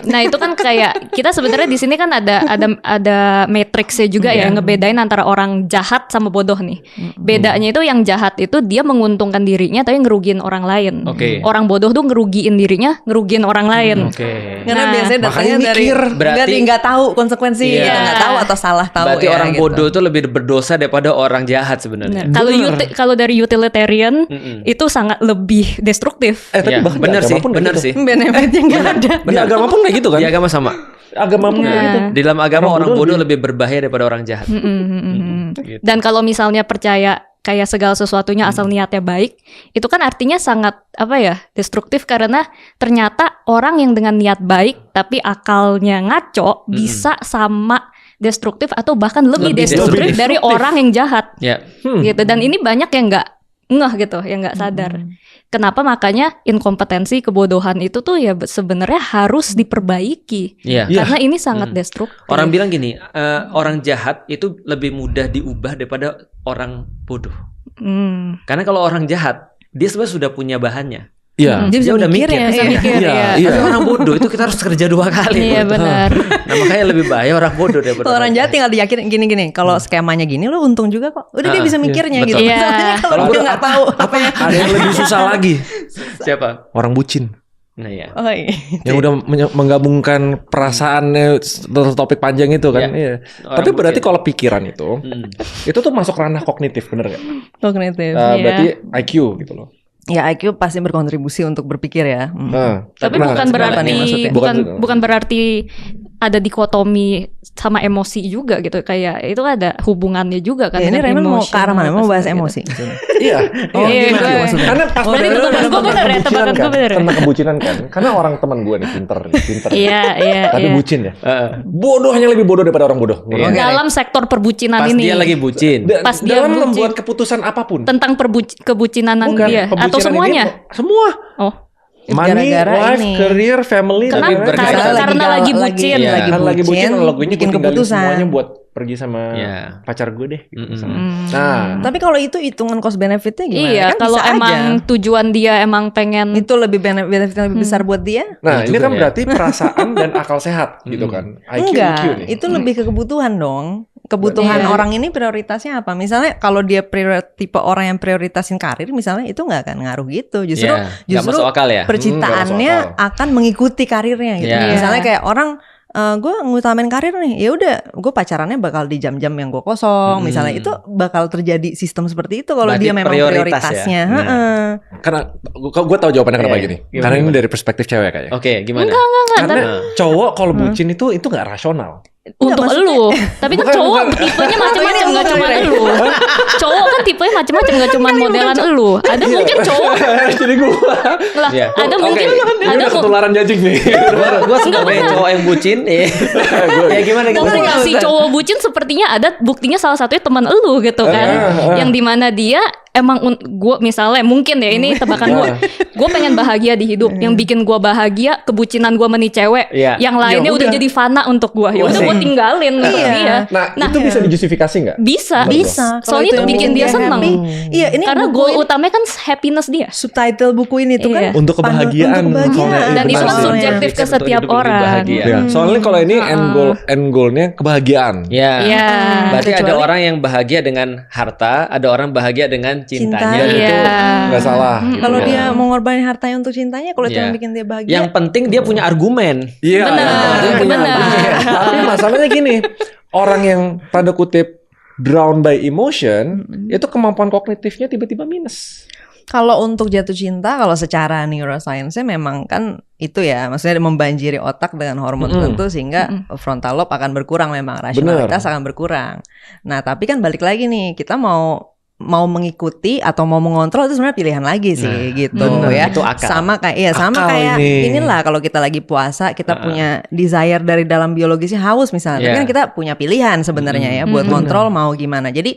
S4: Nah itu kan kayak kita sebenarnya di sini kan ada matriksnya juga ya, ngebedain antara orang jahat sama bodoh nih. Bedanya itu yang jahat itu dia menguntungkan dirinya tapi ngerugiin orang lain. Orang bodoh tuh ngerugiin dirinya, ngerugiin orang lain.
S2: Karena biasanya datangnya dari nggak tahu konsekuensi, nggak tahu atau salah tahu.
S3: Berarti orang bodoh itu lebih berdosa daripada orang jahat sebenarnya.
S4: Kalau dari utilitarian itu sangat lebih destruktif.
S1: Tapi
S3: benar sih.
S2: Benefitnya nggak ada.
S1: Di agama pun kayak gitu kan?
S3: Di agama sama.
S1: Agama pun kayak gitu.
S3: Di dalam agama orang bodoh lebih berbahaya daripada orang jahat.
S4: Gitu. Dan kalau misalnya percaya kayak segala sesuatunya asal niatnya baik, itu kan artinya sangat destruktif karena ternyata orang yang dengan niat baik tapi akalnya ngaco bisa sama destruktif atau bahkan lebih destruktif dari orang yang jahat. Gitu. Dan ini banyak yang nggak ngeh gitu, yang nggak sadar. Kenapa makanya inkompetensi, kebodohan itu tuh ya sebenarnya harus diperbaiki. Karena ini sangat destruktif.
S3: Orang bilang gini, orang jahat itu lebih mudah diubah daripada orang bodoh. Karena kalau orang jahat, dia sebenarnya sudah punya bahannya. Dia udah mikir. Tapi orang bodoh itu kita harus kerja 2 kali.
S4: Iya benar.
S3: Nah makanya lebih bahaya orang bodoh daripada
S2: orang jahat tinggal diyakinin gini. Kalau skemanya gini lo untung juga kok. Udah dia bisa mikirnya gitu. Kalau dia nggak tahu apa ya.
S1: Ada yang lebih susah lagi.
S3: Siapa?
S1: Orang bucin.
S3: Nah ya.
S1: Yang udah menggabungkan perasaannya topik panjang itu kan. Tapi berarti kalau pikiran itu tuh masuk ranah kognitif, bener nggak?
S2: Kognitif.
S1: Berarti IQ gitu loh.
S2: Ya IQ pasti berkontribusi untuk berpikir ya.
S4: Tapi bukan berarti ada dikotomi sama emosi juga gitu, kayak itu ada hubungannya juga kan.
S2: Ini Raymond mau ke arah mana? Mau bahas emosi?
S1: Iya. Karena pas
S4: tebakan gue bener.
S1: Tentang kebucinan kan. Karena orang teman gue nih pinter.
S4: Iya.
S1: Tapi bucin ya. Bodoh hanya lebih bodoh daripada orang bodoh.
S4: Dalam sektor perbucinan
S3: pas
S4: ini.
S3: Dia lagi bucin.
S4: Pas dia
S1: dalam membuat keputusan apapun.
S4: Tentang kebucinan dia atau semuanya?
S1: Semua. Money, life, career, family.
S4: Karena lagi bucin.
S1: Lagi bucin, gue bikin keputusan semuanya buat pergi sama pacar gue deh. Nah,
S2: tapi kalau itu hitungan cost benefitnya gimana?
S4: Iya, kan kalau emang tujuan dia emang pengen
S2: itu lebih benefitnya lebih besar buat dia.
S1: Nah, ini kan berarti perasaan dan akal sehat gitu kan.
S2: Enggak, itu lebih ke kebutuhan dong. Kebutuhan orang ini prioritasnya apa? Misalnya kalau dia tipe orang yang prioritasin karir misalnya, itu nggak akan ngaruh gitu. Justru
S3: masuk akal ya.
S2: Percintaannya akan mengikuti karirnya gitu. Misalnya kayak orang gue ngutamain karir nih, ya udah gue pacarannya bakal di jam-jam yang gue kosong. Misalnya itu bakal terjadi sistem seperti itu kalau dia memang prioritasnya.
S1: Karena gue tahu jawabannya kenapa gini. Karena ini dari perspektif cewek kayaknya.
S3: Oke, gimana?
S4: Enggak.
S1: Karena cowok kalau bucin itu nggak rasional.
S4: Untuk elu, tapi kan cowok tipenya macam-macam, nggak cuma elu. Cowok kan tipenya macam-macam, nggak cuma modelan elu. Ada mungkin cowok.
S1: Jadi gue.
S4: Ada mungkin.
S1: Ada ketularan jajing nih.
S3: Gue suka banget cowok yang bucin. Ya gimana?
S4: Si cowok bucin sepertinya ada buktinya, salah satunya teman elu gitu kan, yang dimana dia emang gue misalnya mungkin ya ini tebakan gue pengen bahagia di hidup, yang bikin gue bahagia kebucinan gue meni cewek, yang lainnya udah jadi fana untuk gue, ya udah gue tinggalin untuk dia.
S1: Nah itu bisa dijustifikasi nggak?
S4: Bisa. Soalnya itu bikin dia seneng.
S2: Iya, ini
S4: karena goal utamanya kan happiness dia.
S2: Subtitle buku ini tuh kan
S1: untuk kebahagiaan.
S4: Dan itu kan subjektif ke setiap orang.
S1: Soalnya kalau ini end goalnya kebahagiaan.
S3: Berarti ada orang yang bahagia dengan harta, ada orang bahagia dengan cintanya.
S1: Itu nggak salah.
S2: Kalau dia mau ngorbanin hartanya untuk cintanya, kalau itu yang bikin dia bahagia.
S3: Yang penting dia punya argumen.
S1: Iya.
S4: Benar.
S1: Tapi masalahnya gini, orang yang tanda kutip drown by emotion, itu kemampuan kognitifnya tiba-tiba minus.
S2: Kalau untuk jatuh cinta, kalau secara neuroscience-nya memang kan itu ya, maksudnya membanjiri otak dengan hormon tertentu sehingga frontal lobe akan berkurang, memang rasionalitas akan berkurang. Nah, tapi kan balik lagi nih, kita mau mau mengikuti atau mau mengontrol itu sebenarnya pilihan lagi sih gitu ya.
S3: Itu akal.
S2: Sama kayak inilah kalau kita lagi puasa kita punya desire dari dalam biologisnya haus misalnya. Tapi kan kita punya pilihan sebenarnya ya buat kontrol mau gimana. Jadi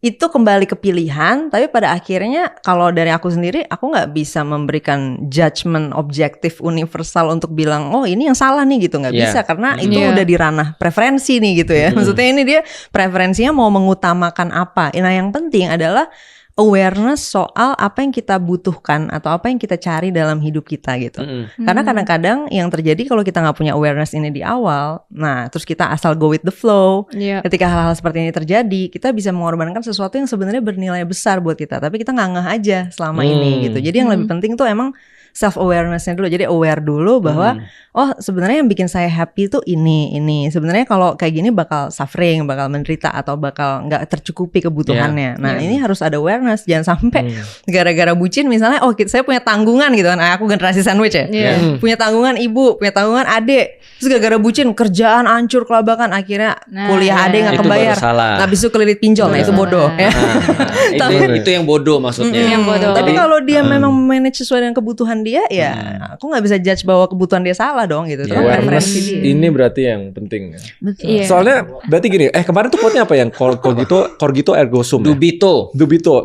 S2: itu kembali ke pilihan, tapi pada akhirnya kalau dari aku sendiri, aku nggak bisa memberikan judgement objektif universal untuk bilang, oh ini yang salah nih gitu, nggak bisa karena itu udah di ranah preferensi nih gitu ya. Maksudnya ini dia preferensinya mau mengutamakan apa. Nah yang penting adalah awareness soal apa yang kita butuhkan atau apa yang kita cari dalam hidup kita gitu. Karena kadang-kadang yang terjadi kalau kita nggak punya awareness ini di awal, nah terus kita asal go with the flow. Ketika hal-hal seperti ini terjadi, kita bisa mengorbankan sesuatu yang sebenarnya bernilai besar buat kita, tapi kita nggak ngeh aja selama ini gitu. Jadi yang lebih penting tuh emang self awareness-nya dulu. Jadi aware dulu bahwa oh sebenarnya yang bikin saya happy tuh ini. Sebenarnya kalau kayak gini bakal suffering, bakal menderita atau bakal nggak tercukupi kebutuhannya. Nah ini harus ada awareness. Jangan sampai gara-gara bucin misalnya, oh saya punya tanggungan gitu kan. Aku generasi sandwich ya. Punya tanggungan ibu, punya tanggungan adik. Terus gara-gara bucin kerjaan hancur kelabakan, akhirnya kuliah adik nggak kebayar. Habis itu kelilit pinjol. Nah itu bodoh.
S3: Itu yang bodoh maksudnya.
S2: Tapi kalau dia memang manage sesuai dengan kebutuhan dia, ya aku nggak bisa judge bahwa kebutuhan dia salah dong gitu.
S1: Awareness ini berarti yang penting.
S2: Betul.
S1: Soalnya berarti gini, kemarin tuh quote-nya apa yang cogito ergo sum.
S3: Dubito.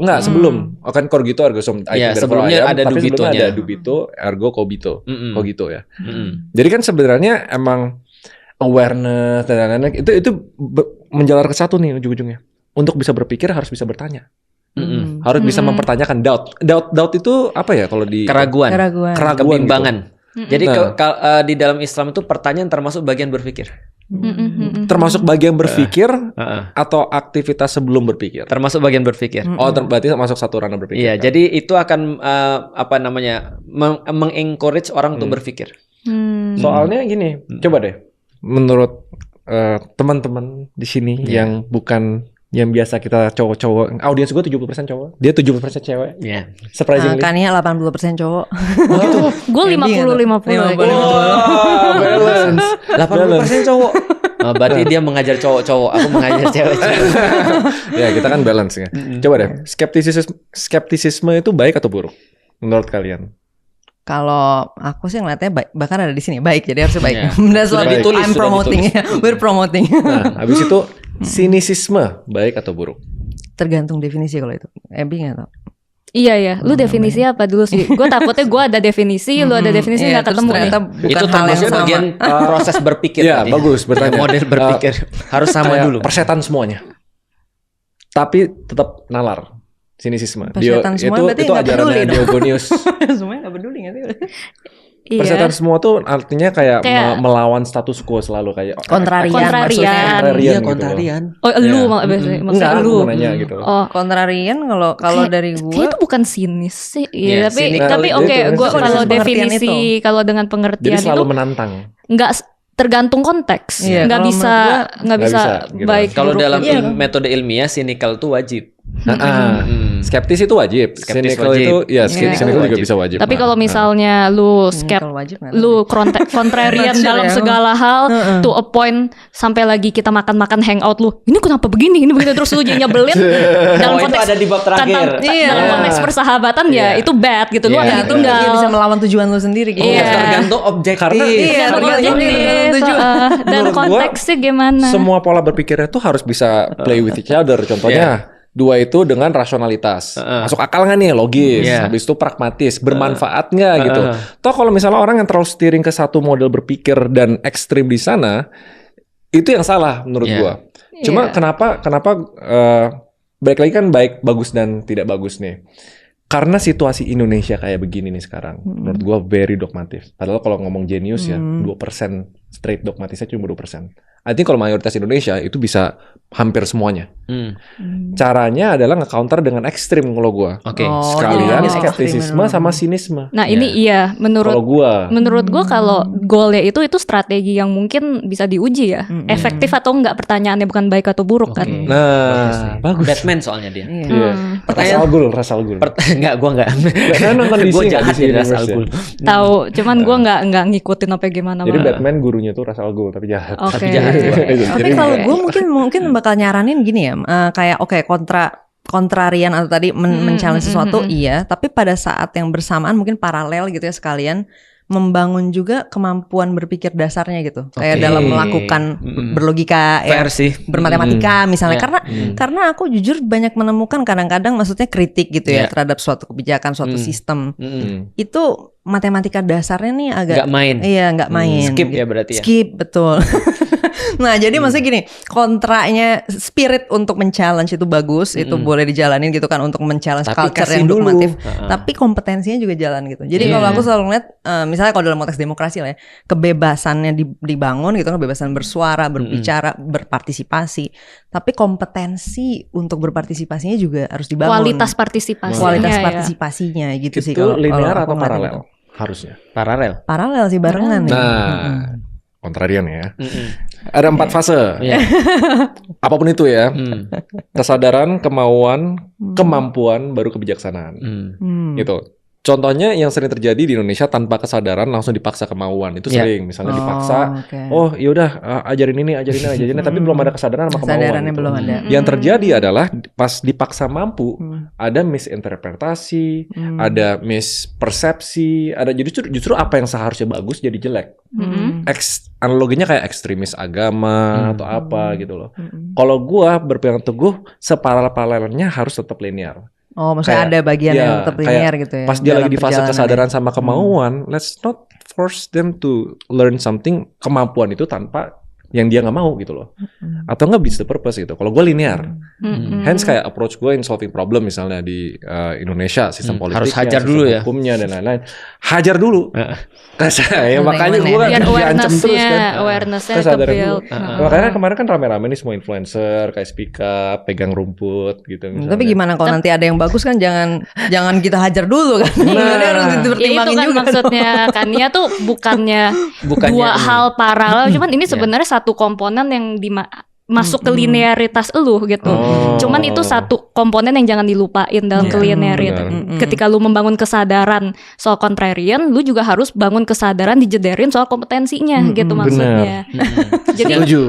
S1: Enggak sebelum. Kan cogito ergo sum.
S3: Iya, sebelumnya ada
S1: tapi
S3: dubitonya.
S1: Sebelumnya ada dubito ergo cogito. Cogito ya. Jadi kan sebenarnya emang awareness dan lain-lain itu menjalar ke satu nih ujung-ujungnya. Untuk bisa berpikir harus bisa bertanya. Harus bisa mempertanyakan doubt itu apa ya kalau di
S3: keraguan kebimbangan
S1: gitu.
S3: Jadi di dalam Islam itu pertanyaan termasuk bagian berpikir.
S1: Termasuk bagian berpikir atau aktivitas sebelum berpikir.
S3: Termasuk bagian berpikir.
S1: Berarti masuk satu ranah berpikir.
S3: Iya, kan? Jadi itu akan mengencourage orang untuk berpikir.
S1: Soalnya gini, coba deh, menurut teman-teman di sini yang bukan yang biasa kita cowok-cowok, audiens gue 70% cowok, dia 70% cewek.
S3: Iya.
S2: Surprisingly. Kania 80% cowok.
S4: Gitu. Gue 50-50.
S1: Balance.
S3: 80% cowok. Berarti dia mengajar cowok-cowok, aku mengajar cewek-cewek.
S1: Ya kita kan balance ya. Coba deh, skeptisisme itu baik atau buruk menurut kalian?
S2: Kalau aku sih ngeliatnya baik, bahkan ada di sini baik, jadi harus baik.
S3: That's what I'm
S2: promoting. We're promoting.
S1: Nah, habis itu sinisisme baik atau buruk?
S2: Tergantung definisi kalau itu. Ebi nggak tahu.
S4: Iya, lu definisi apa dulu sih? Gue takutnya gue ada definisi, lu ada definisi nggak ketemu nih.
S3: Itu termasuk bagian proses berpikir.
S1: Iya, bagus bertanya.
S3: Model berpikir harus sama dulu.
S1: Persetan semuanya. Tapi tetap nalar. Sinisisme.
S2: Persetan semua berarti
S1: itu ajarannya Diogonius.
S2: Semuanya nggak peduli nggak sih?
S1: Persetan semua tuh artinya kayak melawan status quo selalu kayak
S4: kontrarian.
S3: Iya, kontrarian.
S4: Oh, lu maksudnya lu.
S1: Nanya gitu.
S2: Oh, kontrarian kalau dari gue
S4: kayak itu bukan sinis sih. Iya, tapi oke, gue kalau definisi kalau dengan pengertian
S1: jadi selalu
S4: itu
S1: menantang.
S4: Enggak tergantung konteks. Nggak bisa
S1: gitu.
S4: baik.
S3: Kalau dalam metode ilmiah sinikal itu wajib.
S1: Skeptis itu wajib. Cynical itu cynical juga bisa wajib.
S4: Tapi kalau misalnya lu kontrarian dalam segala hal to a point sampai lagi kita makan-makan hangout lu. Ini kenapa begini? Ini begitu terus lu jadi nyebelin. Dalam konteks
S3: itu ada di bab terakhir.
S4: Dalam konteks persahabatan ya itu bad gitu. Lu akan ditinggal.
S2: Dia bisa melawan tujuan lu sendiri gitu.
S3: Tergantung objektif.
S4: Dan konteksnya gimana?
S1: Semua pola berpikirnya tuh harus bisa play with each other. Contohnya dua itu dengan rasionalitas, masuk akal nggak nih, logis, habis itu pragmatis, bermanfaat nggak gitu. Toh kalau misalnya orang yang terlalu steering ke satu model berpikir dan ekstrim di sana, itu yang salah menurut gua. Cuma kenapa balik lagi kan baik, bagus dan tidak bagus nih. Karena situasi Indonesia kayak begini nih sekarang, menurut gua very dogmatif. Padahal kalau ngomong jenius ya 2% straight dogmatisnya cuma 2%. I think kalau mayoritas Indonesia itu bisa hampir semuanya. Caranya adalah nge-counter dengan ekstrim kalau gue. Sekalian skeptisisme sama sinisme.
S4: Nah ini menurut gue kalau goalnya itu strategi yang mungkin bisa diuji ya. Efektif atau enggak pertanyaannya, bukan baik atau buruk kan.
S1: Nah bagus.
S3: Batman soalnya dia.
S1: Rasal Ghul.
S3: Enggak, gue enggak.
S1: Karena nonton DC
S3: gue jahat jadi Rasal Ghul.
S4: Tahu, cuman gue enggak ngikutin apa gimana.
S1: Jadi Batman gurunya tuh Rasal Ghul tapi jahat.
S2: Tapi kalau gue mungkin bakal nyaranin gini ya, kayak kontrarian atau tadi men-challenge sesuatu, iya. Tapi pada saat yang bersamaan mungkin paralel gitu ya sekalian membangun juga kemampuan berpikir dasarnya gitu. Kayak dalam melakukan berlogika ya, bermatematika misalnya. Karena aku jujur banyak menemukan kadang-kadang maksudnya kritik gitu ya terhadap suatu kebijakan, suatu sistem. Itu matematika dasarnya nih agak
S3: nggak main.
S2: Iya, nggak main.
S3: Skip ya berarti ya.
S2: Skip, betul. Nah, jadi maksudnya gini, kontranya spirit untuk men-challenge itu bagus, itu boleh dijalanin gitu kan untuk men-challenge culture yang dogmatif. Tapi kompetensinya juga jalan gitu. Jadi kalau aku selalu ngeliat misalnya kalau dalam konteks demokrasi lah ya, kebebasannya dibangun gitu, kebebasan bersuara, berbicara, berpartisipasi. Tapi kompetensi untuk berpartisipasinya juga harus dibangun.
S4: Kualitas partisipasi.
S2: Kualitas partisipasinya gitu sih kalau
S1: linear atau
S2: aku
S1: paralel?
S2: gitu.
S1: Harusnya.
S2: Paralel sih barengan ya.
S1: Nah, kontrarian ya. Ada 4 fase. Apapun itu ya. Kesadaran, kemauan, kemampuan, baru kebijaksanaan. Gitu. Contohnya yang sering terjadi di Indonesia tanpa kesadaran langsung dipaksa kemauan. Itu sering. Misalnya dipaksa, oh yaudah ajarin ini, tapi belum ada kesadaran sama kemauan.
S2: Kesadarannya
S1: gitu.
S2: belum ada.
S1: Yang terjadi adalah pas dipaksa mampu, ada misinterpretasi, ada mispersepsi, ada justru apa yang seharusnya bagus jadi jelek. Analoginya kayak ekstremis agama atau apa gitu loh. Kalau gua berpegang teguh, separalel-paralelnya harus tetap linear.
S2: Oh, maksudnya kayak, ada bagian yang tetap linear gitu ya.
S1: Pas dia lagi di fase kesadaran sama kemauan, let's not force them to learn something, kemampuan itu tanpa yang dia nggak mau gitu loh. Atau nggak beats the purpose gitu. Kalau gue linear, hence kayak approach gue in solving problem misalnya di Indonesia, sistem politiknya,
S3: harus hajar dulu ya,
S1: hukumnya dan lain-lain. Hajar dulu. Ya, makanya gue diancam terus kan.
S4: Awareness-nya ke-build.
S1: Makanya kemarin kan rame-rame nih semua influencer kayak speak up, pegang rumput gitu.
S2: Tapi gimana kalau nanti ada yang bagus kan jangan kita hajar dulu kan. Harus dipertimbangin
S4: itu kan
S2: juga.
S4: Maksudnya Kania tuh bukannya dua hal paralel, cuman ini sebenarnya satu komponen yang masuk ke linearitas elu gitu. Cuman itu satu komponen yang jangan dilupain dalam kelinearitas. Ketika lu membangun kesadaran soal contrarian, lu juga harus bangun kesadaran dijederin soal kompetensinya gitu maksudnya.
S1: Jadi setuju.